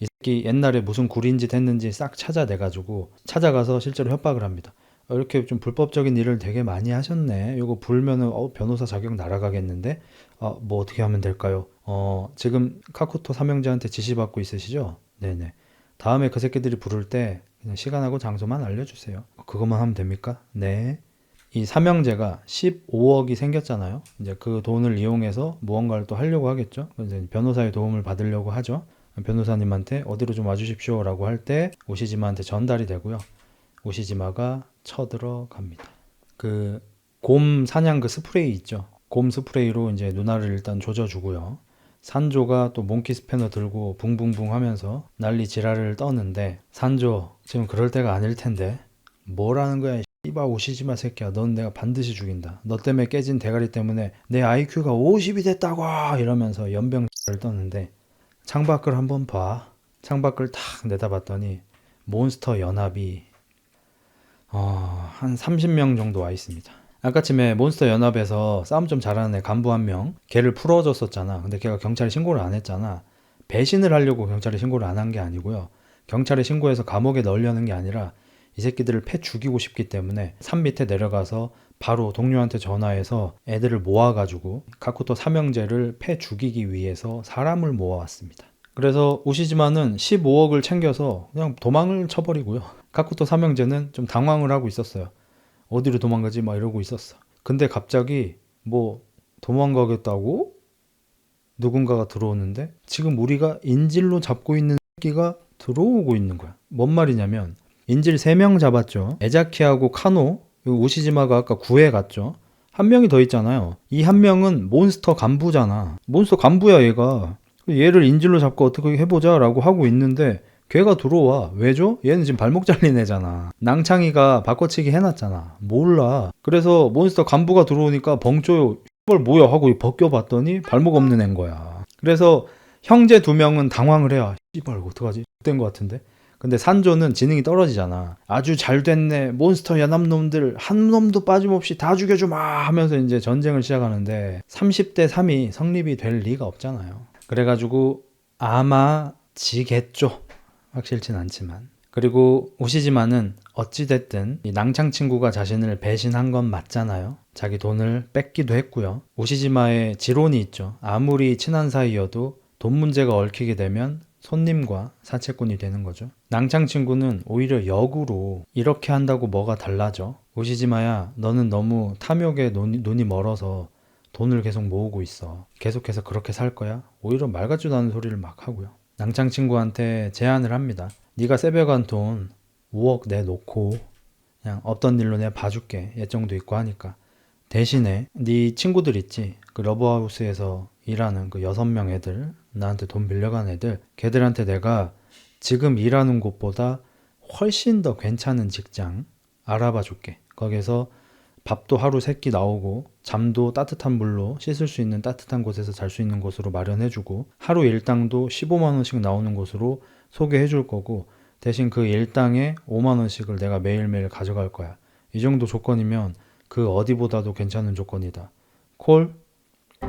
이 새끼 옛날에 무슨 구린 짓 했는지 싹 찾아내가지고 찾아가서 실제로 협박을 합니다. 이렇게 좀 불법적인 일을 되게 많이 하셨네. 이거 불면은 변호사 자격 날아가겠는데? 뭐 어떻게 하면 될까요? 지금 카쿠토 삼형제한테 지시받고 있으시죠? 네네. 다음에 그 새끼들이 부를 때 그냥 시간하고 장소만 알려주세요. 그것만 하면 됩니까? 네. 이 삼형제가 15억이 생겼잖아요. 이제 그 돈을 이용해서 무언가를 또 하려고 하겠죠. 이제 변호사의 도움을 받으려고 하죠. 변호사님한테 어디로 좀 와주십시오 라고 할 때 오시지마한테 전달이 되고요. 오시지마가 쳐들어갑니다. 그 곰 사냥 그 스프레이 있죠. 곰 스프레이로 이제 누나를 일단 조져주고요. 산조가 또 몽키 스패너 들고 붕붕붕 하면서 난리 지랄을 떠는데 산조 지금 그럴 때가 아닐 텐데 뭐라는 거야 씨바 오시지마 새끼야. 넌 내가 반드시 죽인다. 너 때문에 깨진 대가리 때문에 내 IQ가 50이 됐다고 이러면서 연병 을 떠는데 창밖을 한번 봐. 창밖을 탁 내다봤더니 몬스터 연합이 한 30명 정도 와 있습니다. 아까쯤에 몬스터 연합에서 싸움 좀 잘하는 애 간부 한 명 걔를 풀어줬었잖아. 근데 걔가 경찰에 신고를 안 했잖아. 배신을 하려고 경찰에 신고를 안 한 게 아니고요. 경찰에 신고해서 감옥에 넣으려는 게 아니라 이 새끼들을 패 죽이고 싶기 때문에 산 밑에 내려가서 바로 동료한테 전화해서 애들을 모아가지고 카쿠토 삼형제를 패 죽이기 위해서 사람을 모아왔습니다. 그래서 오시지마는 15억을 챙겨서 그냥 도망을 쳐버리고요. 카쿠토 삼형제는 좀 당황을 하고 있었어요. 어디로 도망가지? 막 이러고 있었어. 근데 갑자기 뭐 도망가겠다고 누군가가 들어오는데 지금 우리가 인질로 잡고 있는 새끼가 들어오고 있는 거야. 뭔 말이냐면 인질 3명 잡았죠. 에자키하고 카노, 오시지마가 아까 구해 갔죠. 한 명이 더 있잖아요. 이 한 명은 몬스터 간부잖아. 몬스터 간부야 얘가. 얘를 인질로 잡고 어떻게 해보자 라고 하고 있는데 걔가 들어와. 왜죠? 얘는 지금 발목 잘린 애잖아. 낭창이가 바꿔치기 해놨잖아. 몰라. 그래서 몬스터 간부가 들어오니까 벙ጮ요. 이걸 뭐야 하고 벗겨봤더니 발목 없는 애인 거야. 그래서 형제 두 명은 당황을 해요. 씨발 어떡하지? 된 것 같은데. 근데 산조는 지능이 떨어지잖아. 아주 잘 됐네. 몬스터 연합놈들 한 놈도 빠짐없이 다 죽여주마 하면서 이제 전쟁을 시작하는데 30대 3이 성립이 될 리가 없잖아요. 그래가지고 아마 지겠죠. 확실진 않지만. 그리고 오시지마는 어찌됐든 이 낭창 친구가 자신을 배신한 건 맞잖아요. 자기 돈을 뺏기도 했고요. 오시지마의 지론이 있죠. 아무리 친한 사이여도 돈 문제가 얽히게 되면 손님과 사채꾼이 되는 거죠. 낭창 친구는 오히려 역으로 이렇게 한다고 뭐가 달라져? 오시지마야, 너는 너무 탐욕에 눈이 멀어서 돈을 계속 모으고 있어. 계속해서 그렇게 살 거야? 오히려 말 같지도 않은 소리를 막 하고요. 낭창 친구한테 제안을 합니다. 네가 세배간 돈 5억 내놓고 그냥 없던 일로 내가 봐줄게. 예정도 있고 하니까. 대신에 네 친구들 있지? 그 러브하우스에서 일하는 그 6명 애들, 나한테 돈 빌려간 애들, 걔들한테 내가 지금 일하는 곳보다 훨씬 더 괜찮은 직장 알아봐 줄게. 거기서 밥도 하루 3끼 나오고 잠도 따뜻한 물로 씻을 수 있는 따뜻한 곳에서 잘 수 있는 곳으로 마련해 주고 하루 일당도 15만 원씩 나오는 곳으로 소개해 줄 거고 대신 그 일당에 5만 원씩을 내가 매일매일 가져갈 거야. 이 정도 조건이면 그 어디보다도 괜찮은 조건이다. 콜?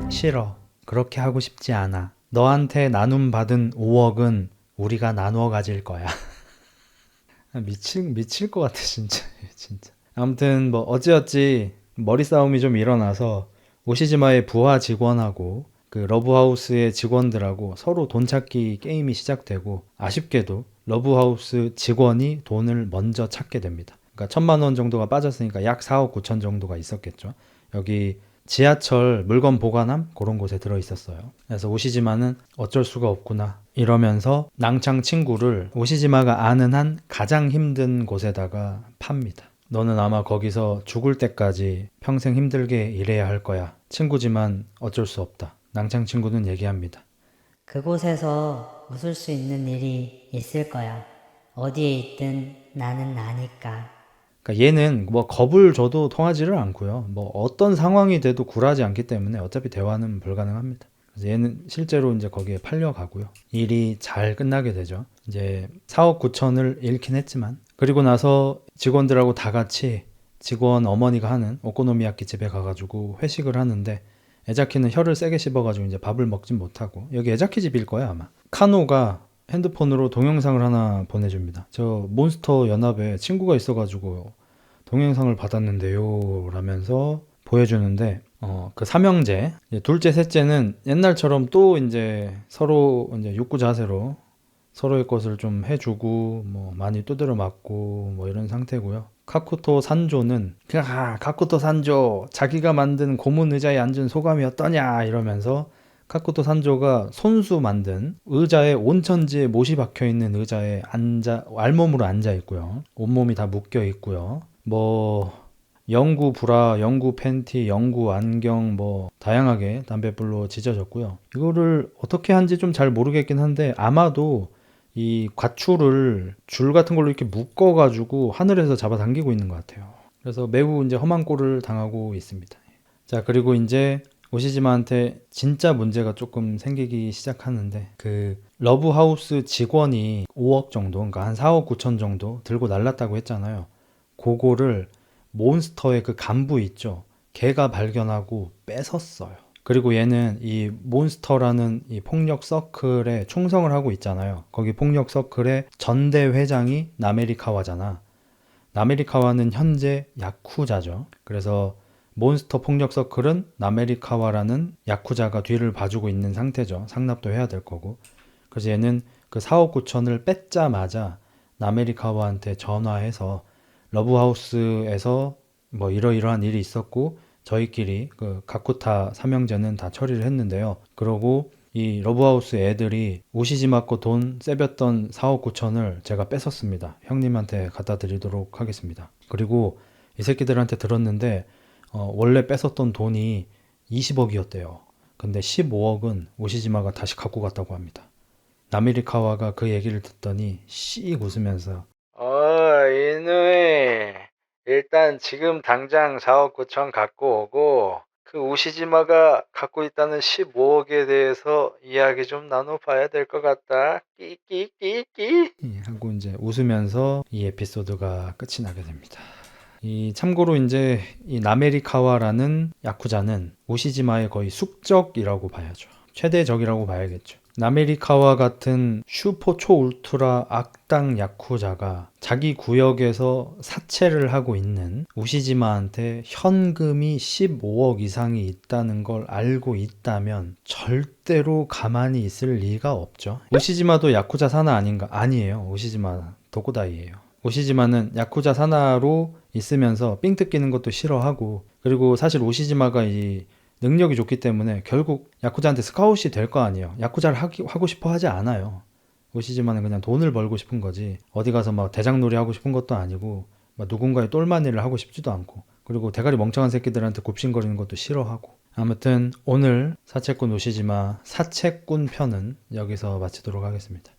싫어. 그렇게 하고 싶지 않아. 너한테 나눔 받은 5억은 우리가 나누어 가질 거야. 미칠 것 같아, 진짜. 진짜. 아무튼 뭐 어찌어찌 머리 싸움이 좀 일어나서 오시지마의 부하 직원하고 그 러브하우스의 직원들하고 서로 돈 찾기 게임이 시작되고 아쉽게도 러브하우스 직원이 돈을 먼저 찾게 됩니다. 그러니까 1,000만 원 정도가 빠졌으니까 약 4억 9천 정도가 있었겠죠. 여기 지하철 물건 보관함 그런 곳에 들어 있었어요. 그래서 오시지마는 어쩔 수가 없구나 이러면서 낭창 친구를 오시지마가 아는 한 가장 힘든 곳에다가 팝니다. 너는 아마 거기서 죽을 때까지 평생 힘들게 일해야 할 거야. 친구지만 어쩔 수 없다. 낭창 친구는 얘기합니다. 그곳에서 웃을 수 있는 일이 있을 거야. 어디에 있든 나는 나니까. 그러니까 얘는 뭐 겁을 줘도 통하지를 않고요. 뭐 어떤 상황이 돼도 굴하지 않기 때문에 어차피 대화는 불가능합니다. 그래서 얘는 실제로 이제 거기에 팔려가고요. 일이 잘 끝나게 되죠. 이제 4억 9천을 잃긴 했지만 그리고 나서 직원들하고 다 같이 직원 어머니가 하는 오코노미야키 집에 가가지고 회식을 하는데 에자키는 혀를 세게 씹어가지고 이제 밥을 먹진 못하고 여기 에자키 집일 거야 아마. 카노가 핸드폰으로 동영상을 하나 보내줍니다. 저 몬스터 연합에 친구가 있어가지고 동영상을 받았는데요 라면서 보여주는데 그 삼형제 이제 둘째 셋째는 옛날처럼 또 이제 서로 이제 욕구 자세로 서로의 것을 좀 해주고 뭐 많이 두드려 맞고 뭐 이런 상태고요. 카쿠토 산조는 그냥 카쿠토 산조 자기가 만든 고문 의자에 앉은 소감이 어떠냐 이러면서 카쿠토 산조가 손수 만든 의자에 온천지에 못이 박혀 있는 의자에 알몸으로 앉아 있고요. 온몸이 다 묶여 있고요. 뭐 영구 브라, 영구 팬티, 영구 안경 뭐 다양하게 담뱃불로 지져졌고요. 이거를 어떻게 한지 좀 잘 모르겠긴 한데 아마도 이 밧줄을 줄 같은 걸로 이렇게 묶어가지고 하늘에서 잡아당기고 있는 것 같아요. 그래서 매우 이제 험한 꼴을 당하고 있습니다. 자, 그리고 이제 오시지마한테 진짜 문제가 조금 생기기 시작하는데 그 러브하우스 직원이 5억 정도, 그러니까 한 4억 9천 정도 들고 날랐다고 했잖아요. 그거를 몬스터의 그 간부 있죠. 걔가 발견하고 뺏었어요. 그리고 얘는 이 몬스터라는 이 폭력 서클에 충성을 하고 있잖아요. 거기 폭력 서클의 전대 회장이 나메리카와잖아. 나메리카와는 현재 야쿠자죠. 그래서 몬스터 폭력 서클은 나메리카와라는 야쿠자가 뒤를 봐주고 있는 상태죠. 상납도 해야 될 거고. 그래서 얘는 그 4억 9천을 뺏자마자 나메리카와한테 전화해서 러브하우스에서 뭐 이러이러한 일이 있었고 저희끼리 그 가쿠타 삼형제는 다 처리를 했는데요. 그러고 이 러브하우스 애들이 오시지마 거 돈 세볐던 4억 9천을 제가 뺏었습니다. 형님한테 갖다 드리도록 하겠습니다. 그리고 이 새끼들한테 들었는데 원래 뺏었던 돈이 20억이었대요. 근데 15억은 오시지마가 다시 갖고 갔다고 합니다. 나미리카와가 그 얘기를 듣더니 씩 웃으면서 이누이 일단 지금 당장 4억 9천 갖고 오고 그 우시지마가 갖고 있다는 15억에 대해서 이야기 좀 나눠봐야 될 것 같다. 끼끼끼끼. 하고 이제 웃으면서 이 에피소드가 끝이 나게 됩니다. 참고로 이제 이 나메리카와라는 야쿠자는 우시지마의 거의 숙적이라고 봐야죠. 최대 적이라고 봐야겠죠. 나메리카와 같은 슈퍼 초울트라 악당 야쿠자가 자기 구역에서 사채를 하고 있는 우시지마한테 현금이 15억 이상이 있다는 걸 알고 있다면 절대로 가만히 있을 리가 없죠. 우시지마도 야쿠자 산하 아닌가? 아니에요. 우시지마 도코다이예요. 오시지마는 야쿠자 산하로 있으면서 삥 뜯기는 것도 싫어하고, 그리고 사실 오시지마가 이 능력이 좋기 때문에 결국 야쿠자한테 스카웃이 될 거 아니에요. 야쿠자를 하고 싶어 하지 않아요. 오시지마는 그냥 돈을 벌고 싶은 거지, 어디 가서 막 대장놀이 하고 싶은 것도 아니고, 막 누군가의 똘마니를 하고 싶지도 않고, 그리고 대가리 멍청한 새끼들한테 굽신거리는 것도 싫어하고. 아무튼 오늘 사채꾼 오시지마 사채꾼 편은 여기서 마치도록 하겠습니다.